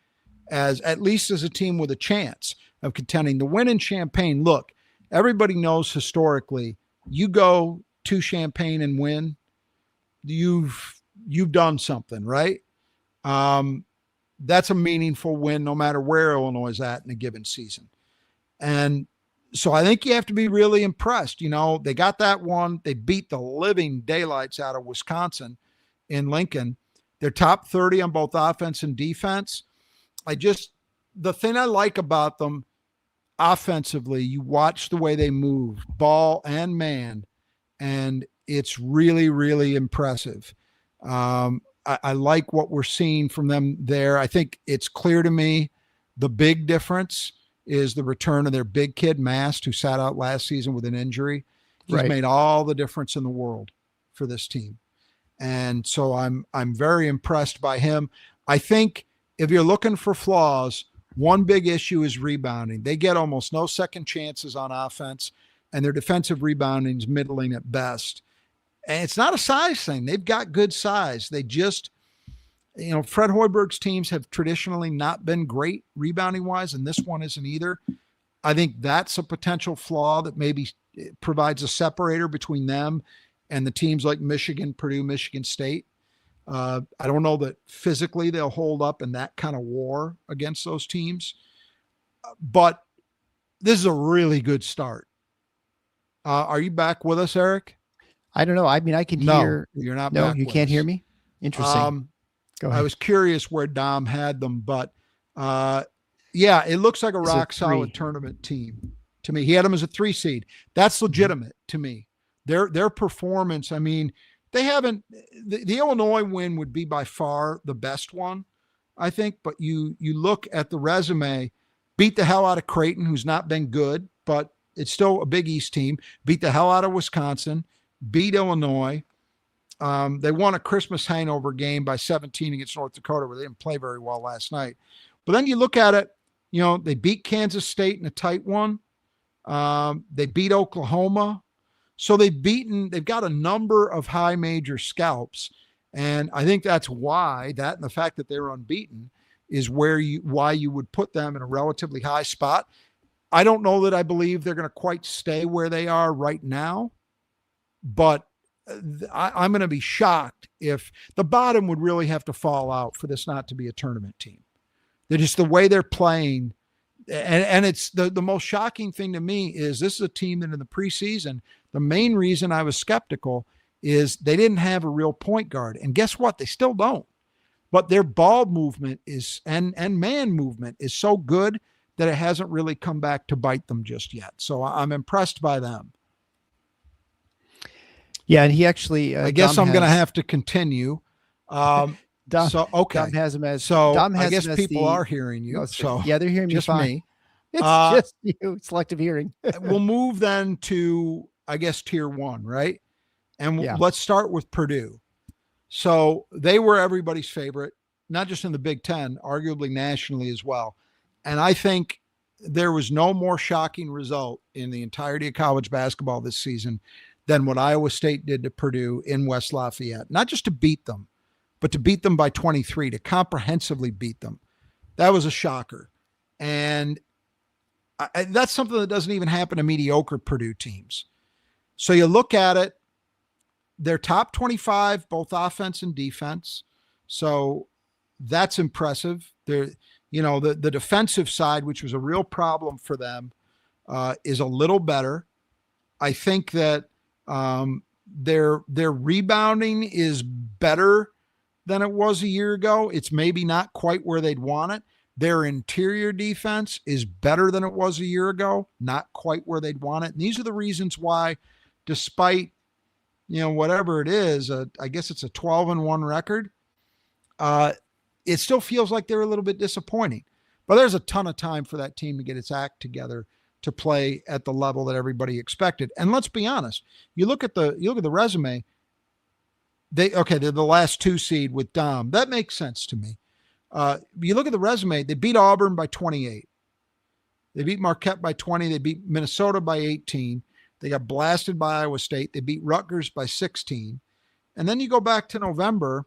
as at least as a team with a chance of contending. The win in Champaign, look, everybody knows historically, you go to Champaign and win, you've done something, right? That's a meaningful win no matter where Illinois is at in a given season. And so I think you have to be really impressed. They got that one. They beat the living daylights out of Wisconsin in Lincoln. They're top 30 on both offense and defense. The thing I like about them offensively, you watch the way they move, ball and man, and it's really, really impressive. I like what we're seeing from them there. I think it's clear to me the big difference is the return of their big kid, Mast, who sat out last season with an injury. He's made all the difference in the world for this team. And so I'm very impressed by him. I think if you're looking for flaws, one big issue is rebounding. They get almost no second chances on offense, and their defensive rebounding is middling at best. And it's not a size thing. They've got good size. They just, Fred Hoiberg's teams have traditionally not been great rebounding wise, and this one isn't either. I think that's a potential flaw that maybe provides a separator between them and the teams like Michigan, Purdue, Michigan State. I don't know that physically they'll hold up in that kind of war against those teams, but this is a really good start. Are you back with us, Eric? I don't know. I mean, I can hear. You're not. No, back you with can't us. hear me. Interesting. Go ahead. I was curious where Dom had them, but yeah, it looks like a rock solid tournament team to me. He had them as a 3 seed. That's legitimate to me. Their performance. I mean, they haven't. The Illinois win would be by far the best one, I think. But you look at the resume, beat the hell out of Creighton, who's not been good, but it's still a Big East team. Beat the hell out of Wisconsin. Beat Illinois. They won a Christmas hangover game by 17 against North Dakota, where they didn't play very well last night. But then you look at it, they beat Kansas State in a tight one. They beat Oklahoma. So they've got a number of high major scalps. And I think that's why that and the fact that they're unbeaten is why you would put them in a relatively high spot. I don't know that I believe they're going to quite stay where they are right now, but I'm going to be shocked if the bottom would really have to fall out for this not to be a tournament team. They're just the way they're playing. And it's the most shocking thing to me is this is a team that in the preseason, the main reason I was skeptical is they didn't have a real point guard. And guess what? They still don't. But their ball movement and man movement is so good that it hasn't really come back to bite them just yet. So I'm impressed by them. Yeah, and he actually. I guess I'm going to have to continue. Dom, okay. Dom has him as. So Dom has I guess him as people are hearing you. So yeah, they're hearing just me fine. me. It's just you. Selective hearing. We'll move then to, I guess, tier 1, right? And let's start with Purdue. So they were everybody's favorite, not just in the Big Ten, arguably nationally as well. And I think there was no more shocking result in the entirety of college basketball this season than what Iowa State did to Purdue in West Lafayette. Not just to beat them, but to beat them by 23, to comprehensively beat them. That was a shocker. And that's something that doesn't even happen to mediocre Purdue teams. So you look at it, they're top 25, both offense and defense. So that's impressive. They're, the defensive side, which was a real problem for them, is a little better. I think that their rebounding is better than it was a year ago. It's maybe not quite where they'd want it. Their interior defense is better than it was a year ago, not quite where they'd want it. And these are the reasons why, despite, whatever it is, I guess it's a 12-1 record, it still feels like they're a little bit disappointing. But there's a ton of time for that team to get its act together to play at the level that everybody expected. And let's be honest, you look at the resume, they're the last 2 seed with Dom. That makes sense to me. You look at the resume, they beat Auburn by 28. They beat Marquette by 20. They beat Minnesota by 18. They got blasted by Iowa State. They beat Rutgers by 16. And then you go back to November,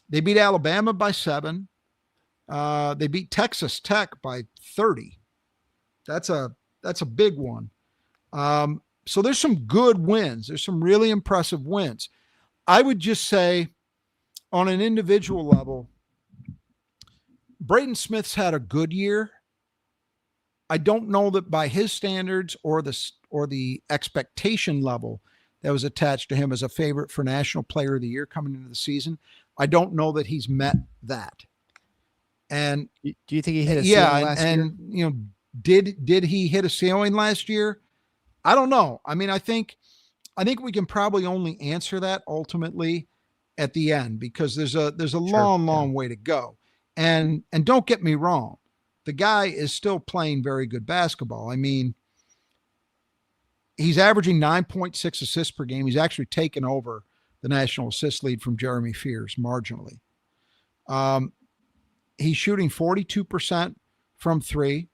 they beat Alabama by 7. They beat Texas Tech by 30. That's a big one. So there's some good wins. There's some really impressive wins. I would just say on an individual level, Braden Smith's had a good year. I don't know that by his standards or the expectation level that was attached to him as a favorite for National Player of the Year coming into the season, I don't know that he's met that. And do you think he hit a ceiling last year? And did he hit a ceiling last year? I don't know. I mean, I think we can probably only answer that ultimately at the end, because there's a long way to go. And don't get me wrong, the guy is still playing very good basketball. I mean, he's averaging 9.6 assists per game. He's actually taken over the national assist lead from Jeremy Fears marginally. He's shooting 42% from 3.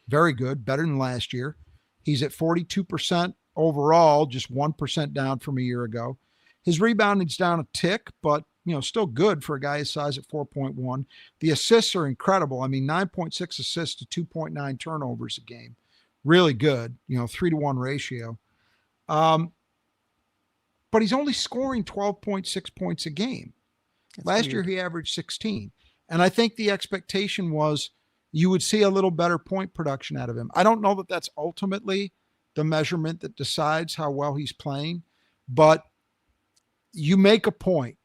Very good, better than last year. He's at 42% overall, just 1% down from a year ago. His rebounding's down a tick, but still good for a guy his size at 4.1. The assists are incredible. I mean, 9.6 assists to 2.9 turnovers a game. really good, 3-to-1 ratio. But he's only scoring 12.6 points a game. That's Last weird. year he averaged 16. And I think the expectation was you would see a little better point production out of him. I don't know that that's ultimately the measurement that decides how well he's playing, but you make a point.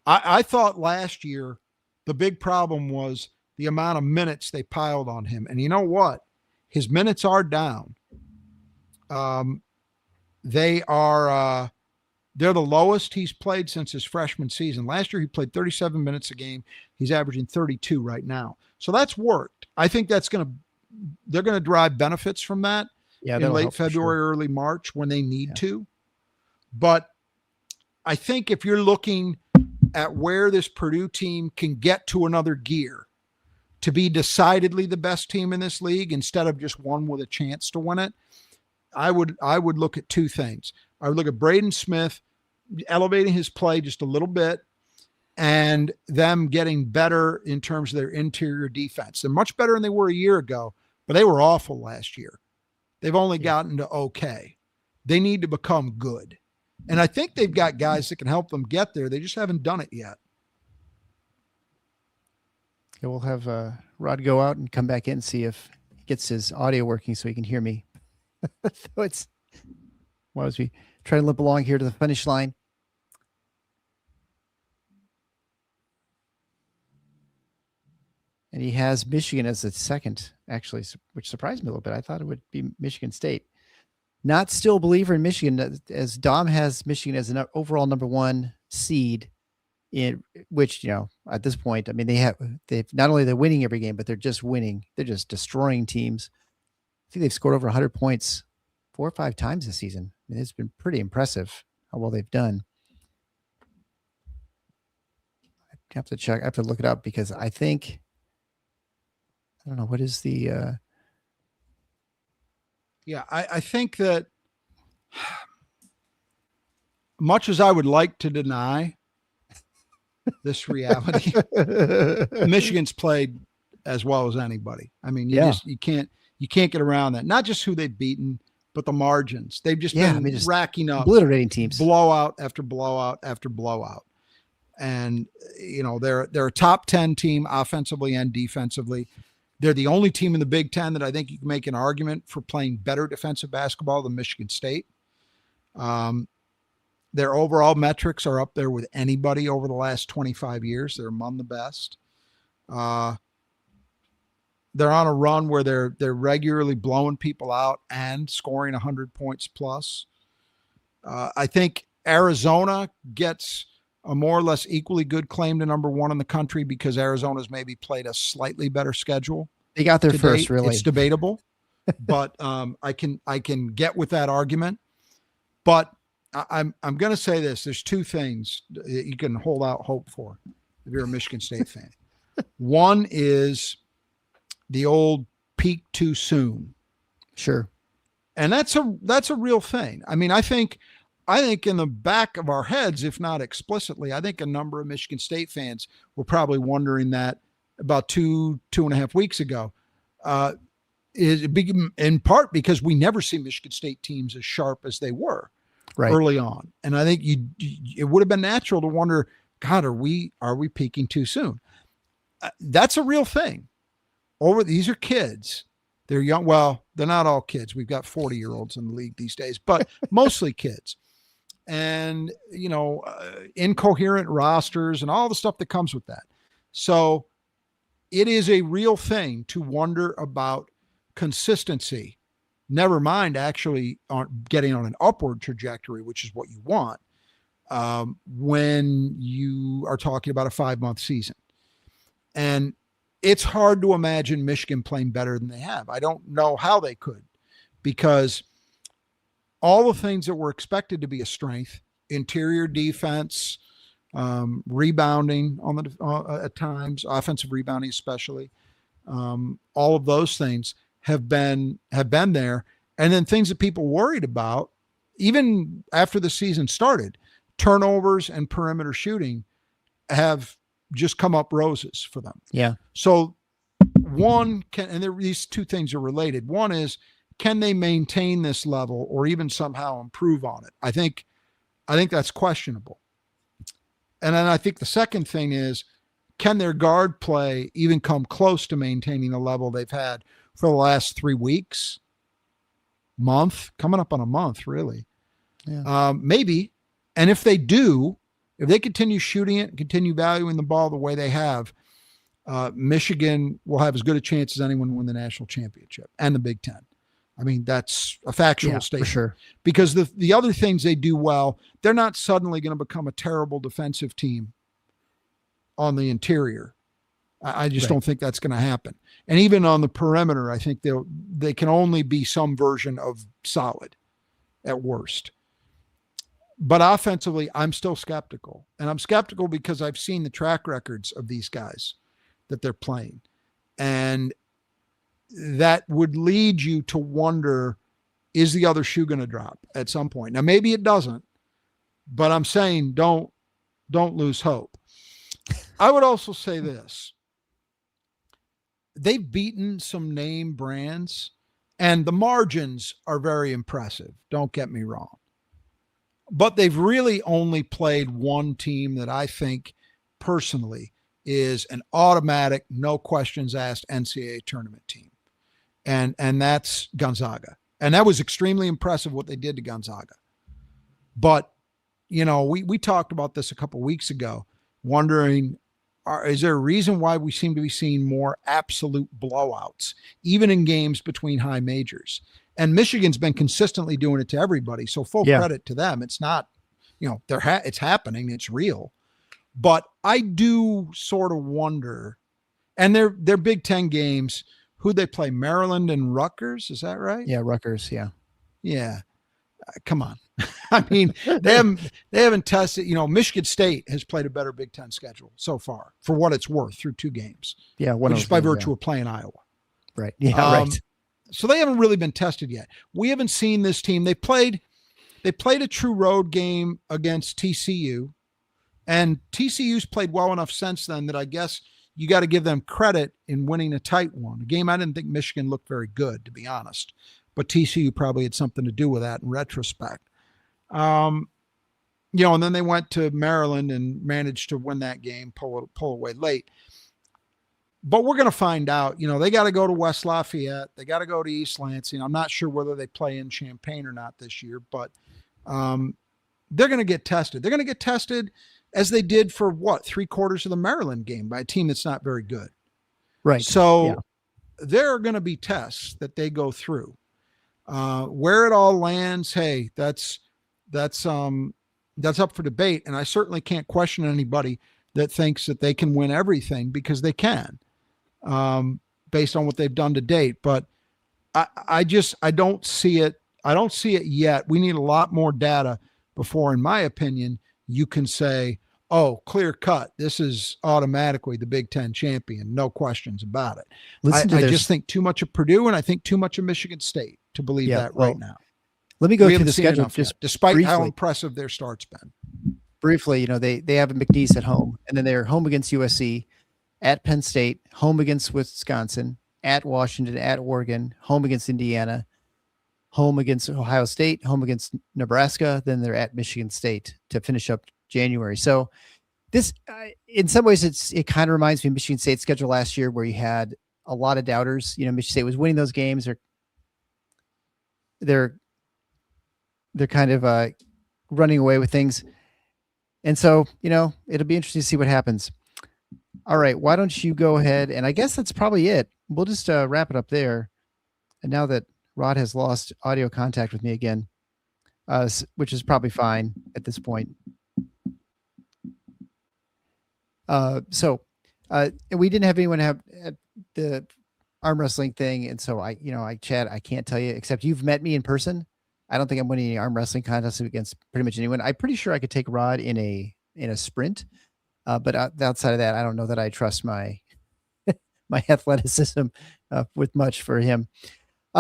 I thought last year the big problem was the amount of minutes they piled on him. And you know what? His minutes are down. They're the lowest he's played since his freshman season. Last year, he played 37 minutes a game. He's averaging 32 right now. So that's worked. I think they're going to derive benefits from that in late February, early March when they need to. But I think if you're looking at where this Purdue team can get to another gear to be decidedly the best team in this league instead of just one with a chance to win it, I would look at two things. I would look at Braden Smith elevating his play just a little bit and them getting better in terms of their interior defense. They're much better than they were a year ago, but they were awful last year. They've only gotten to okay. They need to become good. And I think they've got guys that can help them get there. They just haven't done it yet. Yeah, we'll have Rod go out and come back in and see if he gets his audio working so he can hear me. So it's why was we trying to limp along here to the finish line. And he has Michigan as the second, actually, which surprised me a little bit. I thought it would be Michigan State. Not still a believer in Michigan, as Dom has Michigan as an overall number 1 seed, in which, at this point, I mean, they've not only they're winning every game, but they're just winning. They're just destroying teams. I think they've scored over 100 points 4 or 5 times this season. I mean, it's been pretty impressive how well they've done. I have to check. I have to look it up because I think, I don't know, what is the... Yeah, I think that much as I would like to deny this reality, Michigan's played as well as anybody. I mean, you can't get around that. Not just who they've beaten, but the margins. They've just been just racking up, obliterating teams, blowout after blowout after blowout. And they're a top 10 team offensively and defensively. They're the only team in the Big Ten that I think you can make an argument for playing better defensive basketball than Michigan State. Their overall metrics are up there with anybody over the last 25 years. They're among the best. They're on a run where they're regularly blowing people out and scoring 100 points plus. I think Arizona gets a more or less equally good claim to number 1 in the country because Arizona's maybe played a slightly better schedule. They got there first, really. It's debatable, but I can get with that argument. But I'm going to say this: there's 2 things that you can hold out hope for if you're a Michigan State fan. One is the old peak too soon. Sure, and that's a real thing. I mean, I think in the back of our heads, if not explicitly, I think a number of Michigan State fans were probably wondering that about 2.5 weeks ago. Is in part because we never see Michigan State teams as sharp as they were early on. And I think it would have been natural to wonder, God, are we peaking too soon? That's a real thing. These are kids. They're young. Well, they're not all kids. We've got 40-year-olds in the league these days, but mostly kids. And, incoherent rosters and all the stuff that comes with that. So it is a real thing to wonder about consistency, never mind actually getting on an upward trajectory, which is what you want when you are talking about a 5-month season. And it's hard to imagine Michigan playing better than they have. I don't know how they could, because all the things that were expected to be a strength, interior defense, rebounding at times, offensive rebounding especially, all of those things have been there. And then things that people worried about, even after the season started, turnovers and perimeter shooting have just come up roses for them. Yeah. So these 2 things are related. One is can they maintain this level or even somehow improve on it? I think that's questionable. And then I think the second thing is, can their guard play even come close to maintaining the level they've had for the last 3 weeks, month, coming up on a month, really? Yeah. Maybe. And if they do, if they continue shooting it and continue valuing the ball the way they have, Michigan will have as good a chance as anyone to win the national championship and the Big Ten. I mean, that's a factual statement. For sure. Because the other things they do well, they're not suddenly going to become a terrible defensive team on the interior. I just don't think that's going to happen. And even on the perimeter, I think they can only be some version of solid at worst. But offensively, I'm still skeptical. And I'm skeptical because I've seen the track records of these guys that they're playing. And that would lead you to wonder, is the other shoe going to drop at some point? Now, maybe it doesn't, but I'm saying don't lose hope. I would also say this. They've beaten some name brands, and the margins are very impressive. Don't get me wrong. But they've really only played one team that I think personally is an automatic, no questions asked NCAA tournament team. And that's Gonzaga. And that was extremely impressive what they did to Gonzaga. But, we talked about this a couple of weeks ago, wondering, is there a reason why we seem to be seeing more absolute blowouts, even in games between high majors? And Michigan's been consistently doing it to everybody. So full credit to them. It's not, it's happening. It's real. But I do sort of wonder, and they're Big Ten games, who they play, Maryland and Rutgers. Is that right? Yeah. Rutgers. Yeah. Yeah. Come on. I mean, they haven't tested, Michigan State has played a better Big Ten schedule so far for what it's worth through 2 games. Yeah. Just by virtue of playing Iowa. Right. Yeah. Right. So they haven't really been tested yet. We haven't seen this team. They played a true road game against TCU, and TCU's played well enough since then that I guess you got to give them credit in winning a tight one. A game I didn't think Michigan looked very good, to be honest, but TCU probably had something to do with that in retrospect. And then they went to Maryland and managed to win that game, pull away late. But we're going to find out, they got to go to West Lafayette. They got to go to East Lansing. I'm not sure whether they play in Champaign or not this year, but they're going to get tested. They're going to get tested as they did for 3/4 of the Maryland game by a team that's not very good. Right. So there are going to be tests that they go through. Where it all lands, hey, that's up for debate. And I certainly can't question anybody that thinks that they can win everything, because they can, based on what they've done to date. But I don't see it. I don't see it yet. We need a lot more data before, in my opinion, you can say, oh, clear cut, this is automatically the Big Ten champion. No questions about it. I just think too much of Purdue, and I think too much of Michigan State to believe that right now. Let me go through the schedule just despite briefly. How impressive their start's been. Briefly, they have a McNeese at home, and then they're home against USC, at Penn State, home against Wisconsin, at Washington, at Oregon, home against Indiana, home against Ohio State, home against Nebraska. Then they're at Michigan State to finish up January. So this, in some ways, it kind of reminds me of Michigan State's schedule last year, where you had a lot of doubters. Michigan State was winning those games. They're kind of running away with things. And so, it'll be interesting to see what happens. All right. Why don't you go ahead? And I guess that's probably it. We'll just wrap it up there. And now that Rod has lost audio contact with me again, which is probably fine at this point. We didn't have anyone have the arm wrestling thing. And so Chad, I can't tell you, except you've met me in person. I don't think I'm winning any arm wrestling contests against pretty much anyone. I'm pretty sure I could take Rod in a sprint. But outside of that, I don't know that I trust my athleticism with much for him.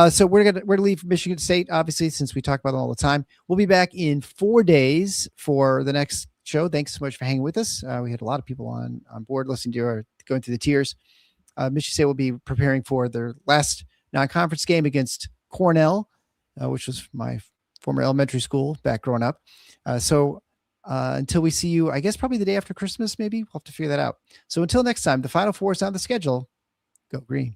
So we're gonna leave Michigan State, obviously, since we talk about it all the time. We'll be back in 4 days for the next show. Thanks so much for hanging with us. We had a lot of people on board listening to going through the tiers. Michigan State will be preparing for their last non-conference game against Cornell, which was my former elementary school back growing up. Until we see you, I guess probably the day after Christmas, maybe we'll have to figure that out. So until next time, the Final Four is on the schedule. Go Green.